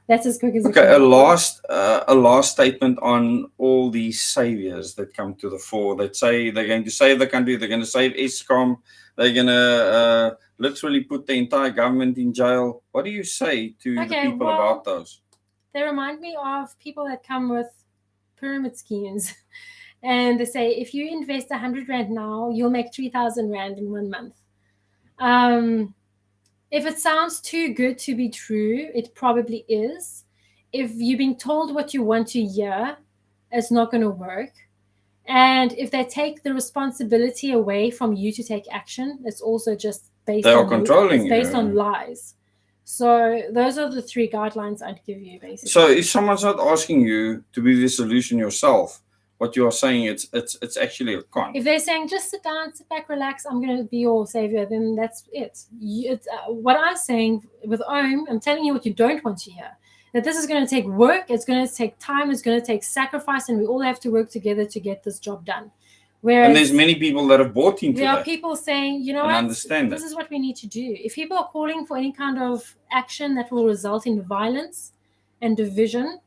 S2: That's as quick as it can
S1: Okay,
S2: be.
S1: a last statement on all these saviors that come to the fore that say they're going to save the country, they're going to save ESCOM, they're going to literally put the entire government in jail. What do you say to the people about those?
S2: They remind me of people that come with pyramid schemes. And they say, if you invest 100 Rand now, you'll make 3,000 Rand in 1 month. If it sounds too good to be true, it probably is. If you're being told what you want to hear, it's not going to work. And if they take the responsibility away from you to take action, it's also just based on lies. So those are the 3 guidelines I'd give you, basically.
S1: So if someone's not asking you to be the solution yourself, what you are saying, it's actually a con.
S2: If they're saying just sit down, sit back, relax, I'm going to be your savior, then that's it. What I'm saying with OHM, I'm telling you what you don't want to hear. That this is going to take work, it's going to take time, it's going to take sacrifice, and we all have to work together to get this job done.
S1: And there's many people that have bought into that.
S2: There are people saying, you know what, this is what we need to do. If people are calling for any kind of action that will result in violence and division,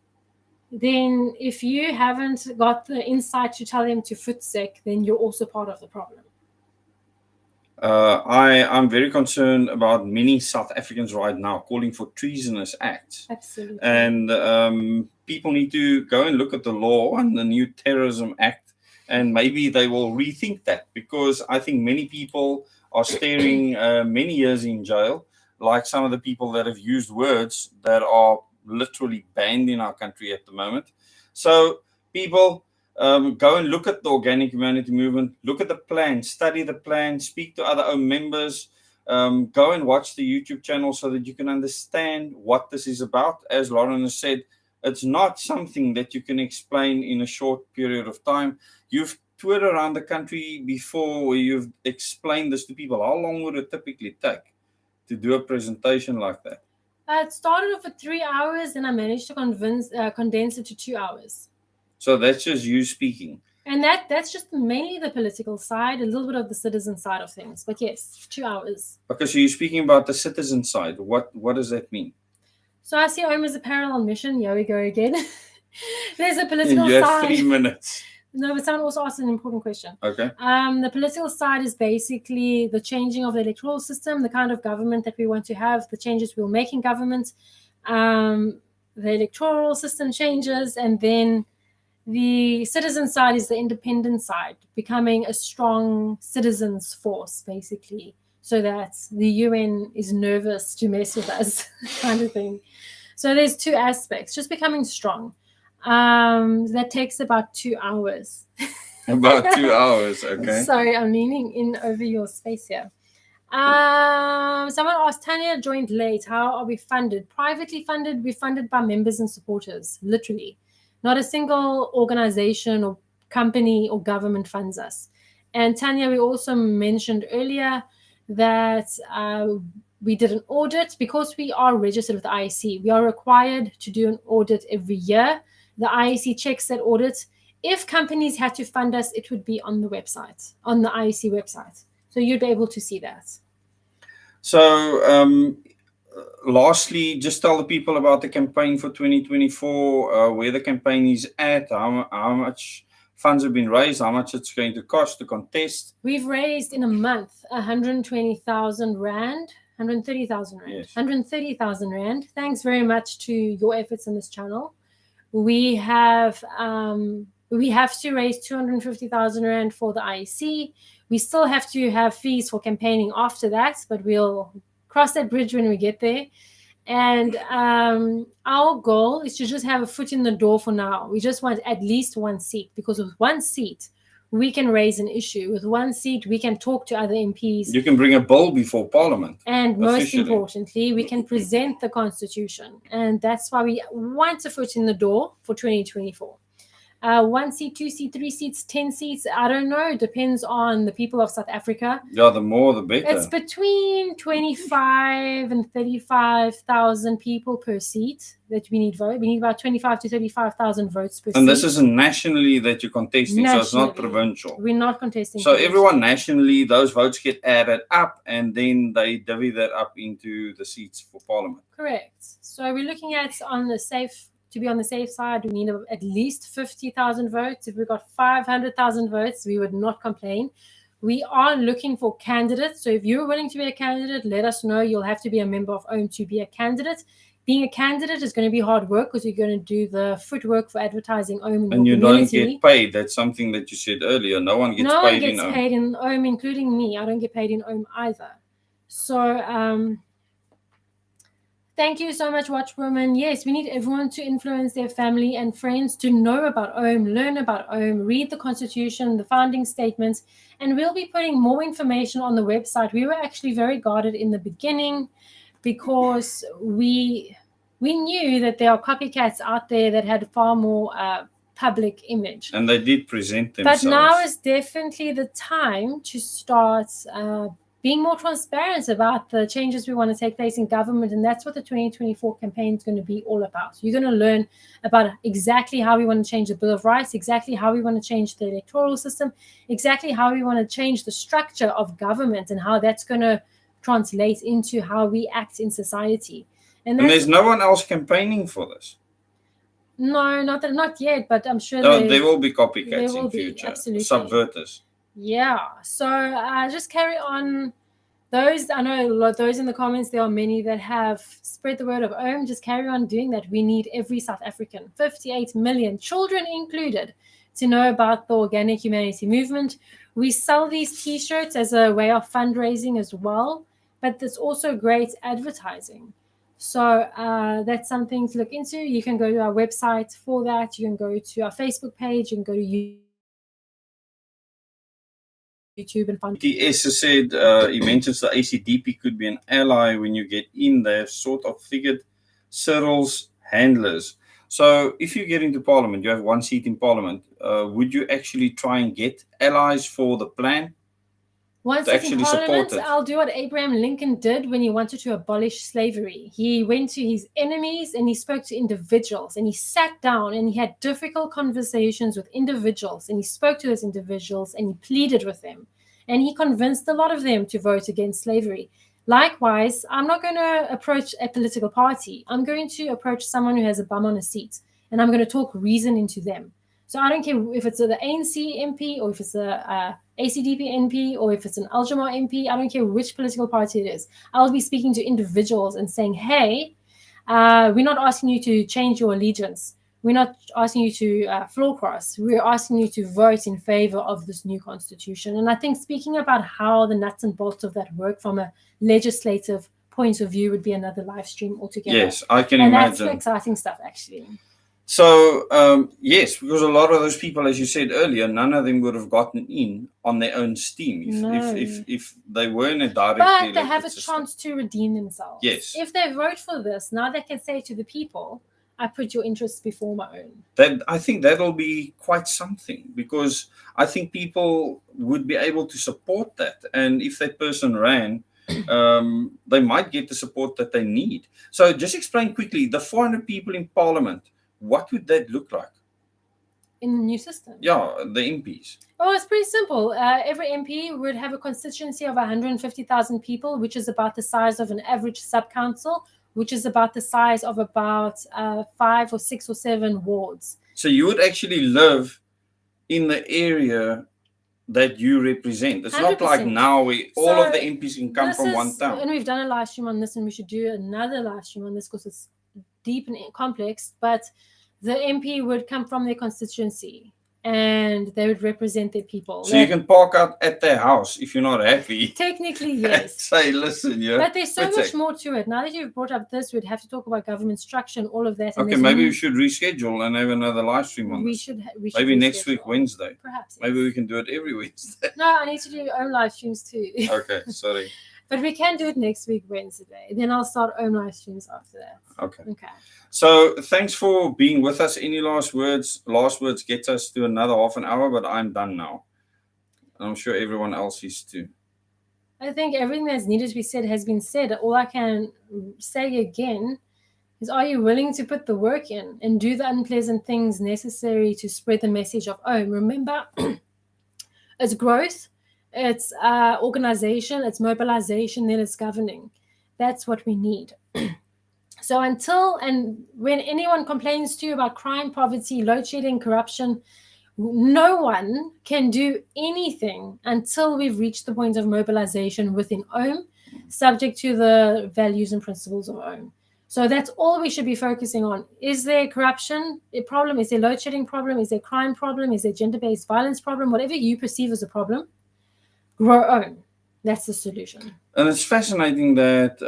S2: then if you haven't got the insight to tell them to footsec, then you're also part of the problem.
S1: I'm very concerned about many South Africans right now calling for treasonous acts.
S2: Absolutely.
S1: And people need to go and look at the law and the new Terrorism Act, and maybe they will rethink that, because I think many people are staring many years in jail, like some of the people that have used words that are literally banned in our country at the moment. So people, go and look at the Organic Humanity Movement, look at the plan, study the plan, speak to other OHM members, go and watch the YouTube channel so that you can understand what this is about. As Lauren has said, it's not something that you can explain in a short period of time. You've toured around the country before where you've explained this to people. How long would it typically take to do a presentation like that?
S2: It started off with 3 hours, and I managed to condense it to 2 hours.
S1: So that's just you speaking.
S2: And that's just mainly the political side, a little bit of the citizen side of things. But yes, 2 hours.
S1: Okay, so you're speaking about the citizen side. What does that mean?
S2: So I see OHM as a parallel mission. Here we go again. There's a political side.
S1: You have 3 minutes.
S2: No, but someone also asked an important question.
S1: Okay.
S2: The political side is basically the changing of the electoral system, the kind of government that we want to have, the changes we'll make in government. The electoral system changes, and then the citizen side is the independent side, becoming a strong citizens force, basically, so that the UN is nervous to mess with us, kind of thing. So there's 2 aspects, just becoming strong. That takes about 2 hours.
S1: About 2 hours, okay.
S2: Sorry, I'm leaning in over your space here. Someone asked, Tanya joined late. How are we funded? Privately funded. We're funded by members and supporters, literally. Not a single organization or company or government funds us. And Tanya, we also mentioned earlier that we did an audit because we are registered with the IEC. We are required to do an audit every year. The IEC checks that audit. If companies had to fund us, it would be on the website, on the IEC website. So you'd be able to see that.
S1: So lastly, just tell the people about the campaign for 2024, where the campaign is at, how much funds have been raised, how much it's going to cost to contest.
S2: We've raised in a month 120,000 Rand. 130,000 Rand. Yes. 130,000 Rand. Thanks very much to your efforts in this channel. We have to raise 250,000 Rand for the IEC. We still have to have fees for campaigning after that, but we'll cross that bridge when we get there. And our goal is to just have a foot in the door for now. We just want at least 1 seat, because with 1 seat, we can raise an issue. With one seat, we can talk to other MPs.
S1: You can bring a bill before Parliament.
S2: And most
S1: officially.
S2: importantly, we can present the Constitution. And that's why we want a foot in the door for 2024. 1 seat, 2 seat, 3 seats, 10 seats, I don't know. It depends on the people of South Africa.
S1: Yeah, the more the better.
S2: It's between 25 and 35,000 people per seat that we need vote. We need about 25 to 35,000 votes per seat.
S1: And this is nationally that you're contesting,
S2: nationally.
S1: So it's not provincial.
S2: We're not contesting.
S1: So everyone nationally, those votes get added up, and then they divvy that up into the seats for Parliament.
S2: Correct. So we're looking at to be on the safe side, we need at least 50,000 votes. If we got 500,000 votes, we would not complain. We are looking for candidates. So if you're willing to be a candidate, let us know. You'll have to be a member of OHM to be a candidate. Being a candidate is going to be hard work because you're going to do the footwork for advertising OHM.
S1: And you don't get paid. That's something that you said earlier. No one gets paid in OHM. No one gets
S2: paid in OHM, including me. I don't get paid in OHM either. So, thank you so much, Watchwoman. Yes, we need everyone to influence their family and friends to know about OHM, learn about OHM, read the Constitution, the founding statements, and we'll be putting more information on the website. We were actually very guarded in the beginning because we knew that there are copycats out there that had far more public image.
S1: And they did present themselves.
S2: But now is definitely the time to start being more transparent about the changes we want to take place in government. And that's what the 2024 campaign is going to be all about. You're going to learn about exactly how we want to change the Bill of Rights, exactly how we want to change the electoral system, exactly how we want to change the structure of government and how that's going to translate into how we act in society.
S1: And there's no one else campaigning for this.
S2: No, not yet, but I'm sure
S1: there will be copycats in future,
S2: absolutely.
S1: Subverters.
S2: Yeah, so just carry on. I know those in the comments, there are many that have spread the word of OHM. Just carry on doing that. We need every South African, 58 million, children included, to know about the organic humanity movement. We sell these T-shirts as a way of fundraising as well, but it's also great advertising. So that's something to look into. You can go to our website for that. You can go to our Facebook page. You can go to YouTube and find.
S1: TS has said, he mentions the ACDP could be an ally when you get in there, sort of figured Cyril's handlers. So if you get into Parliament, you have 1 seat in Parliament, would you actually try and get allies for the plan?
S2: Once in Parliament, I'll do what Abraham Lincoln did when he wanted to abolish slavery. He went to his enemies and he spoke to individuals, and he sat down and he had difficult conversations with individuals, and he spoke to those individuals and he pleaded with them, and he convinced a lot of them to vote against slavery. Likewise, I'm not going to approach a political party. I'm going to approach someone who has a bum on a seat, and I'm going to talk reason into them. So I don't care if it's the ANC MP or if it's a ACDP MP or if it's an Aljama MP. I don't care which political party it is. I'll be speaking to individuals and saying, hey, we're not asking you to change your allegiance. We're not asking you to floor cross. We're asking you to vote in favor of this new constitution. And I think speaking about how the nuts and bolts of that work from a legislative point of view would be another live stream altogether.
S1: Yes, I can imagine.
S2: And that's the exciting stuff, actually.
S1: So, yes, because a lot of those people, as you said earlier, none of them would have gotten in on their own steam if they weren't a direct.
S2: But they have a chance to redeem themselves.
S1: Yes.
S2: If they vote for this, now they can say to the people, I put your interests before my own.
S1: I think that'll be quite something, because I think people would be able to support that. And if that person ran, they might get the support that they need. So just explain quickly, the 400 people in Parliament, what would that look like?
S2: In the new system?
S1: Yeah, the MPs.
S2: Oh, it's pretty simple. Every MP would have a constituency of 150,000 people, which is about the size of an average sub-council, which is about the size of about 5 or 6 or 7 wards.
S1: So you would actually live in the area that you represent. It's 100%. Not like now where all of the MPs can come from one town.
S2: And we've done a live stream on this, and we should do another live stream on this because it's deep and complex. But the MP would come from their constituency, and they would represent their people.
S1: So you can park out at their house if you're not happy.
S2: Technically, yes.
S1: Say, listen,
S2: But there's so much more to it. Now that you've brought up this, we'd have to talk about government structure and all of that. And
S1: okay, maybe we should reschedule and have another live stream on this.
S2: We should
S1: maybe next week, Wednesday.
S2: Perhaps.
S1: Maybe we can do it every Wednesday.
S2: No, I need to do own live streams too.
S1: Okay, sorry.
S2: But we can do it next week, Wednesday. Then I'll start own live streams after that.
S1: Okay.
S2: Okay.
S1: So thanks for being with us. Any last words? Last words get us to another half an hour, but I'm done now. I'm sure everyone else is too.
S2: I think everything that's needed to be said has been said. All I can say again is, are you willing to put the work in and do the unpleasant things necessary to spread the message of OHM? Remember, it's growth, it's organization, it's mobilization, then it's governing. That's what we need. So when anyone complains to you about crime, poverty, load shedding, corruption, no one can do anything until we've reached the point of mobilization within OHM, subject to the values and principles of OHM. So that's all we should be focusing on. Is there corruption a problem? Is there load shedding problem? Is there crime problem? Is there gender-based violence problem? Whatever you perceive as a problem, grow OHM. That's the solution.
S1: And it's fascinating that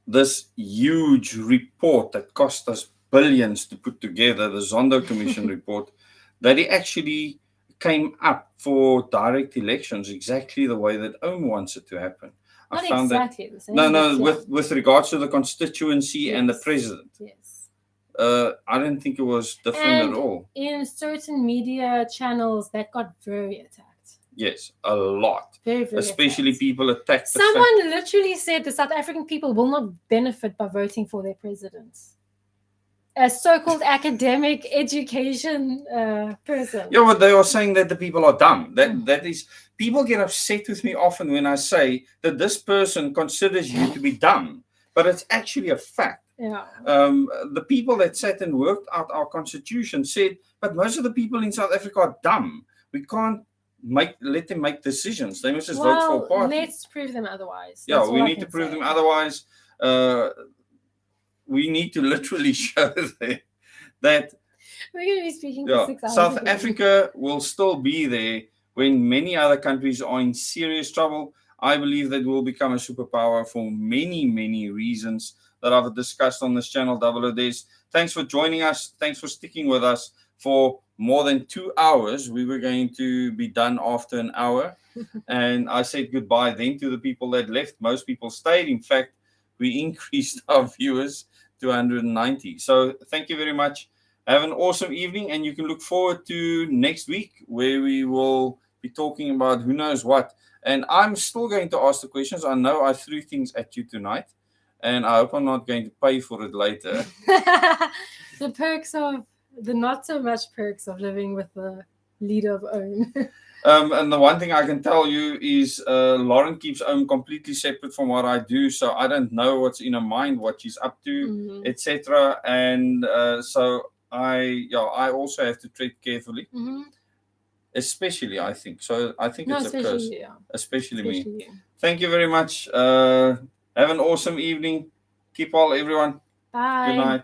S1: this huge report that cost us billions to put together, the Zondo Commission report, that it actually came up for direct elections exactly the way that OHM wants it to happen.
S2: Not exactly the same.
S1: No, with regards to the constituency and the president.
S2: Yes.
S1: I didn't think it was different at all.
S2: In certain media channels, that got very attacked.
S1: Yes, a lot.
S2: Very, very
S1: especially
S2: attacked.
S1: People attacked.
S2: Someone literally said the South African people will not benefit by voting for their presidents. A so-called academic education person.
S1: Yeah, but they are saying that the people are dumb. That is, people get upset with me often when I say that this person considers you to be dumb, but it's actually a fact.
S2: Yeah.
S1: The people that sat and worked out our constitution said, but most of the people in South Africa are dumb. We can't let them make decisions. They must just vote for a party.
S2: Let's prove them otherwise.
S1: Yeah, we need to prove them otherwise. We need to literally show them that
S2: we're going to be speaking for 6 hours.
S1: South Africa will still be there when many other countries are in serious trouble. I believe that we'll become a superpower for many, many reasons that I've discussed on this channel, Double Days. Thanks for joining us. Thanks for sticking with us for more than 2 hours. We were going to be done after an hour. And I said goodbye then to the people that left. Most people stayed. In fact, we increased our viewers to 190. So thank you very much. Have an awesome evening, and you can look forward to next week where we will be talking about who knows what. And I'm still going to ask the questions. I know I threw things at you tonight, and I hope I'm not going to pay for it later.
S2: The not so much perks of living with the leader of OHM.
S1: And the one thing I can tell you is Lauren keeps OHM completely separate from what I do, so I don't know what's in her mind, what she's up to, etc. And so I also have to tread carefully, especially I think. So I think it's a curse, especially me. You. Thank you very much. Have an awesome evening. Keep well, everyone.
S2: Bye.
S1: Good night.